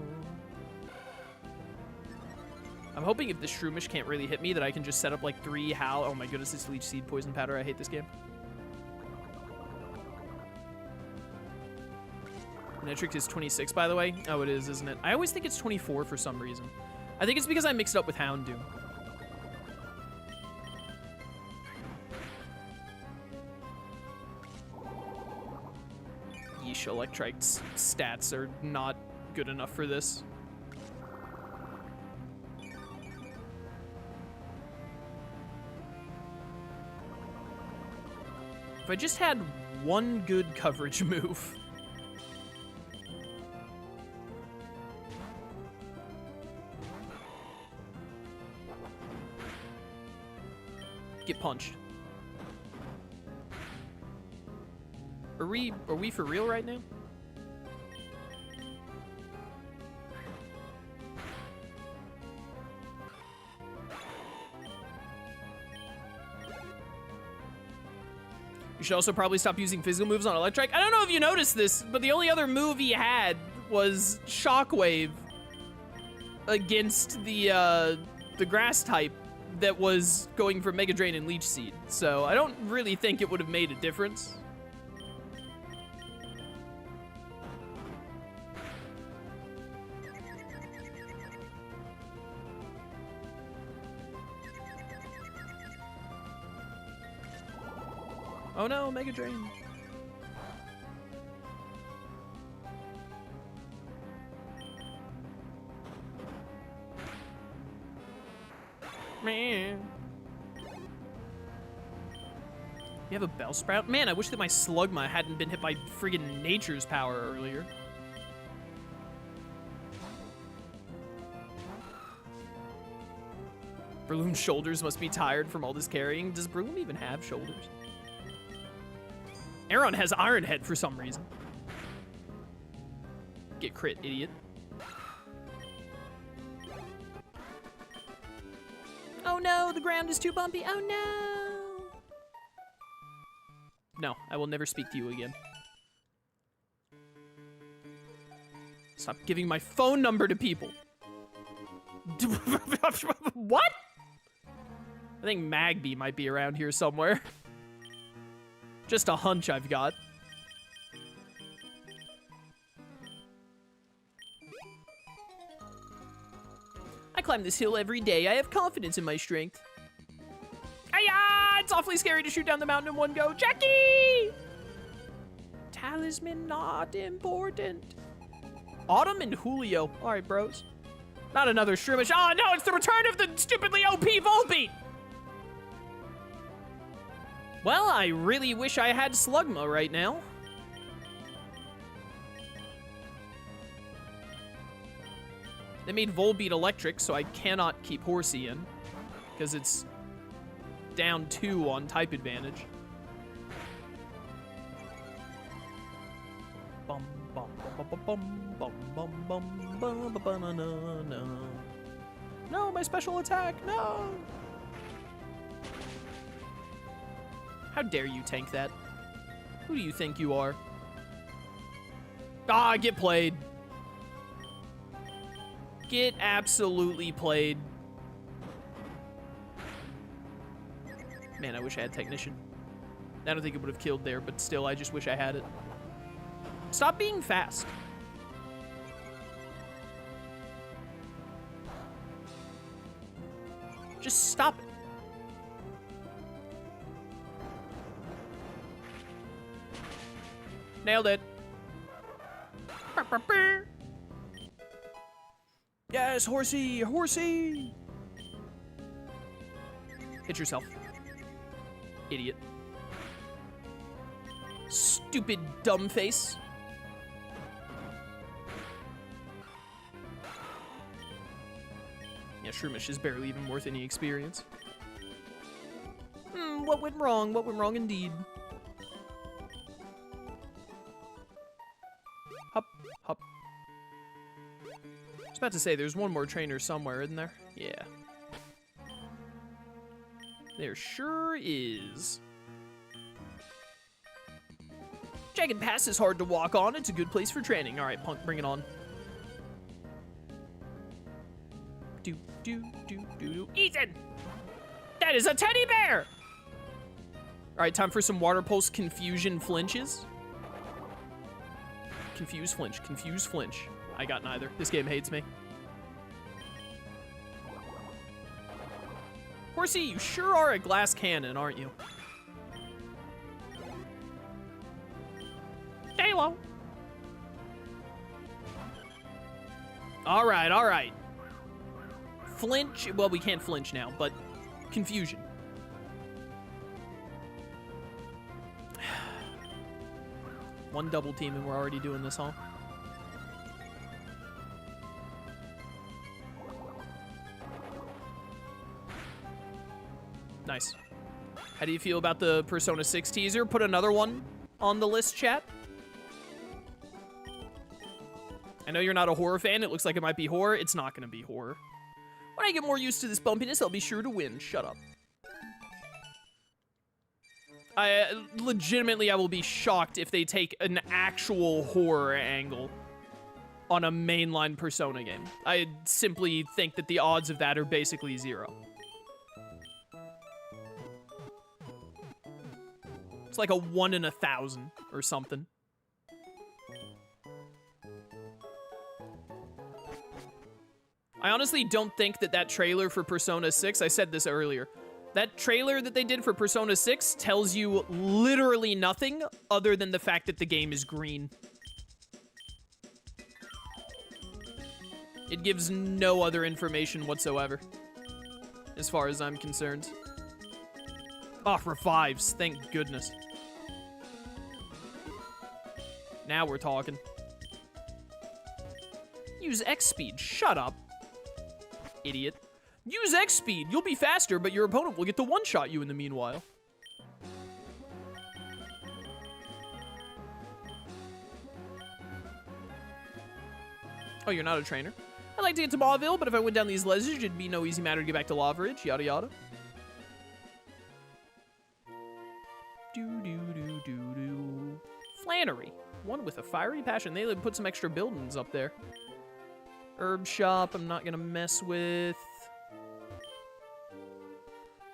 I'm hoping if the Shroomish can't really hit me that I can just set up like 3 howl. Oh my goodness, it's Leech Seed, Poison Powder. I hate this game. Manectric is 26, by the way. Oh, it is, isn't it? I always think it's 24 for some reason. I think it's because I mixed it up with Houndoom. Yeesh, Electrike's stats are not good enough for this. If I just had one good coverage move. Get punched. Are we for real right now? You should also probably stop using physical moves on Electrike. I don't know if you noticed this, but the only other move he had was Shockwave against the grass type that was going for Mega Drain and Leech Seed. So I don't really think it would have made a difference. Oh no, Mega Drain. Man. You have a Bellsprout? Man, I wish that my Slugma hadn't been hit by friggin' Nature's Power earlier. Breloom's shoulders must be tired from all this carrying. Does Breloom even have shoulders? Aron has Iron Head for some reason. Get crit, idiot. Oh no, the ground is too bumpy. Oh no. No, I will never speak to you again. Stop giving my phone number to people. What? I think Magby might be around here somewhere. Just a hunch I've got. I climb this hill every day. I have confidence in my strength. Hiya! It's awfully scary to shoot down the mountain in one go. Jackie! Talisman not important. Autumn and Julio. All right, bros. Not another Shroomish. Oh, no, it's the return of the stupidly OP Volbeat. Well, I really wish I had Slugma right now. They made Volbeat electric, so I cannot keep Horsey in, because it's down 2 on type advantage. Bum bum bum bum bum bum bum bum bum bum no. No, my special attack, no! How dare you tank that? Who do you think you are? Ah, get played. Get absolutely played. Man, I wish I had Technician. I don't think it would have killed there, but still, I just wish I had it. Stop being fast. Just stop it. Nailed it. Yes, Horsey, Horsey. Hit yourself. Idiot. Stupid dumb face. Yeah, Shroomish is barely even worth any experience. What went wrong? What went wrong indeed? Hop, hop. I was about to say, there's one more trainer somewhere, isn't there? Yeah. There sure is. Jagged Pass is hard to walk on. It's a good place for training. All right, Punk, bring it on. Do, do, do, do, do. Ethan! That is a teddy bear! All right, time for some Water Pulse Confusion flinches. Confuse, flinch, confuse, flinch. I got neither. This game hates me. Horsey, you sure are a glass cannon, aren't you? Halo. All right, all right. Flinch. Well, we can't flinch now, but confusion. One double team and we're already doing this, huh? Nice. How do you feel about the Persona 6 teaser? Put another one on the list, chat. I know you're not a horror fan. It looks like it might be horror. It's not going to be horror. When I get more used to this bumpiness, I'll be sure to win. Shut up. Legitimately, I will be shocked if they take an actual horror angle on a mainline Persona game. I simply think that the odds of that are basically 0. It's like a 1 in 1,000 or something. I honestly don't think that that trailer for Persona 6, I said this earlier, that trailer that they did for Persona 6 tells you literally nothing other than the fact that the game is green. It gives no other information whatsoever, as far as I'm concerned. Oh, revives, thank goodness. Now we're talking. Use X speed, shut up. Idiot. Use X speed. You'll be faster, but your opponent will get to one-shot you in the meanwhile. Oh, you're not a trainer? I'd like to get to Mauville, but if I went down these ledges, it'd be no easy matter to get back to Lava Ridge, yada yada. Do. Flannery. One with a fiery passion. They put some extra buildings up there. Herb shop, I'm not gonna mess with.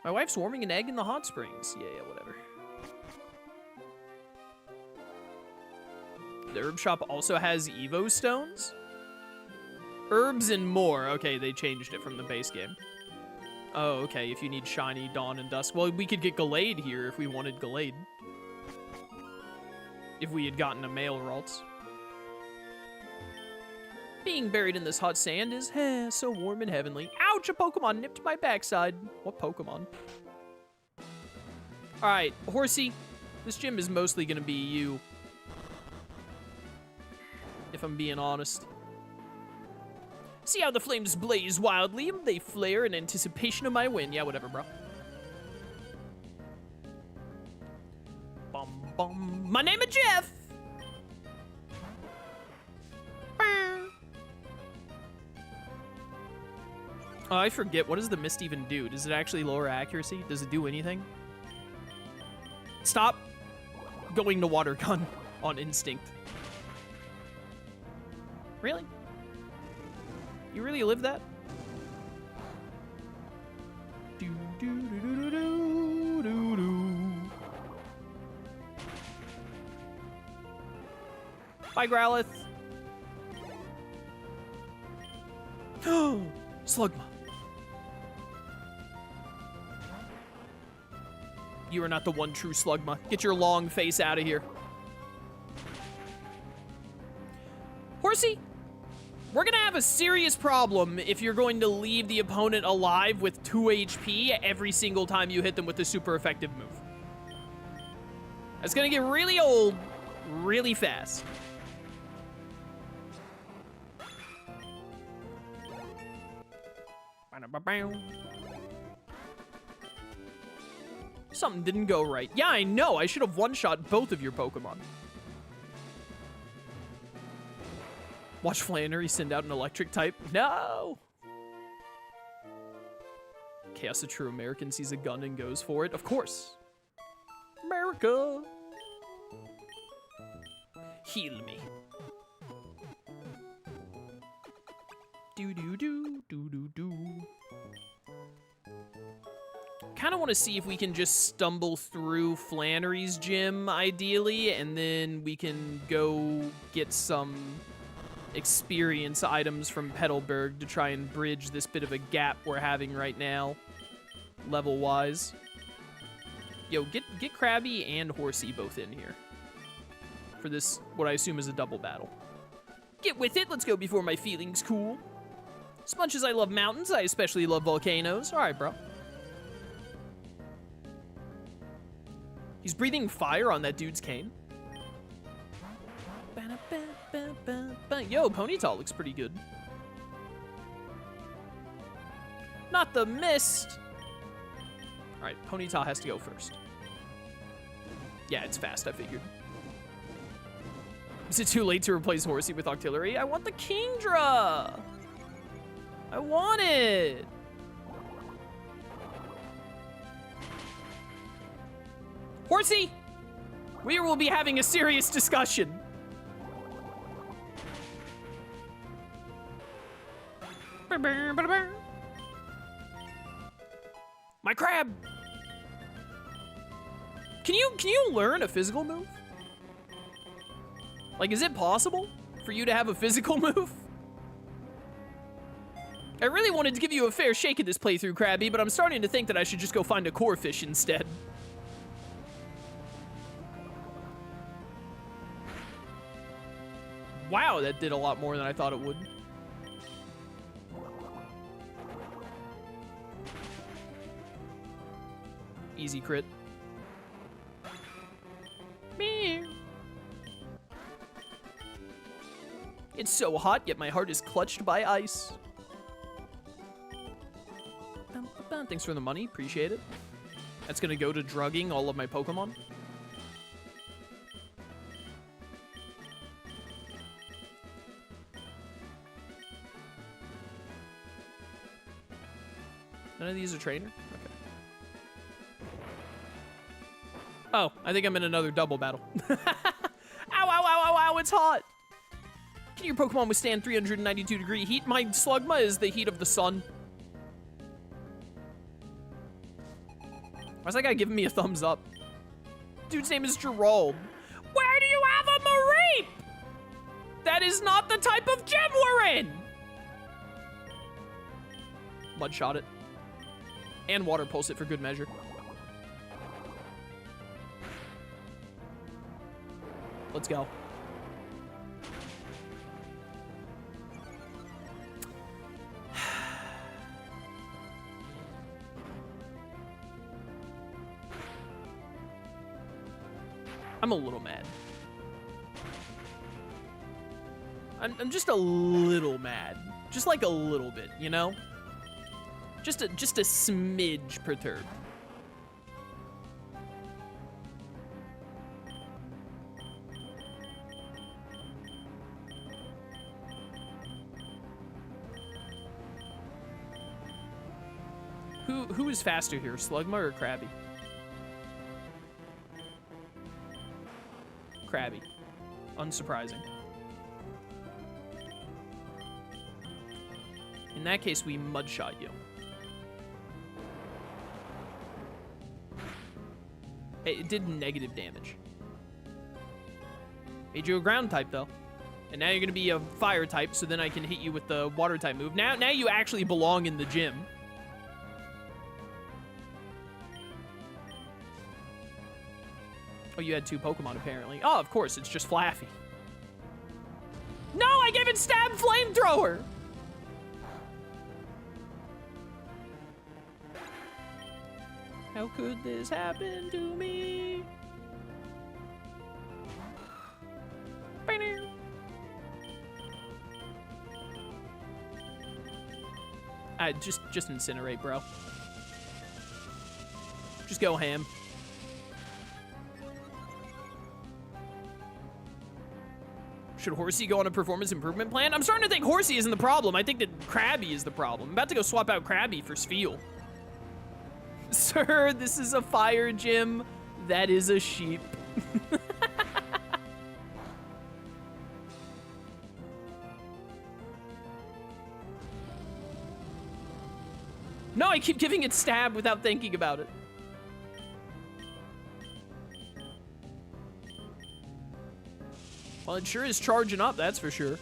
My wife's warming an egg in the hot springs. Yeah, whatever. The herb shop also has Evo stones? Herbs and more. Okay, they changed it from the base game. Oh, okay, if you need shiny, dawn, and dusk. Well, we could get Gallade here if we wanted Gallade. If we had gotten a male Ralts. Being buried in this hot sand is so warm and heavenly. Ouch, a Pokemon nipped my backside. What Pokemon? Alright, Horsey, this gym is mostly gonna be you. If I'm being honest. See how the flames blaze wildly? They flare in anticipation of my win. Yeah, whatever, bro. Bum, bum. My name is Jeff! Oh, I forget. What does the mist even do? Does it actually lower accuracy? Does it do anything? Stop going to water gun on instinct. Really? You really live that? Bye, Growlithe. Slugma. You are not the one true Slugma. Get your long face out of here. Horsey, we're gonna have a serious problem if you're going to leave the opponent alive with 2 HP every single time you hit them with a super effective move. That's gonna get really old really fast. Something didn't go right. Yeah, I know. I should have one-shot both of your Pokemon. Watch Flannery send out an electric type. No! Chaos, a true American, sees a gun and goes for it. Of course. America! Heal me. Do. Kind of want to see if we can just stumble through Flannery's gym, ideally, and then we can go get some experience items from Petalburg to try and bridge this bit of a gap we're having right now, level-wise. Yo, get Krabby and Horsey both in here for this, what I assume is a double battle. Get with it, let's go before my feelings cool. As much as I love mountains, I especially love volcanoes. All right, bro. He's breathing fire on that dude's cane. Yo, Ponyta looks pretty good. Not the mist. All right, Ponyta has to go first. Yeah, it's fast, I figured. Is it too late to replace Horsey with Octillery? I want the Kingdra! I want it! Horsey! We will be having a serious discussion. My crab! Can you learn a physical move? Like, is it possible for you to have a physical move? I really wanted to give you a fair shake in this playthrough, Krabby, but I'm starting to think that I should just go find a core fish instead. Wow, that did a lot more than I thought it would. Easy crit. Meow. It's so hot, yet my heart is clutched by ice. Thanks for the money, appreciate it. That's gonna go to drugging all of my Pokemon. None of these are trainer? Okay. Oh, I think I'm in another double battle. Ow, ow, ow, ow, ow, it's hot. Can your Pokemon withstand 392-degree heat? My Slugma is the heat of the sun. Why's that guy giving me a thumbs up? Dude's name is Gerald. Where do you have a Mareep? That is not the type of gym we're in. Mudshot it. And Water Pulse it for good measure. Let's go. I'm a little mad. I'm just a little mad. Just like a little bit, you know? Just a smidge perturbed. Who is faster here, Slugma or Krabby? Krabby. Unsurprising. In that case, we mudshot you. It did negative damage. Made you a ground type, though. And now you're gonna be a fire type, so then I can hit you with the water type move. Now you actually belong in the gym. Oh, you had two Pokemon, apparently. Oh, of course, it's just Flaffy. No, I gave it Stab Flamethrower! How could this happen to me? Just incinerate, bro. Just go ham. Should Horsey go on a performance improvement plan? I'm starting to think Horsey isn't the problem. I think that Krabby is the problem. I'm about to go swap out Krabby for Spheal. Sir, this is a fire gym. That is a sheep. No, I keep giving it Stab without thinking about it. Well, it sure is charging up, that's for sure.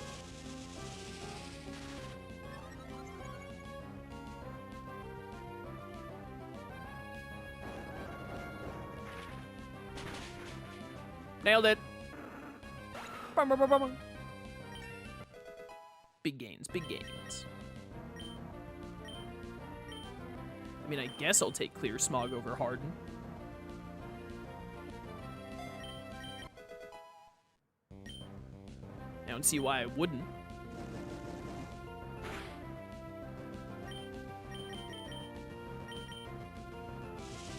Nailed it. Big gains, big gains. I mean, I guess I'll take Clear Smog over Harden. I don't see why I wouldn't.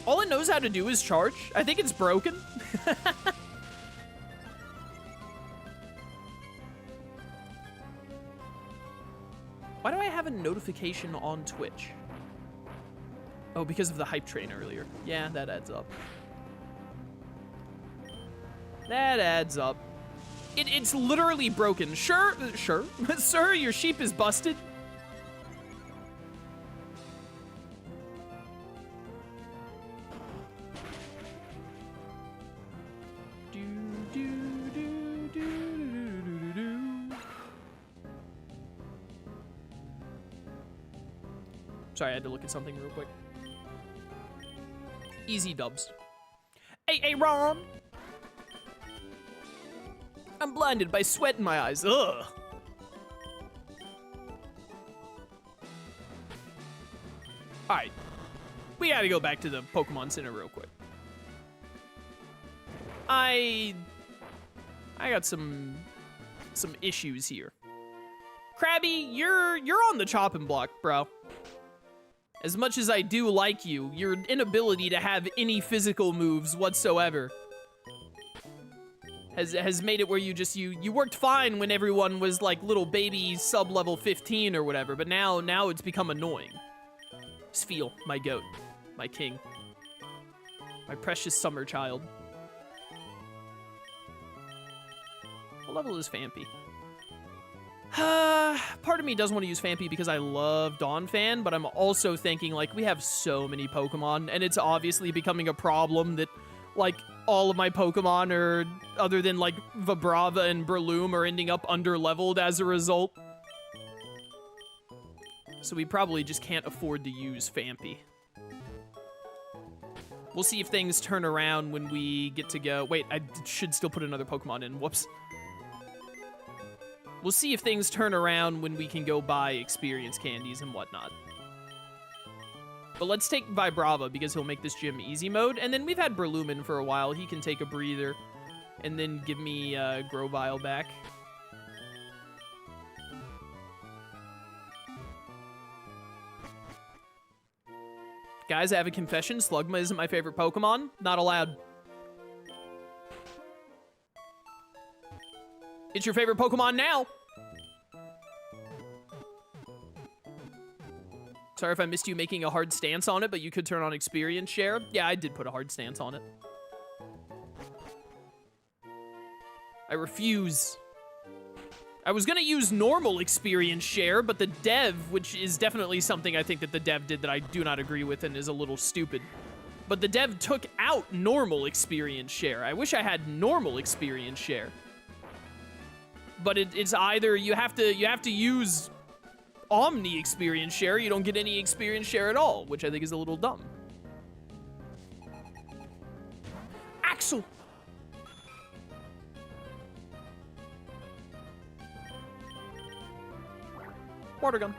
All it knows how to do is charge. I think it's broken. Why do I have a notification on Twitch? Oh, because of the hype train earlier. Yeah, that adds up. That adds up. It's literally broken. Sure. Sir, your sheep is busted. Sorry, I had to look at something real quick. Easy dubs. Hey, Ron! I'm blinded by sweat in my eyes. Ugh. Alright. We gotta go back to the Pokemon Center real quick. I got some issues here. Krabby, you're on the chopping block, bro. As much as I do like you, your inability to have any physical moves whatsoever has made it where you worked fine when everyone was like little baby sub-level 15 or whatever, but now it's become annoying. Sfeel, my goat. My king. My precious summer child. What level is Fampy? Part of me does want to use Fampy because I love Donphan, but I'm also thinking, like, we have so many Pokemon, and it's obviously becoming a problem that, like, all of my Pokemon are, other than, like, Vibrava and Breloom, are ending up under-leveled as a result. So we probably just can't afford to use Fampy. We'll see if things turn around when we get to go. Wait, I should still put another Pokemon in. Whoops. We'll see if things turn around when we can go buy experience candies and whatnot. But let's take Vibrava because he'll make this gym easy mode. And then we've had Breloom for a while. He can take a breather and then give me Grovyle back. Guys, I have a confession. Slugma isn't my favorite Pokemon. Not allowed. It's your favorite Pokemon now. Sorry if I missed you making a hard stance on it, but you could turn on experience share. Yeah, I did put a hard stance on it. I refuse. I was gonna use normal experience share, but the dev, which is definitely something I think that the dev did that I do not agree with and is a little stupid. But the dev took out normal experience share. I wish I had normal experience share. But it's either you have to use Omni experience share, you don't get any experience share at all, which I think is a little dumb. Axel! Water gun.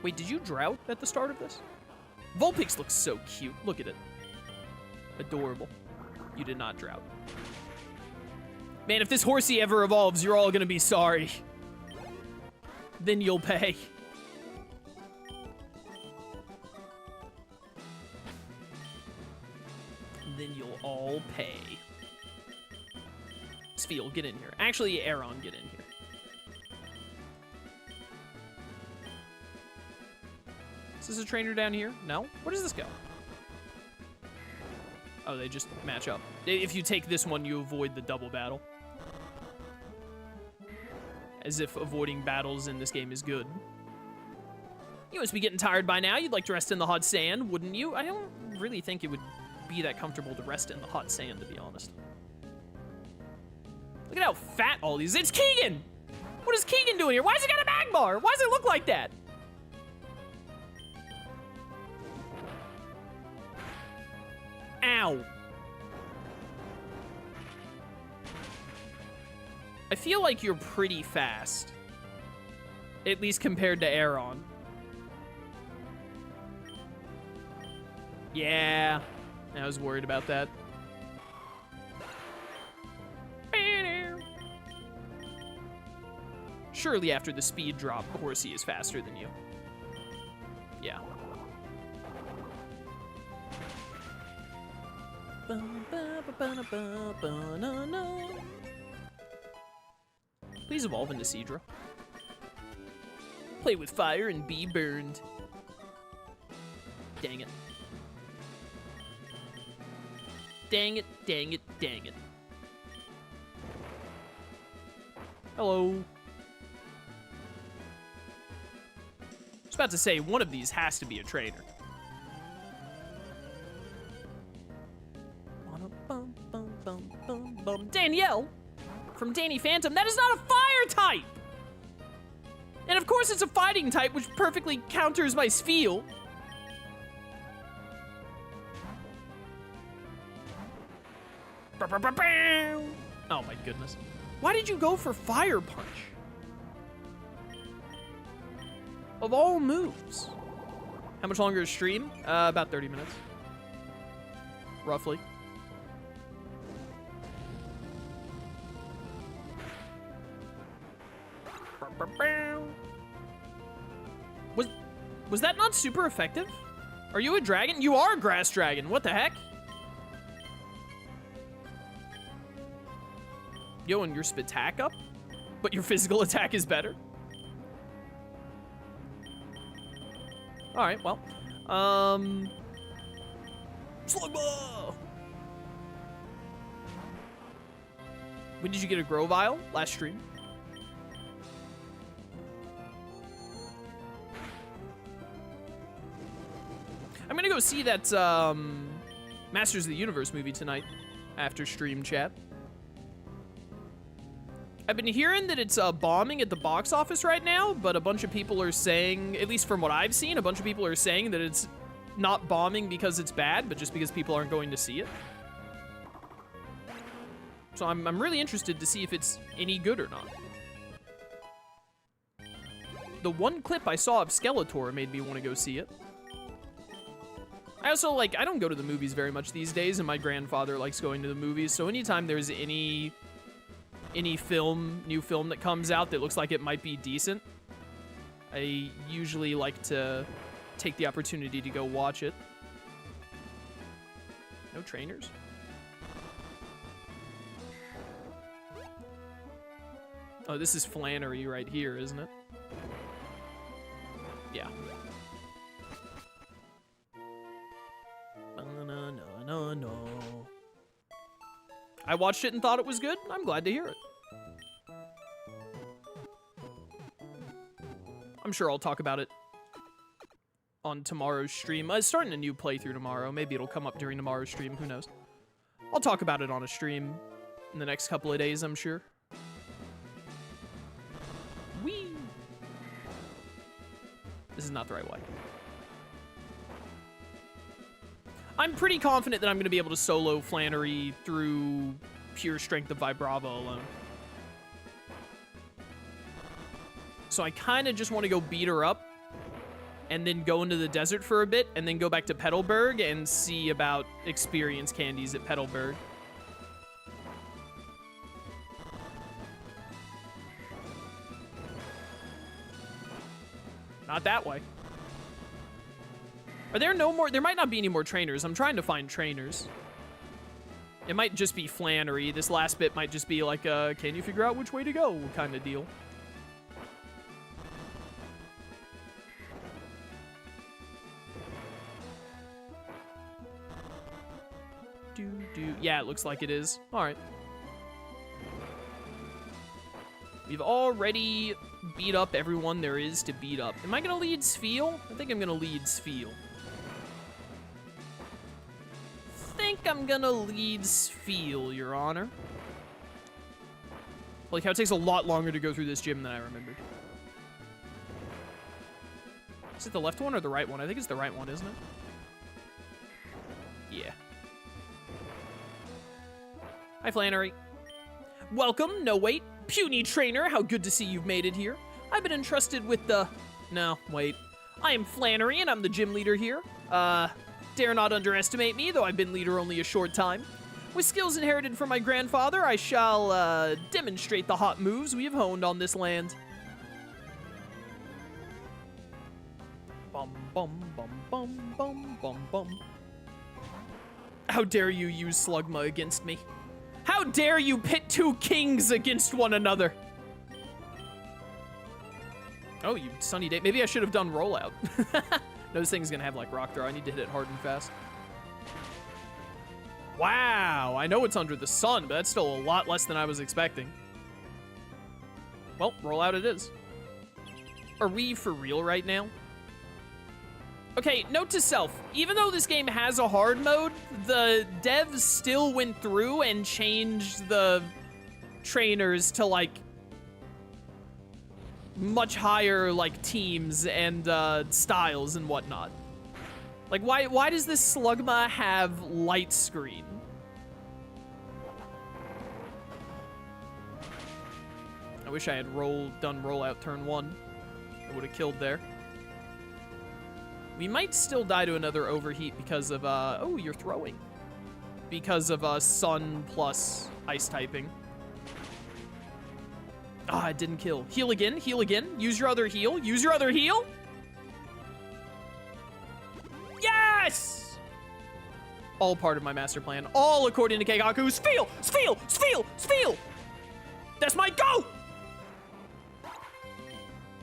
Wait, did you drought at the start of this? Vulpix looks so cute. Look at it. Adorable. You did not drought. Man, if this horsey ever evolves, you're all gonna be sorry. Then you'll pay. Then you'll all pay. Sfeel, get in here. Actually, Aeron, get in here. Is this a trainer down here? No? Where does this go? Oh, they just match up. If you take this one, you avoid the double battle. As if avoiding battles in this game is good. You must be getting tired by now. You'd like to rest in the hot sand, wouldn't you? I don't really think it would be that comfortable to rest in the hot sand, to be honest. Look at how fat all these... It's Keegan! What is Keegan doing here? Why has he got a Magmar? Why does it look like that? Ow. I feel like you're pretty fast. At least compared to Aeron. Yeah. I was worried about that. Surely after the speed drop, Horsey is faster than you. Yeah. Please evolve into Seadra. Play with fire and be burned. Dang it. Dang it, dang it, dang it. Hello. I was about to say, one of these has to be a trainer. Danielle from Danny Phantom. That is not a fire type! And of course it's a fighting type, which perfectly counters my Sfeel. Oh my goodness. Why did you go for Fire Punch? Of all moves. How much longer is stream? About 30 minutes. Roughly. Was that not super effective? Are you a dragon? You are a grass dragon. What the heck? Yo, and your Spatak up? But your physical attack is better? All right, well. Slugma! When did you get a grow vial? Last stream. I'm gonna go see that Masters of the Universe movie tonight after stream chat. I've been hearing that it's bombing at the box office right now, but a bunch of people are saying, at least from what I've seen, a bunch of people are saying that it's not bombing because it's bad, but just because people aren't going to see it. So I'm really interested to see if it's any good or not. The one clip I saw of Skeletor made me want to go see it. I also, like, I don't go to the movies very much these days, and my grandfather likes going to the movies, so anytime there's any film, new film that comes out that looks like it might be decent, I usually like to take the opportunity to go watch it. No trainers? Oh, this is Flannery right here, isn't it? Yeah. No. I watched it and thought it was good. I'm glad to hear it. I'm sure I'll talk about it on tomorrow's stream. I'm starting a new playthrough tomorrow. Maybe it'll come up during tomorrow's stream. Who knows? I'll talk about it on a stream in the next couple of days, I'm sure. Whee! This is not the right way. I'm pretty confident that I'm going to be able to solo Flannery through pure strength of Vibrava alone. So I kind of just want to go beat her up and then go into the desert for a bit and then go back to Petalburg and see about experience candies at Petalburg. Not that way. Are there no more? There might not be any more trainers. I'm trying to find trainers. It might just be Flannery. This last bit might just be like a, can you figure out which way to go kind of deal. Yeah, it looks like it is. All right. We've already beat up everyone there is to beat up. Am I going to lead Sfeel? I think I'm going to lead Sfeel. I'm gonna lead Sfeel, Your Honor. Like how it takes a lot longer to go through this gym than I remembered. Is it the left one or the right one? I think it's the right one, isn't it? Yeah. Hi, Flannery. Welcome. No, wait. Puny trainer, how good to see you've made it here. I've been entrusted with the... No, wait. I am Flannery, and I'm the gym leader here. Dare not underestimate me, though I've been leader only a short time. With skills inherited from my grandfather, I shall, demonstrate the hot moves we have honed on this land. Bum, bum, bum, bum, bum, bum, bum. How dare you use Slugma against me? How dare you pit two kings against one another? Oh, you sunny day. Maybe I should have done rollout. No, this thing's gonna have like rock throw. I need to hit it hard and fast. Wow, I know it's under the sun, but that's still a lot less than I was expecting. Well, rollout it is. Are we for real right now? Okay, note to self, even though this game has a hard mode, the devs still went through and changed the trainers to like much higher like teams and styles and whatnot. Like why does this Slugma have light screen? I wish I had done rollout turn 1. I would have killed there. We might still die to another overheat because of oh, you're throwing. Because of sun plus ice typing. Ah, it didn't kill. Heal again, heal again. Use your other heal. Use your other heal. Yes! All part of my master plan. All according to Keikaku. Sfeel! Sfeel! Sfeel! Sfeel! That's my go!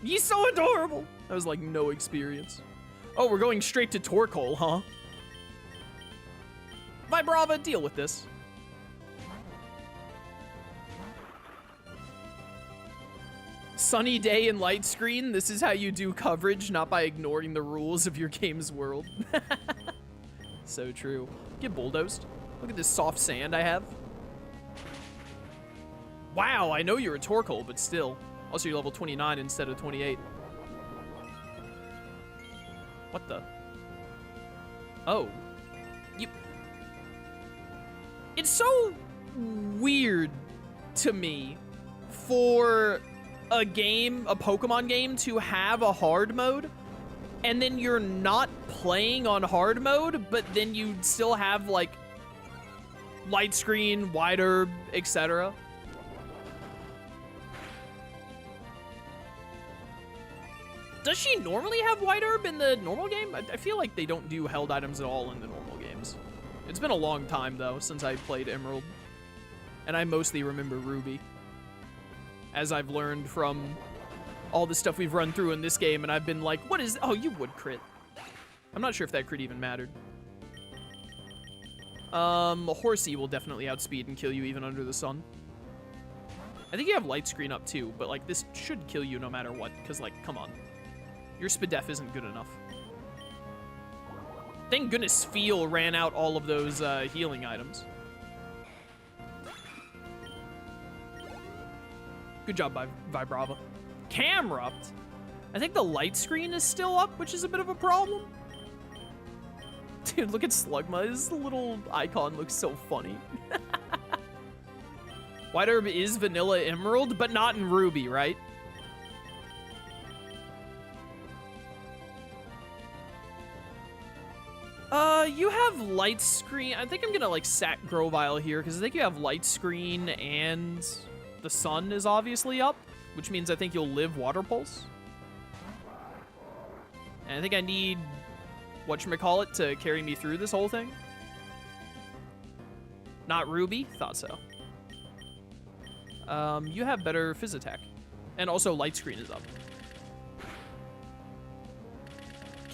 He's so adorable. That was like no experience. Oh, we're going straight to Torkoal, huh? Vibrava, deal with this. Sunny day and light screen. This is how you do coverage, not by ignoring the rules of your game's world. So true. Get bulldozed. Look at this soft sand I have. Wow, I know you're a Torkoal, but still. Also, you're level 29 instead of 28. What the? Oh. You... It's so weird to me for a game, a Pokemon game, to have a hard mode, and then you're not playing on hard mode, but then you still have, like, light screen, wide herb, etc. Does she normally have White Herb in the normal game? I feel like they don't do held items at all in the normal games. It's been a long time, though, since I played Emerald. And I mostly remember Ruby. As I've learned from all the stuff we've run through in this game, and I've been like, what is... Oh, you would crit. I'm not sure if that crit even mattered. Horsey will definitely outspeed and kill you even under the sun. I think you have light screen up, too, but, like, this should kill you no matter what, because, like, come on. Your Spadef isn't good enough. Thank goodness Feel ran out all of those healing items. Good job, Vibrava. Camrupt? I think the light screen is still up, which is a bit of a problem. Dude, look at Slugma. His little icon looks so funny. White Herb is Vanilla Emerald, but not in Ruby, right? You have light screen. I think I'm gonna, like, sack Grovyle here, because I think you have light screen and the sun is obviously up, which means I think you'll live Water Pulse. And I think I need whatchamacallit to carry me through this whole thing. Not Ruby? Thought so. You have better Fizz attack. And also light screen is up.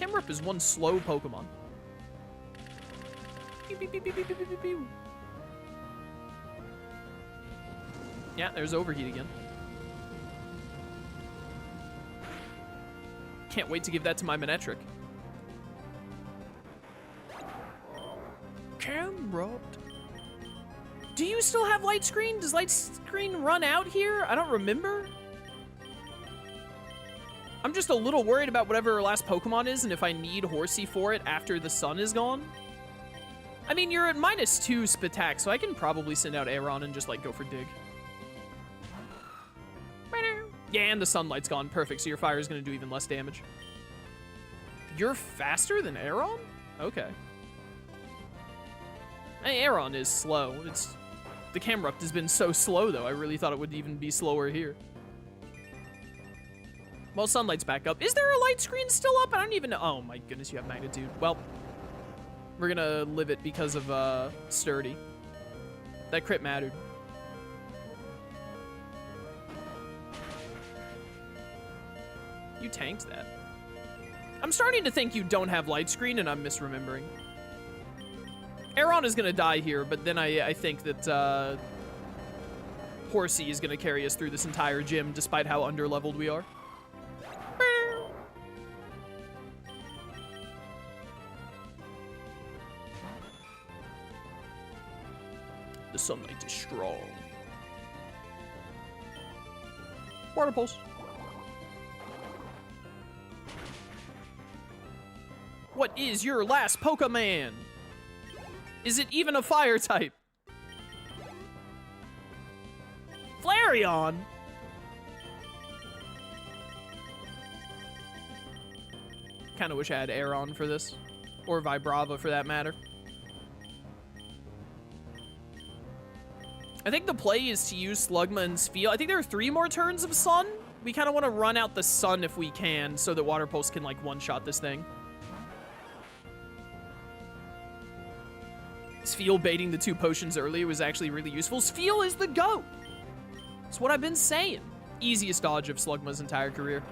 Camrup is one slow Pokemon. Pew, pew, pew, pew, pew, pew, pew, pew. Yeah, there's Overheat again. Can't wait to give that to my Manectric. Camrupt. Do you still have light screen? Does light screen run out here? I don't remember. I'm just a little worried about whatever our last Pokemon is and if I need Horsey for it after the sun is gone. I mean, you're at -2 Spatak, so I can probably send out Aeron and just, like, go for Dig. Yeah, and the sunlight's gone. Perfect, so your fire is going to do even less damage. You're faster than Aeron? Okay. Hey, Aeron is slow. The Camrupt has been so slow, though. I really thought it would even be slower here. Well, sunlight's back up. Is there a light screen still up? I don't even know. Oh, my goodness, you have Magnitude. Well, we're going to live it because of Sturdy. That crit mattered. You tanked that. I'm starting to think you don't have light screen, and I'm misremembering. Aeron is going to die here, but then I think that Horsey is going to carry us through this entire gym, despite how underleveled we are. The sunlight is strong. Water Pulse. What is your last Pokemon? Is it even a fire type? Flareon? Kinda wish I had Aeron for this. Or Vibrava for that matter. I think the play is to use Slugma and Spheal. I think there are 3 more turns of Sun. We kind of want to run out the Sun if we can so that Water Pulse can, like, one-shot this thing. Spheal baiting the 2 potions earlier was actually really useful. Spheal is the GOAT! That's what I've been saying. Easiest dodge of Slugma's entire career.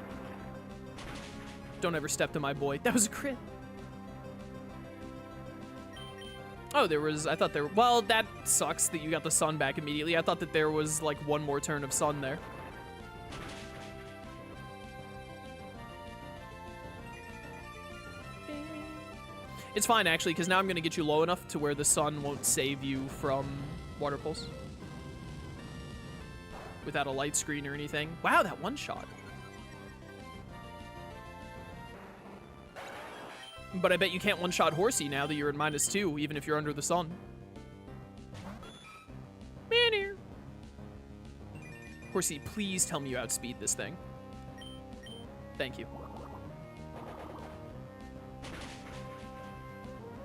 Don't ever step to my boy. That was a crit. Oh, there was, I thought there, well, that sucks that you got the sun back immediately. I thought that there was like one more turn of sun there. It's fine, actually, because now I'm going to get you low enough to where the sun won't save you from water pulse. Without a light screen or anything. Wow, that one shot. But I bet you can't one-shot Horsey now that you're in -2, even if you're under the sun. Horsey, please tell me you outspeed this thing. Thank you.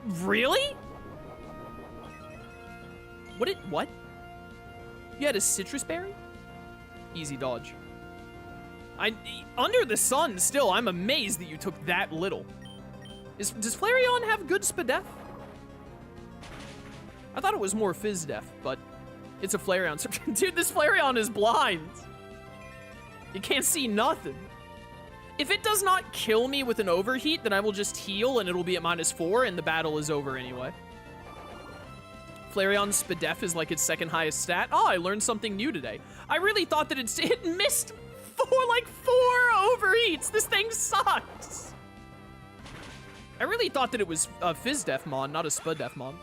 Really? What? You had a citrus berry? Easy dodge. Under the sun, still, I'm amazed that you took that little. Does Flareon have good Spadef? I thought it was more Fizdef, but it's a Flareon. Dude, this Flareon is blind. You can't see nothing. If it does not kill me with an overheat, then I will just heal and it'll be at -4 and the battle is over anyway. Flareon's Spadef is like its second highest stat. Oh, I learned something new today. I really thought that it missed like 4 overheats. This thing sucks. I really thought that it was a Fizdefmon, not a Spadefmon.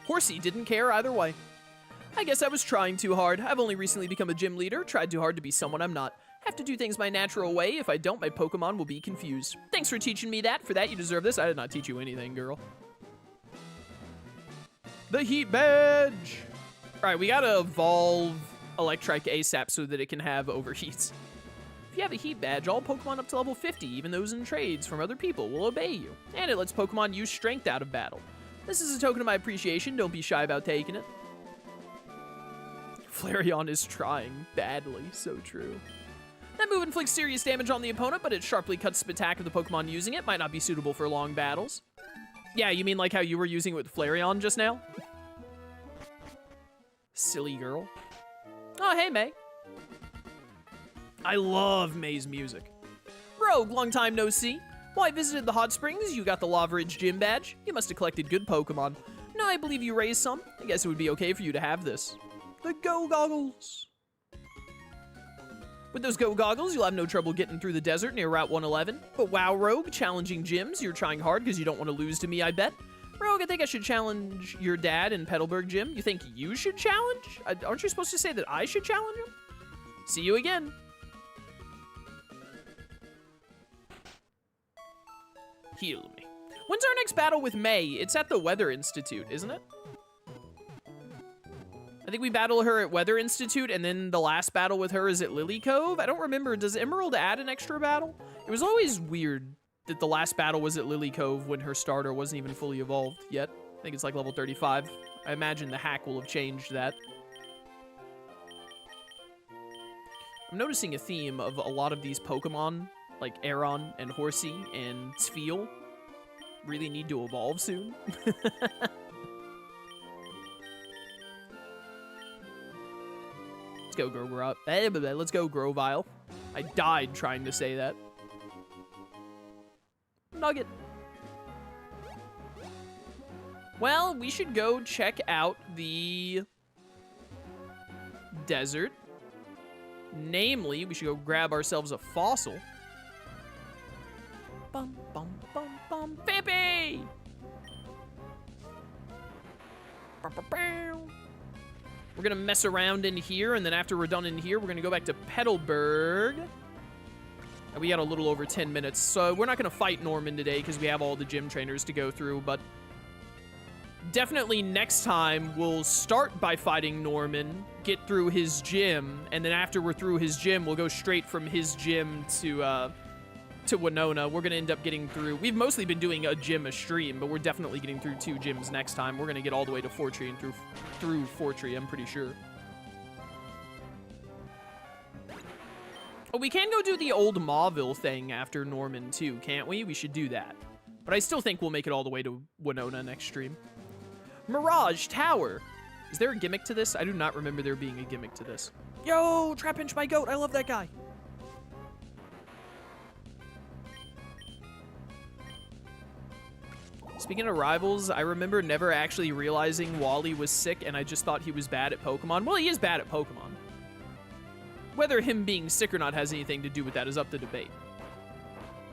Horsey didn't care either way. I guess I was trying too hard. I've only recently become a gym leader, tried too hard to be someone I'm not. Have to do things my natural way. If I don't, my Pokemon will be confused. Thanks for teaching me that. For that, you deserve this. I did not teach you anything, girl. The Heat Badge! Alright, we gotta evolve Electrike ASAP so that it can have overheats. If you have a Heat Badge, all Pokemon up to level 50, even those in trades from other people, will obey you. And it lets Pokemon use Strength out of battle. This is a token of my appreciation. Don't be shy about taking it. Flareon is trying badly. So true. That move inflicts serious damage on the opponent, but it sharply cuts the attack of the Pokemon using it. Might not be suitable for long battles. Yeah, you mean like how you were using it with Flareon just now? Silly girl. Oh, hey, May. I love May's music. Rogue, long time no see. Well, I visited the hot springs. You got the Lava Ridge Gym Badge. You must have collected good Pokemon. No, I believe you raised some. I guess it would be okay for you to have this. The Go Goggles. With those Go Goggles, you'll have no trouble getting through the desert near Route 111. But wow, Rogue, challenging gyms. You're trying hard because you don't want to lose to me, I bet. Rogue, I think I should challenge your dad in Petalburg Gym. You think you should challenge? Aren't you supposed to say that I should challenge him? See you again. Heal me. When's our next battle with May? It's at the Weather Institute, isn't it? I think we battle her at Weather Institute, and then the last battle with her is at Lily Cove. I don't remember. Does Emerald add an extra battle? It was always weird that the last battle was at Lily Cove when her starter wasn't even fully evolved yet. I think it's like level 35. I imagine the hack will have changed that. I'm noticing a theme of a lot of these Pokemon, like Aron and Horsey and Spheal, really need to evolve soon. Let's go, let's go, Grovyle. I died trying to say that. Nugget. Well, we should go check out the desert. Namely, we should go grab ourselves a fossil. Bum, bum, bum, bum. Fippy! We're gonna mess around in here, and then after we're done in here, we're gonna go back to Petalburg. And we got a little over 10 minutes, so we're not gonna fight Norman today because we have all the gym trainers to go through, but definitely next time we'll start by fighting Norman, get through his gym, and then after we're through his gym, we'll go straight from his gym to Winona. We're gonna end up getting through. We've mostly been doing a gym a stream, but we're definitely getting through 2 gyms next time. We're gonna get all the way to Fortree and through Fortree, I'm pretty sure. Oh, we can go do the old Mauville thing after Norman too, can't we? We should do that. But I still think we'll make it all the way to Winona next stream. Mirage Tower. Is there a gimmick to this? I do not remember there being a gimmick to this. Yo, Trapinch, my goat. I love that guy. Speaking of rivals, I remember never actually realizing Wally was sick, and I just thought he was bad at Pokemon. Well, he is bad at Pokemon. Whether him being sick or not has anything to do with that is up to debate.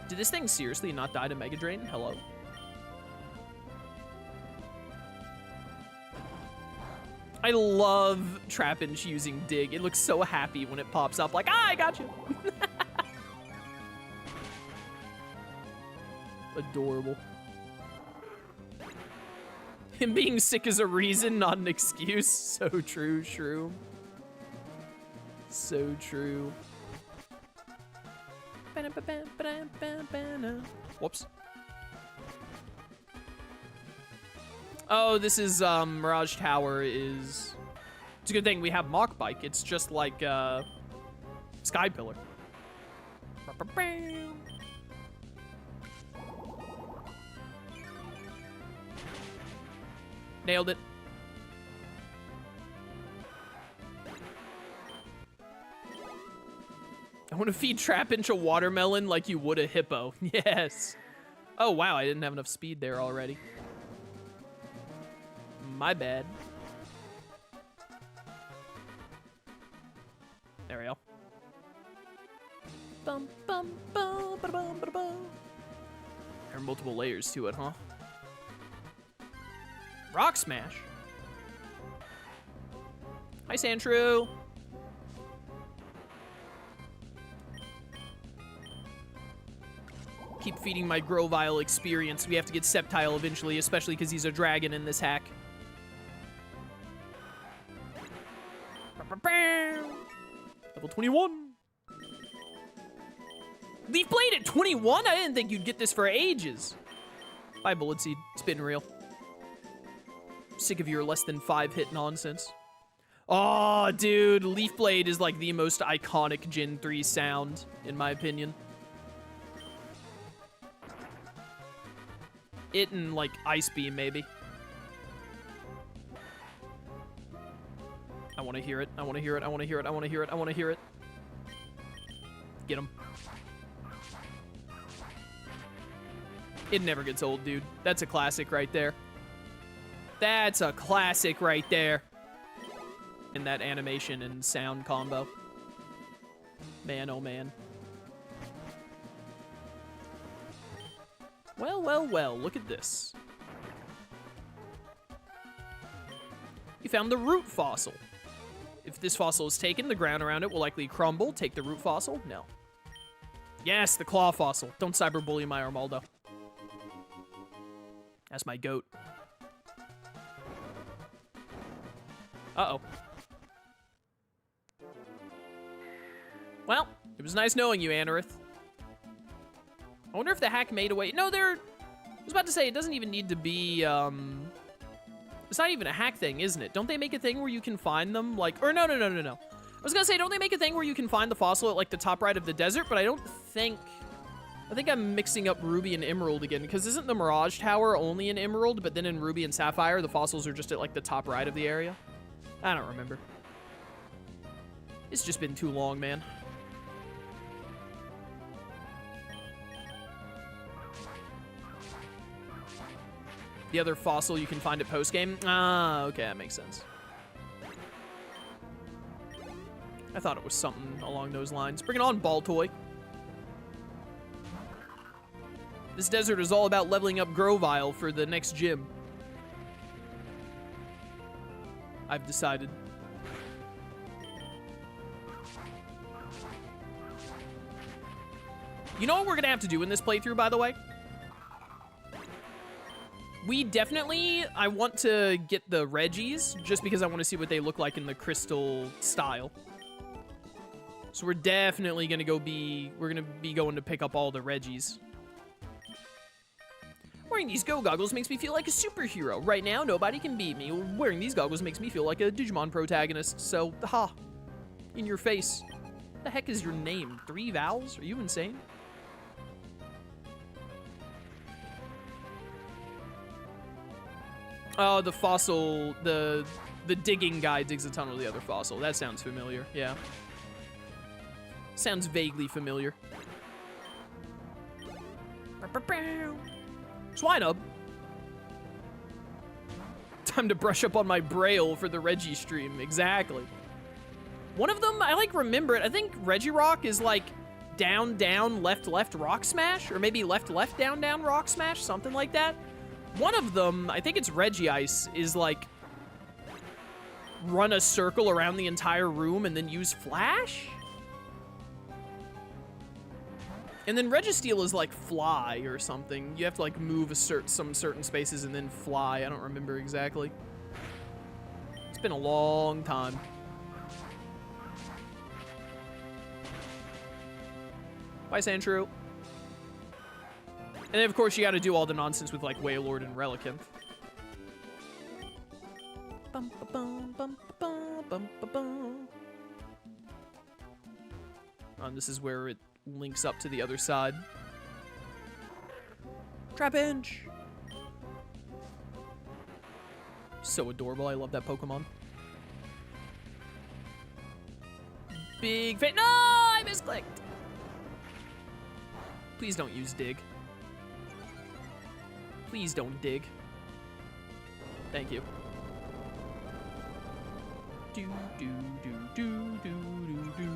Did this thing seriously not die to Mega Drain? Hello? I love Trapinch using Dig. It looks so happy when it pops up like, ah, I got you. Adorable. Him being sick is a reason, not an excuse. So true, Shrew. So true. Whoops. Oh, this is, Mirage Tower is... It's a good thing we have Mach Bike. It's just like, Sky Pillar. Nailed it. I want to feed Trapinch a watermelon like you would a hippo. Yes. Oh, wow. I didn't have enough speed there already. My bad. There we go. Bum, bum, bum, ba bum, ba bum. There are multiple layers to it, huh? Rock Smash. Hi, Sandshrew. Keep feeding my Grovyle experience. We have to get Sceptile eventually, especially because he's a dragon in this hack. Level 21. Leaf Blade at 21? I didn't think you'd get this for ages. Bye, Bullet Seed. It's been real. Sick of your less than 5-hit nonsense. Oh, dude. Leaf Blade is like the most iconic Gen 3 sound, in my opinion. It and, like, Ice Beam, maybe. I want to hear it. I want to hear it. I want to hear it. I want to hear it. I want to hear it. Get him. It never gets old, dude. That's a classic right there. That's a classic right there. In that animation and sound combo. Man, oh man. Well, well, well, look at this. You found the root fossil. If this fossil is taken, the ground around it will likely crumble. Take the root fossil? No. Yes, the claw fossil. Don't cyberbully my Armaldo. That's my goat. Uh-oh. Well, it was nice knowing you, Anorith. I wonder if the hack made away. No, I was about to say, it doesn't even need to be, it's not even a hack thing, isn't it? Don't they make a thing where you can find them, like, or no. I was gonna say, don't they make a thing where you can find the fossil at, like, the top right of the desert? But I think I'm mixing up Ruby and Emerald again, because isn't the Mirage Tower only in Emerald, but then in Ruby and Sapphire, the fossils are just at, like, the top right of the area? I don't remember. It's just been too long, man. The other fossil you can find at post-game? Ah, okay, that makes sense. I thought it was something along those lines. Bring it on, Baltoy. This desert is all about leveling up Grovyle for the next gym. I've decided. You know what we're gonna have to do in this playthrough, by the way? We definitely, I want to get the Reggies, just because I want to see what they look like in the crystal style. So we're definitely gonna we're gonna be going to pick up all the Reggies. Wearing these Go goggles makes me feel like a superhero. Right now, nobody can beat me. Wearing these goggles makes me feel like a Digimon protagonist. So, ha. In your face. What the heck is your name? 3 vowels? Are you insane? Oh, the fossil, the digging guy digs a tunnel to the other fossil. That sounds familiar, yeah. Sounds vaguely familiar. Swinub. Time to brush up on my Braille for the Reggie stream. Exactly. One of them, I like remember it. I think Regirock is like down, down, left, left, rock smash, or maybe left, left, down, down, rock smash, something like that. One of them, I think it's Regice, is like run a circle around the entire room and then use flash? And then Registeel is like fly or something. You have to like move some certain spaces and then fly. I don't remember exactly. It's been a long time. Bye, Sandshrew. And then, of course, you gotta do all the nonsense with, like, Wailord and Relicanth. Bum, ba, bum, bum, ba, bum, ba, bum. This is where it links up to the other side. Trapinch! So adorable. I love that Pokemon. Big fan. No! I misclicked! Please don't use dig. Please don't dig. Thank you. Do, do, do, do, do, do, do.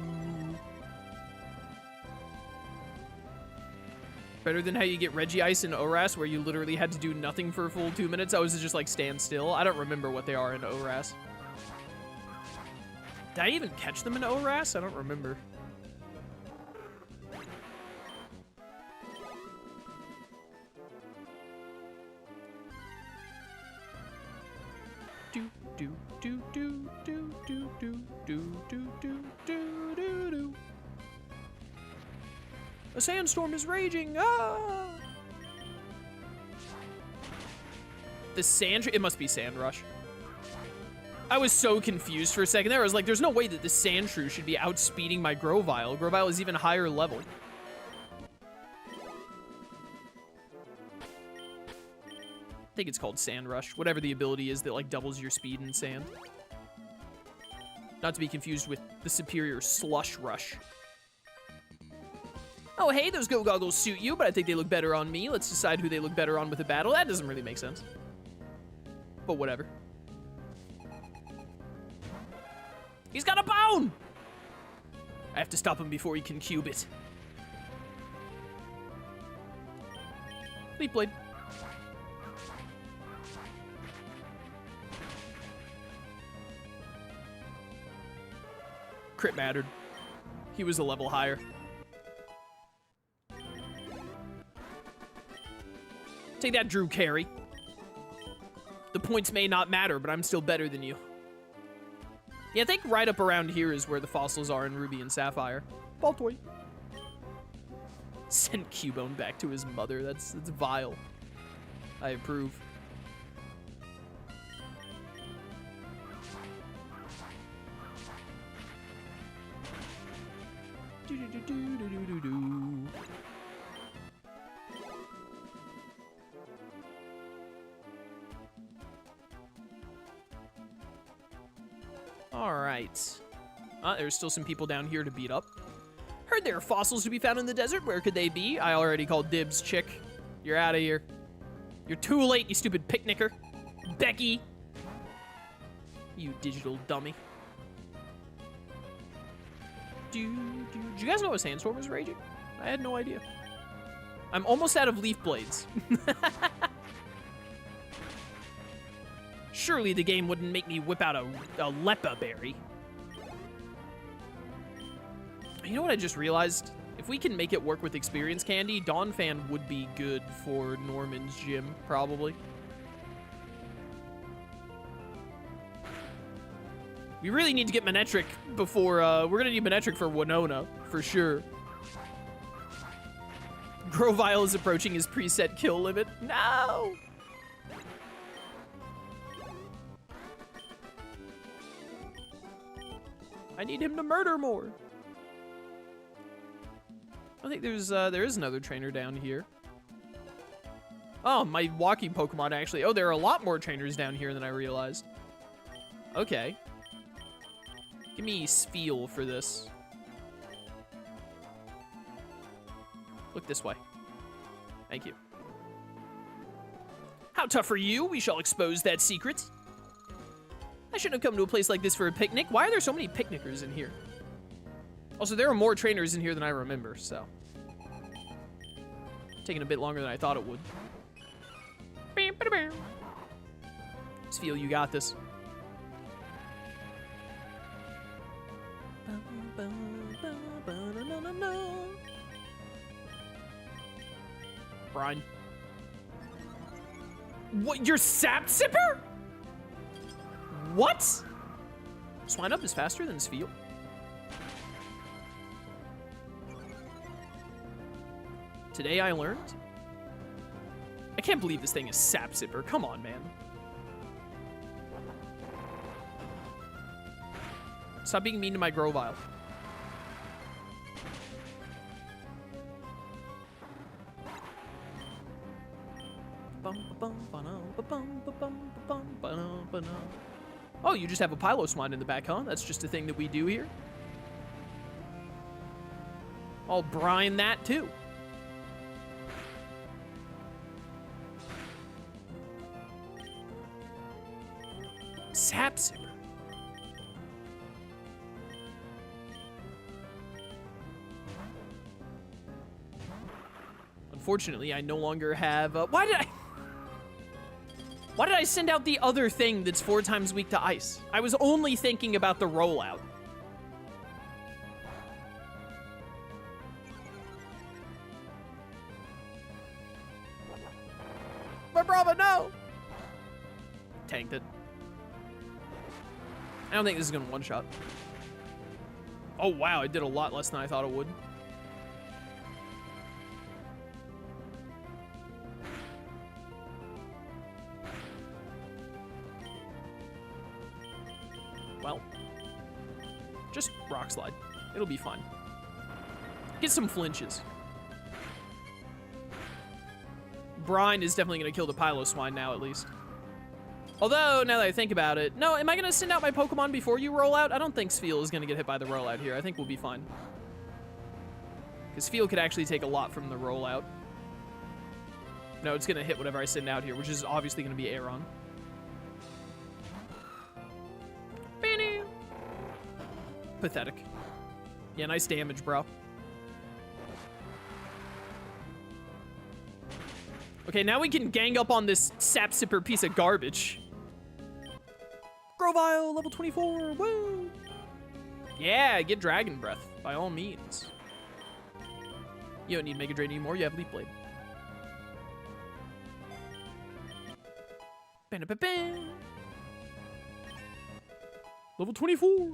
Better than how you get Regice in ORAS, where you literally had to do nothing for a full 2 minutes. I was just like stand still. I don't remember what they are in ORAS. Did I even catch them in ORAS? I don't remember. Do do do do do do do do do do do do do. A sandstorm is raging. Ah! The sand. It must be Sand Rush. I was so confused for a second there. I was like, "There's no way that the Sandshrew should be outspeeding my Grovyle. Grovyle is even higher level." I think it's called Sand Rush. Whatever the ability is that like doubles your speed in sand. Not to be confused with the superior Slush Rush. Oh, hey, those Go Goggles suit you, but I think they look better on me. Let's decide who they look better on with a battle. That doesn't really make sense. But whatever. He's got a bone! I have to stop him before he can cube it. Leaf Blade. Crit mattered. He was a level higher. Take that, Drew Carey. The points may not matter, but I'm still better than you. Yeah, I think right up around here is where the fossils are in Ruby and Sapphire. Baltoy. Send Cubone back to his mother. That's vile. I approve. Do-do-do-do-do-do-do. All right. There's still some people down here to beat up. Heard there are fossils to be found in the desert. Where could they be? I already called dibs, chick. You're out of here. You're too late, you stupid picnicker. Becky. You digital dummy. Did you guys know a sandstorm was raging? I had no idea. I'm almost out of leaf blades. Surely the game wouldn't make me whip out a Lepa berry. You know what I just realized? If we can make it work with experience candy, Dawnfan would be good for Norman's gym, probably. We really need to get Manectric before, we're gonna need Manectric for Winona, for sure. Grovyle is approaching his preset kill limit. No! I need him to murder more. I think there is another trainer down here. Oh, my walking Pokemon actually. Oh, there are a lot more trainers down here than I realized. Okay. Give me Spheal for this. Look this way. Thank you. How tough are you? We shall expose that secret. shouldn't have come to a place like this for a picnic. Why are there so many picnickers in here? Also, there are more trainers in here than I remember, so. Taking a bit longer than I thought it would. Just feel you got this. Brian. What? You're sap sipper? What? Swine up is faster than Sfeel. Today I learned. I can't believe this thing is sap sipper. Come on, man. Stop being mean to my Grovile. Oh, you just have a Piloswine in the back, huh? That's just a thing that we do here. I'll brine that too. Sap Sipper. Unfortunately, I no longer have. Why did I send out the other thing that's 4 times weak to ice? I was only thinking about the rollout. My brother, no! Tanked it. I don't think this is gonna one-shot. Oh wow, it did a lot less than I thought it would. Well, just Rock Slide. It'll be fine. Get some flinches. Brine is definitely gonna kill the Piloswine now, at least. Although, now that I think about it, no, am I gonna send out my Pokemon before you roll out? I don't think Sfeel is gonna get hit by the rollout here. I think we'll be fine. Because Sfeel could actually take a lot from the rollout. No, it's gonna hit whatever I send out here, which is obviously gonna be Aeron. Pathetic. Yeah, nice damage, bro. Okay, now we can gang up on this Sap Sipper piece of garbage. Grovile, level 24, woo! Yeah, get Dragon Breath, by all means. You don't need Mega Drain anymore, you have Leaf Blade. Ba-da-ba-bam. Level 24.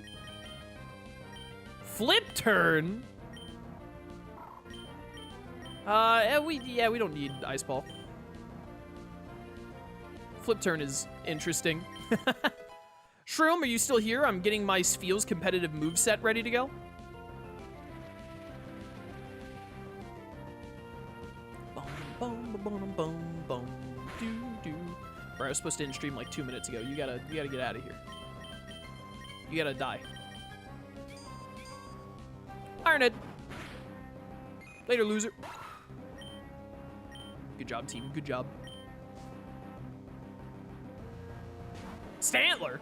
Flip Turn? We don't need Ice Ball. Flip Turn is interesting. Shroom, are you still here? I'm getting my Sfeel's competitive moveset ready to go. Bro, I was supposed to end stream like 2 minutes ago. You gotta get out of here. You gotta die. Iron Head. Later, loser. Good job, team. Good job. Stantler?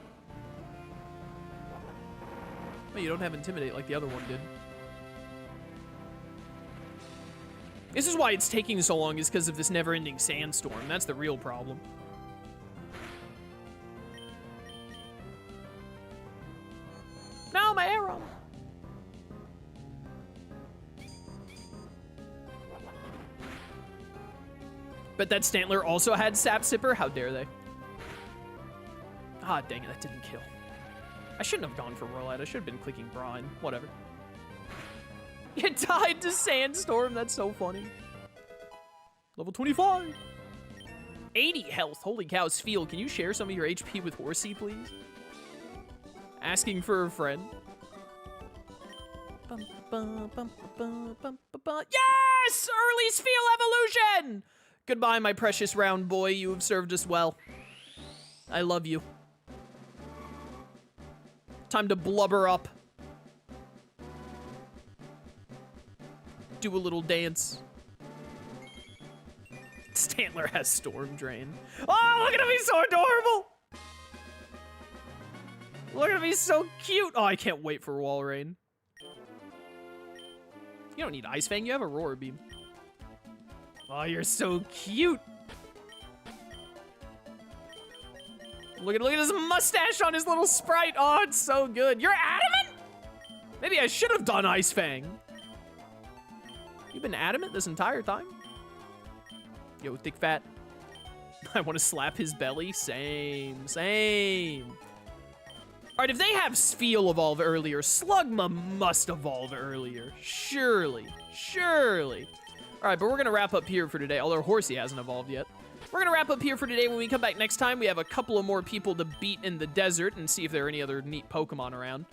Well, you don't have Intimidate like the other one did. This is why it's taking so long, is because of this never-ending sandstorm. That's the real problem. No, my arrow! But that Stantler also had Sap Sipper? How dare they? Ah, dang it, that didn't kill. I shouldn't have gone for Rollout. I should have been clicking Brine. Whatever. It died to Sandstorm. That's so funny. Level 25. 80 health. Holy cow, Sfeel, can you share some of your HP with Horsey, please? Asking for a friend. Yes! Early Sfeel evolution! Goodbye, my precious round boy. You have served us well. I love you. Time to blubber up. Do a little dance. Stantler has Storm Drain. Oh, look at him, he's so adorable! Look at him, he's so cute. Oh, I can't wait for Wall Rain. You don't need Ice Fang, you have Aurora Beam. Oh, you're so cute. Look at his mustache on his little sprite. Oh, it's so good. You're adamant? Maybe I should have done Ice Fang. You've been adamant this entire time? Yo, thick fat. I want to slap his belly. Same. All right, if they have Spheal evolve earlier, Slugma must evolve earlier. Surely. All right, but we're going to wrap up here for today, although Horsey hasn't evolved yet. We're going to wrap up here for today. When we come back next time, we have a couple of more people to beat in the desert and see if there are any other neat Pokemon around.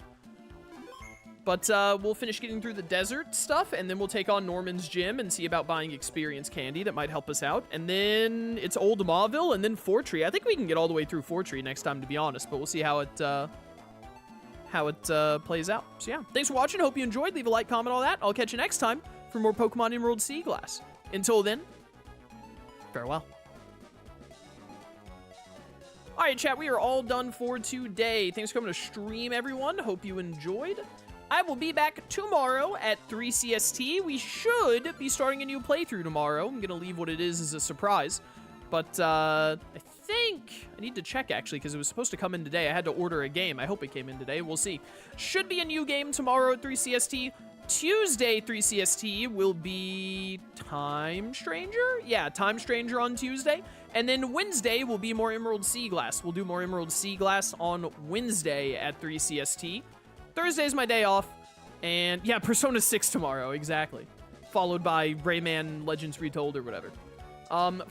But we'll finish getting through the desert stuff, and then we'll take on Norman's Gym and see about buying experience candy that might help us out. And then it's Old Mauville, and then Fortree. I think we can get all the way through Fortree next time, to be honest, but we'll see how it plays out. So yeah, thanks for watching. Hope you enjoyed. Leave a like, comment, all that. I'll catch you next time for more Pokemon Emerald Seaglass. Until then, farewell. All right, chat, we are all done for today. Thanks for coming to stream, everyone. Hope you enjoyed. I will be back tomorrow at 3 CST. We should be starting a new playthrough tomorrow. I'm going to leave what it is as a surprise. But I think I need to check, actually, because it was supposed to come in today. I had to order a game. I hope it came in today. We'll see. Should be a new game tomorrow at 3 CST. Tuesday, 3 CST, will be Time Stranger? Yeah, Time Stranger on Tuesday. And then Wednesday will be more Emerald Seaglass. We'll do more Emerald Seaglass on Wednesday at 3 CST. Thursday's my day off. And yeah, Persona 6 tomorrow, exactly. Followed by Rayman Legends Retold or whatever.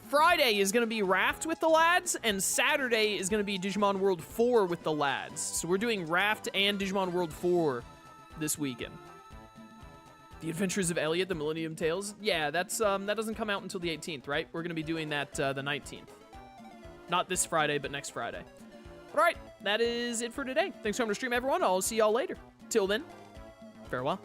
Friday is going to be Raft with the lads, and Saturday is going to be Digimon World 4 with the lads. So we're doing Raft and Digimon World 4 this weekend. The Adventures of Elliot, the Millennium Tales. Yeah, that's that doesn't come out until the 18th, right? We're going to be doing that the 19th. Not this Friday, but next Friday. But all right, that is it for today. Thanks for coming to stream, everyone. I'll see y'all later. Till then, farewell.